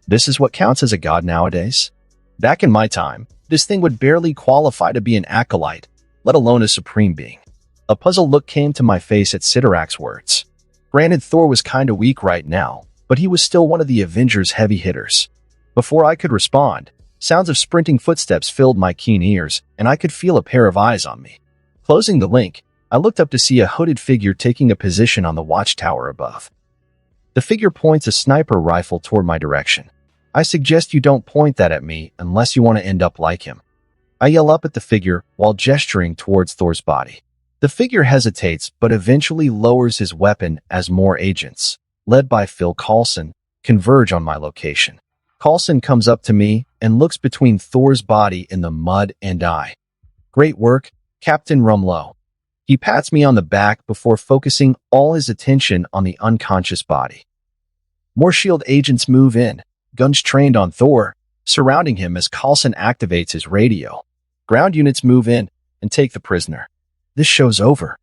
This is what counts as a god nowadays? Back in my time, this thing would barely qualify to be an acolyte, let alone a supreme being. A puzzled look came to my face at Sidorak's words. Granted, Thor was kinda weak right now, but he was still one of the Avengers' heavy hitters. Before I could respond, sounds of sprinting footsteps filled my keen ears, and I could feel a pair of eyes on me. Closing the link, I looked up to see a hooded figure taking a position on the watchtower above. The figure points a sniper rifle toward my direction. I suggest you don't point that at me unless you want to end up like him. I yell up at the figure while gesturing towards Thor's body. The figure hesitates but eventually lowers his weapon as more agents, led by Phil Coulson, converge on my location. Coulson comes up to me and looks between Thor's body in the mud and I. Great work, Captain Rumlow. He pats me on the back before focusing all his attention on the unconscious body. More S.H.I.E.L.D. agents move in, guns trained on Thor, surrounding him as Coulson activates his radio. Ground units move in and take the prisoner. This show's over.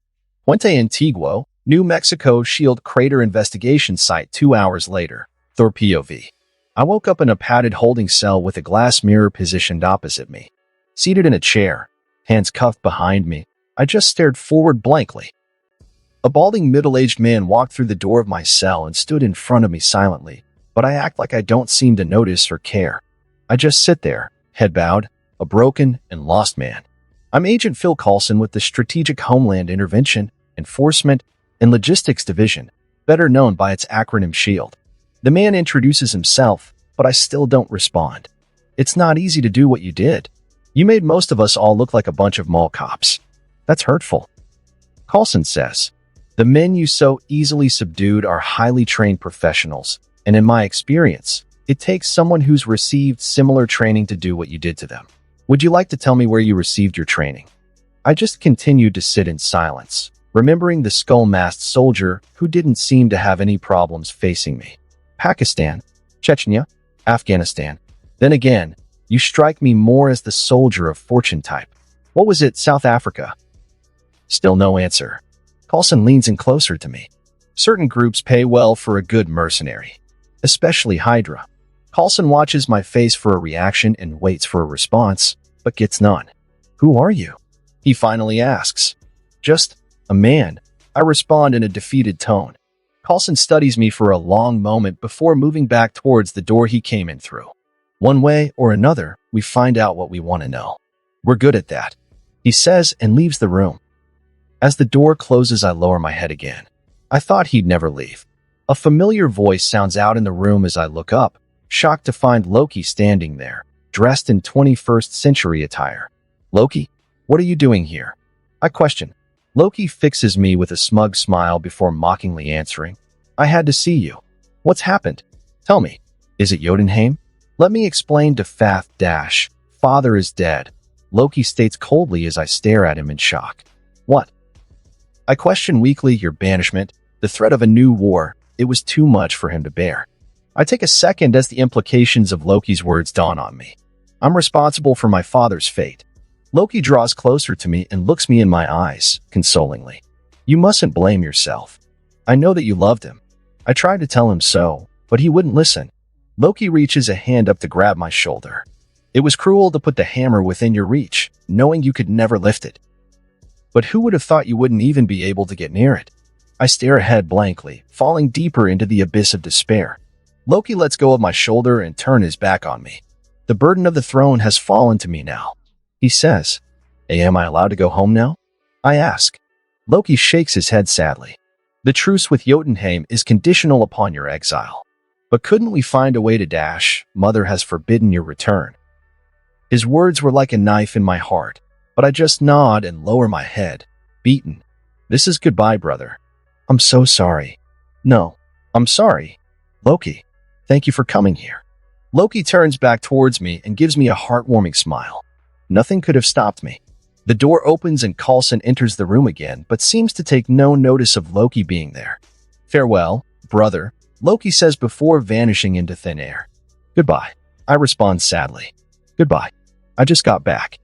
Puente Antiguo, New Mexico S.H.I.E.L.D. crater investigation site 2 hours later. Thor POV. I woke up in a padded holding cell with a glass mirror positioned opposite me. Seated in a chair, hands cuffed behind me, I just stared forward blankly. A balding middle-aged man walked through the door of my cell and stood in front of me silently, but I act like I don't seem to notice or care. I just sit there, head bowed, a broken and lost man. I'm Agent Phil Coulson with the Strategic Homeland Intervention, Enforcement, and Logistics Division, better known by its acronym S.H.I.E.L.D. The man introduces himself, but I still don't respond. It's not easy to do what you did. You made most of us all look like a bunch of mall cops. That's hurtful. Coulson says, the men you so easily subdued are highly trained professionals, and in my experience, it takes someone who's received similar training to do what you did to them. Would you like to tell me where you received your training? I just continued to sit in silence, remembering the skull-masked soldier who didn't seem to have any problems facing me. Pakistan, Chechnya, Afghanistan. Then again, you strike me more as the soldier of fortune type. What was it, South Africa? Still no answer. Coulson leans in closer to me. Certain groups pay well for a good mercenary, especially Hydra. Coulson watches my face for a reaction and waits for a response, but gets none. Who are you? He finally asks. Just a man, I respond in a defeated tone. Coulson studies me for a long moment before moving back towards the door he came in through. One way or another, we find out what we want to know. We're good at that, he says and leaves the room. As the door closes, I lower my head again. I thought he'd never leave. A familiar voice sounds out in the room as I look up, shocked to find Loki standing there, dressed in 21st century attire. Loki, what are you doing here? I question. Loki fixes me with a smug smile before mockingly answering. I had to see you. What's happened? Tell me. Is it Jotunheim? Let me explain to Fath Dash. Father is dead. Loki states coldly as I stare at him in shock. What? I question weakly your banishment, the threat of a new war. It was too much for him to bear. I take a second as the implications of Loki's words dawn on me. I'm responsible for my father's fate. Loki draws closer to me and looks me in my eyes, consolingly. You mustn't blame yourself. I know that you loved him. I tried to tell him so, but he wouldn't listen. Loki reaches a hand up to grab my shoulder. It was cruel to put the hammer within your reach, knowing you could never lift it. But who would have thought you wouldn't even be able to get near it? I stare ahead blankly, falling deeper into the abyss of despair. Loki lets go of my shoulder and turns his back on me. The burden of the throne has fallen to me now. He says, hey, am I allowed to go home now? I ask. Loki shakes his head sadly. The truce with Jotunheim is conditional upon your exile. But couldn't we find a way to dash? Mother has forbidden your return. His words were like a knife in my heart, but I just nod and lower my head, beaten. This is goodbye, brother. I'm so sorry. No, I'm sorry. Loki, thank you for coming here. Loki turns back towards me and gives me a heartwarming smile. Nothing could have stopped me. The door opens and Coulson enters the room again, but seems to take no notice of Loki being there. Farewell, brother, Loki says before vanishing into thin air. Goodbye, I respond sadly. Goodbye, I just got back.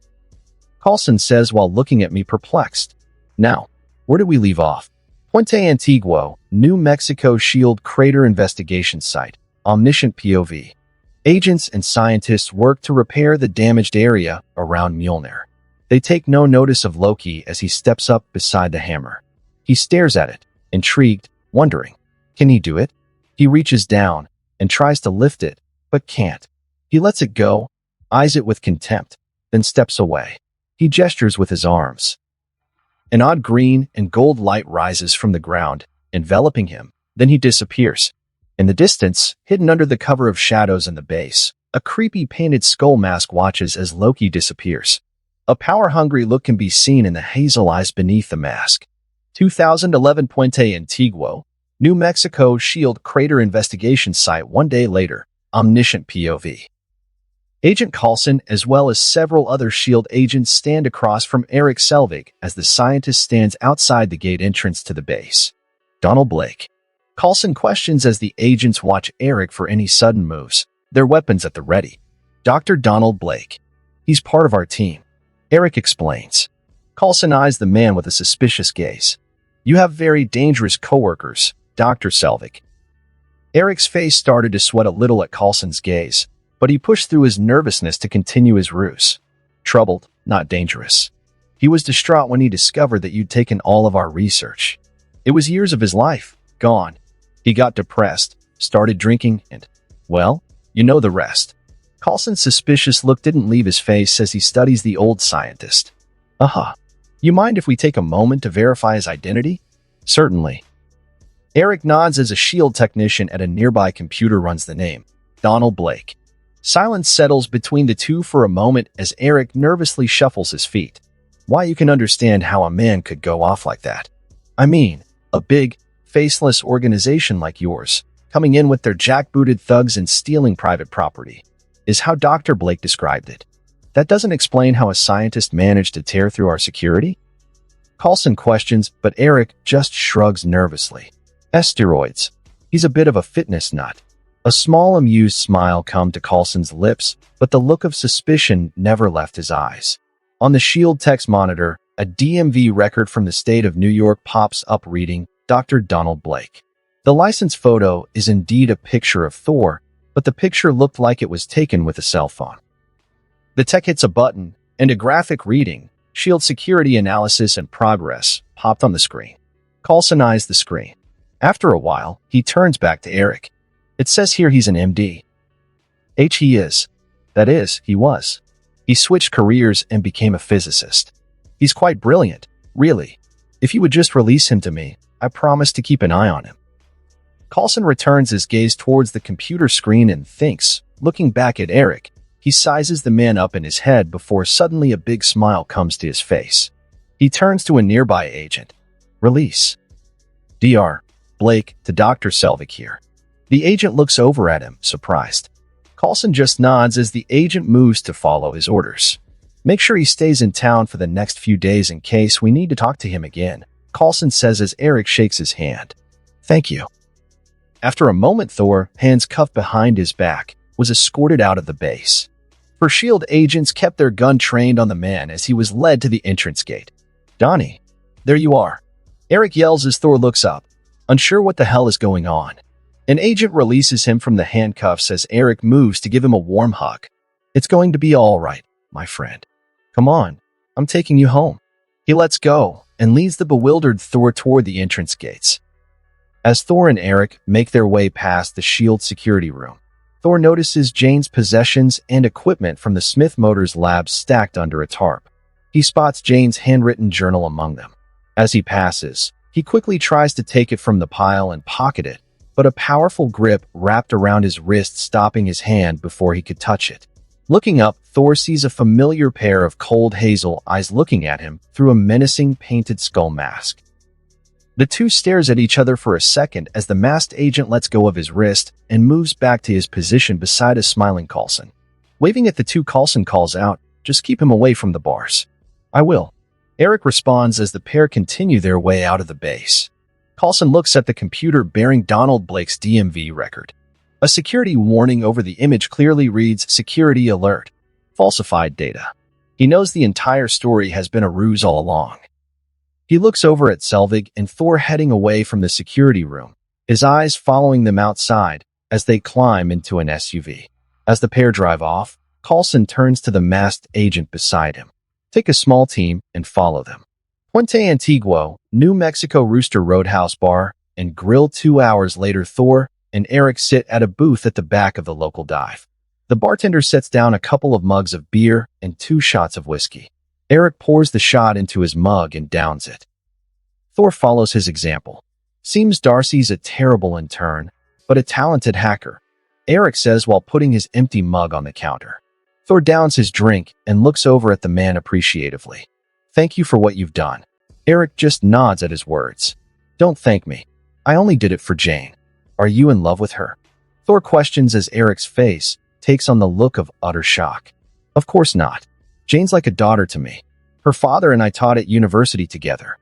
Coulson says while looking at me perplexed. Now, where did we leave off? Puente Antiguo, New Mexico Shield Crater Investigation Site, Omniscient POV. Agents and scientists work to repair the damaged area around Mjolnir. They take no notice of Loki as he steps up beside the hammer. He stares at it, intrigued, wondering, can he do it? He reaches down and tries to lift it, but can't. He lets it go, eyes it with contempt, then steps away. He gestures with his arms. An odd green and gold light rises from the ground, enveloping him. Then he disappears. In the distance, hidden under the cover of shadows in the base, a creepy painted skull mask watches as Loki disappears. A power-hungry look can be seen in the hazel eyes beneath the mask. 2011 Puente Antiguo, New Mexico Shield Crater Investigation Site. One day later, Omniscient POV. Agent Coulson, as well as several other S.H.I.E.L.D. agents, stand across from Eric Selvig as the scientist stands outside the gate entrance to the base. Donald Blake. Coulson questions as the agents watch Eric for any sudden moves, their weapons at the ready. Dr. Donald Blake. He's part of our team. Eric explains. Coulson eyes the man with a suspicious gaze. You have very dangerous coworkers, Dr. Selvig. Eric's face started to sweat a little at Coulson's gaze, but he pushed through his nervousness to continue his ruse. Troubled, not dangerous. He was distraught when he discovered that you'd taken all of our research. It was years of his life, gone. He got depressed, started drinking, and, well, you know the rest. Coulson's suspicious look didn't leave his face as he studies the old scientist. You mind if we take a moment to verify his identity? Certainly. Eric nods as a S.H.I.E.L.D. technician at a nearby computer runs the name, Donald Blake. Silence settles between the two for a moment as Eric nervously shuffles his feet. Why, you can understand how a man could go off like that. I mean, a big, faceless organization like yours, coming in with their jackbooted thugs and stealing private property, is how Dr. Blake described it. That doesn't explain how a scientist managed to tear through our security? Coulson questions, but Eric just shrugs nervously. Steroids. He's a bit of a fitness nut. A small amused smile came to Coulson's lips, but the look of suspicion never left his eyes. On the S.H.I.E.L.D. text monitor, a DMV record from the state of New York pops up reading, Dr. Donald Blake. The license photo is indeed a picture of Thor, but the picture looked like it was taken with a cell phone. The tech hits a button, and a graphic reading, S.H.I.E.L.D. Security Analysis and Progress, popped on the screen. Coulson eyes the screen. After a while, he turns back to Eric. It says here he's an MD. He is. That is, he was. He switched careers and became a physicist. He's quite brilliant, really. If you would just release him to me, I promise to keep an eye on him. Coulson returns his gaze towards the computer screen and thinks, looking back at Eric, he sizes the man up in his head before suddenly a big smile comes to his face. He turns to a nearby agent. Release. Dr. Blake, to Dr. Selvig here. The agent looks over at him, surprised. Coulson just nods as the agent moves to follow his orders. Make sure he stays in town for the next few days in case we need to talk to him again, Coulson says as Eric shakes his hand. Thank you. After a moment, Thor, hands cuffed behind his back, was escorted out of the base. For S.H.I.E.L.D. agents kept their gun trained on the man as he was led to the entrance gate. Donnie, there you are. Eric yells as Thor looks up, unsure what the hell is going on. An agent releases him from the handcuffs as Eric moves to give him a warm hug. It's going to be all right, my friend. Come on, I'm taking you home. He lets go and leads the bewildered Thor toward the entrance gates. As Thor and Eric make their way past the S.H.I.E.L.D. security room, Thor notices Jane's possessions and equipment from the Smith Motors lab stacked under a tarp. He spots Jane's handwritten journal among them. As he passes, he quickly tries to take it from the pile and pocket it, but a powerful grip wrapped around his wrist, stopping his hand before he could touch it. Looking up, Thor sees a familiar pair of cold hazel eyes looking at him through a menacing painted skull mask. The two stares at each other for a second as the masked agent lets go of his wrist and moves back to his position beside a smiling Coulson. Waving at the two, Coulson calls out, "Just keep him away from the bars." "I will." Eric responds as the pair continue their way out of the base. Coulson looks at the computer bearing Donald Blake's DMV record. A security warning over the image clearly reads, "Security alert. Falsified data." He knows the entire story has been a ruse all along. He looks over at Selvig and Thor heading away from the security room, his eyes following them outside as they climb into an SUV. As the pair drive off, Coulson turns to the masked agent beside him. Take a small team and follow them. Puente Antiguo, New Mexico Rooster Roadhouse Bar and Grill. 2 hours later, Thor and Eric sit at a booth at the back of the local dive. The bartender sets down a couple of mugs of beer and 2 shots of whiskey. Eric pours the shot into his mug and downs it. Thor follows his example. Seems Darcy's a terrible intern, but a talented hacker, Eric says while putting his empty mug on the counter. Thor downs his drink and looks over at the man appreciatively. Thank you for what you've done. Eric just nods at his words. Don't thank me. I only did it for Jane. Are you in love with her? Thor questions as Eric's face takes on the look of utter shock. Of course not. Jane's like a daughter to me. Her father and I taught at university together.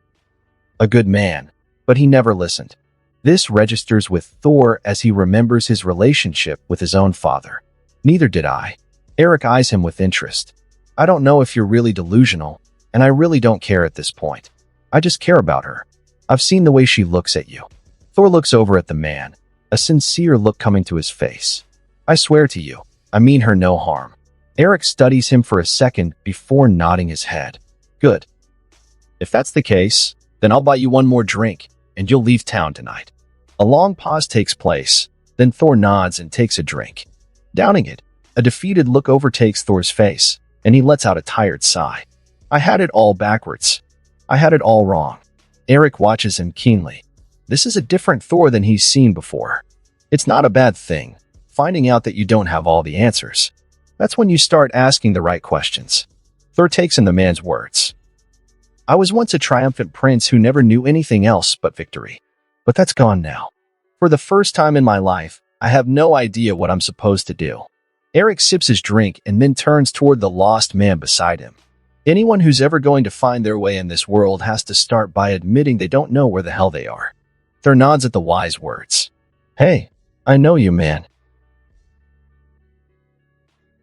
A good man, but he never listened. This registers with Thor as he remembers his relationship with his own father. Neither did I. Eric eyes him with interest. I don't know if you're really delusional, and I really don't care at this point. I just care about her. I've seen the way she looks at you. Thor looks over at the man, a sincere look coming to his face. I swear to you, I mean her no harm. Eric studies him for a second before nodding his head. Good. If that's the case, then I'll buy you one more drink, and you'll leave town tonight. A long pause takes place, then Thor nods and takes a drink. Downing it, a defeated look overtakes Thor's face, and he lets out a tired sigh. I had it all backwards. I had it all wrong. Eric watches him keenly. This is a different Thor than he's seen before. It's not a bad thing, finding out that you don't have all the answers. That's when you start asking the right questions. Thor takes in the man's words. I was once a triumphant prince who never knew anything else but victory. But that's gone now. For the first time in my life, I have no idea what I'm supposed to do. Eric sips his drink and then turns toward the lost man beside him. Anyone who's ever going to find their way in this world has to start by admitting they don't know where the hell they are. Thor nods at the wise words. Hey, I know you, man.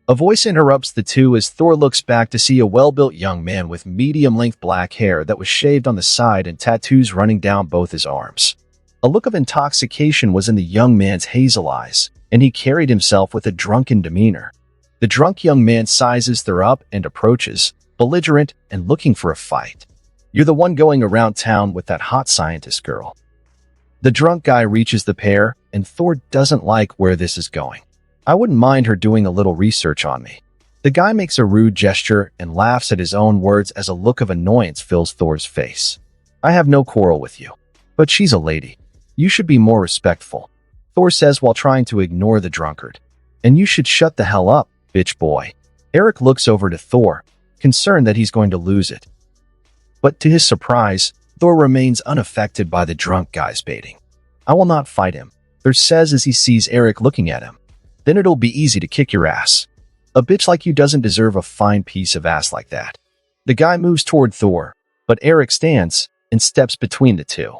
A voice interrupts the two as Thor looks back to see a well-built young man with medium-length black hair that was shaved on the side and tattoos running down both his arms. A look of intoxication was in the young man's hazel eyes, and he carried himself with a drunken demeanor. The drunk young man sizes Thor up and approaches, belligerent and looking for a fight. You're the one going around town with that hot scientist girl. The drunk guy reaches the pair, and Thor doesn't like where this is going. I wouldn't mind her doing a little research on me. The guy makes a rude gesture and laughs at his own words as a look of annoyance fills Thor's face. I have no quarrel with you, but she's a lady. You should be more respectful, Thor says while trying to ignore the drunkard. And you should shut the hell up, bitch boy. Eric looks over to Thor, concerned that he's going to lose it. But to his surprise, Thor remains unaffected by the drunk guy's baiting. I will not fight him, Thor says as he sees Eric looking at him. Then it'll be easy to kick your ass. A bitch like you doesn't deserve a fine piece of ass like that. The guy moves toward Thor, but Eric stands and steps between the two.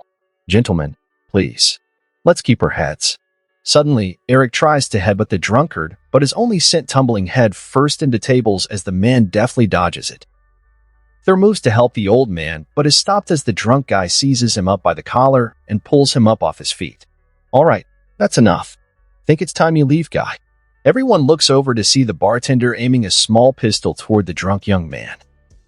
Gentlemen, please. Let's keep our heads. Suddenly, Eric tries to headbutt the drunkard, but is only sent tumbling head first into tables as the man deftly dodges it. Thor moves to help the old man, but is stopped as the drunk guy seizes him up by the collar and pulls him up off his feet. All right, that's enough. Think it's time you leave, guy. Everyone looks over to see the bartender aiming a small pistol toward the drunk young man.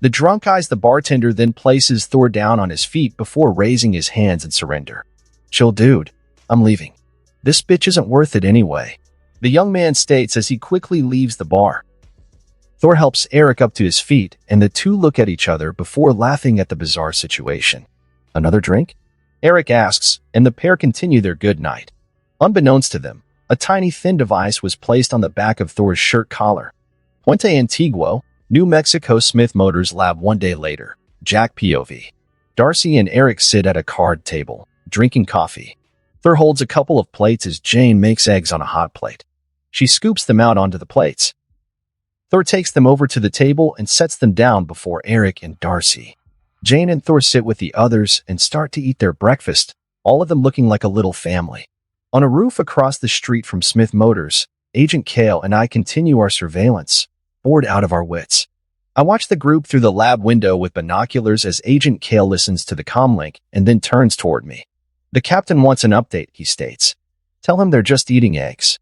The drunk eyes the bartender, then places Thor down on his feet before raising his hands in surrender. Chill, dude. I'm leaving. This bitch isn't worth it anyway, the young man states as he quickly leaves the bar. Thor helps Eric up to his feet, and the two look at each other before laughing at the bizarre situation. Another drink? Eric asks, and the pair continue their good night. Unbeknownst to them, a tiny thin device was placed on the back of Thor's shirt collar. Puente Antiguo, New Mexico Smith Motors Lab. 1 day later. Jack POV. Darcy and Eric sit at a card table, drinking coffee. Thor holds a couple of plates as Jane makes eggs on a hot plate. She scoops them out onto the plates. Thor takes them over to the table and sets them down before Eric and Darcy. Jane and Thor sit with the others and start to eat their breakfast, all of them looking like a little family. On a roof across the street from Smith Motors, Agent Kale and I continue our surveillance, bored out of our wits. I watch the group through the lab window with binoculars as Agent Kale listens to the comlink and then turns toward me. The captain wants an update, he states. Tell him they're just eating eggs.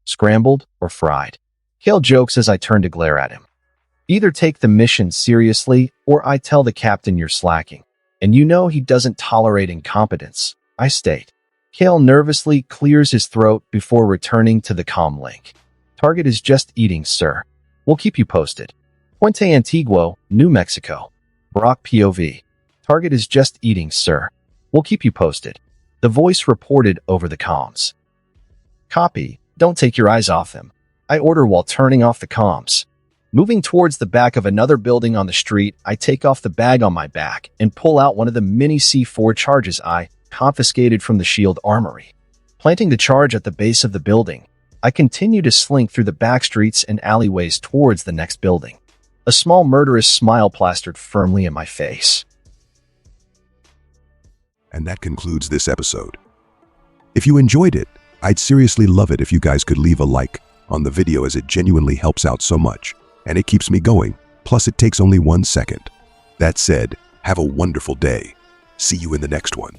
Scrambled or fried? Kale jokes as I turn to glare at him. Either take the mission seriously or I tell the captain you're slacking. And you know he doesn't tolerate incompetence, I state. Kale nervously clears his throat before returning to the comlink. Target is just eating, sir. We'll keep you posted. Puente Antiguo, New Mexico. Brock POV. Target is just eating, sir. We'll keep you posted. The voice reported over the comms. Copy. Don't take your eyes off them. I order while turning off the comms. Moving towards the back of another building on the street, I take off the bag on my back and pull out one of the mini C4 charges I confiscated from the shield armory. Planting the charge at the base of the building, I continue to slink through the back streets and alleyways towards the next building. A small murderous smile plastered firmly in my face. And that concludes this episode. If you enjoyed it, I'd seriously love it if you guys could leave a like on the video, as it genuinely helps out so much, and it keeps me going, plus it takes only 1 second. That said, have a wonderful day. See you in the next one.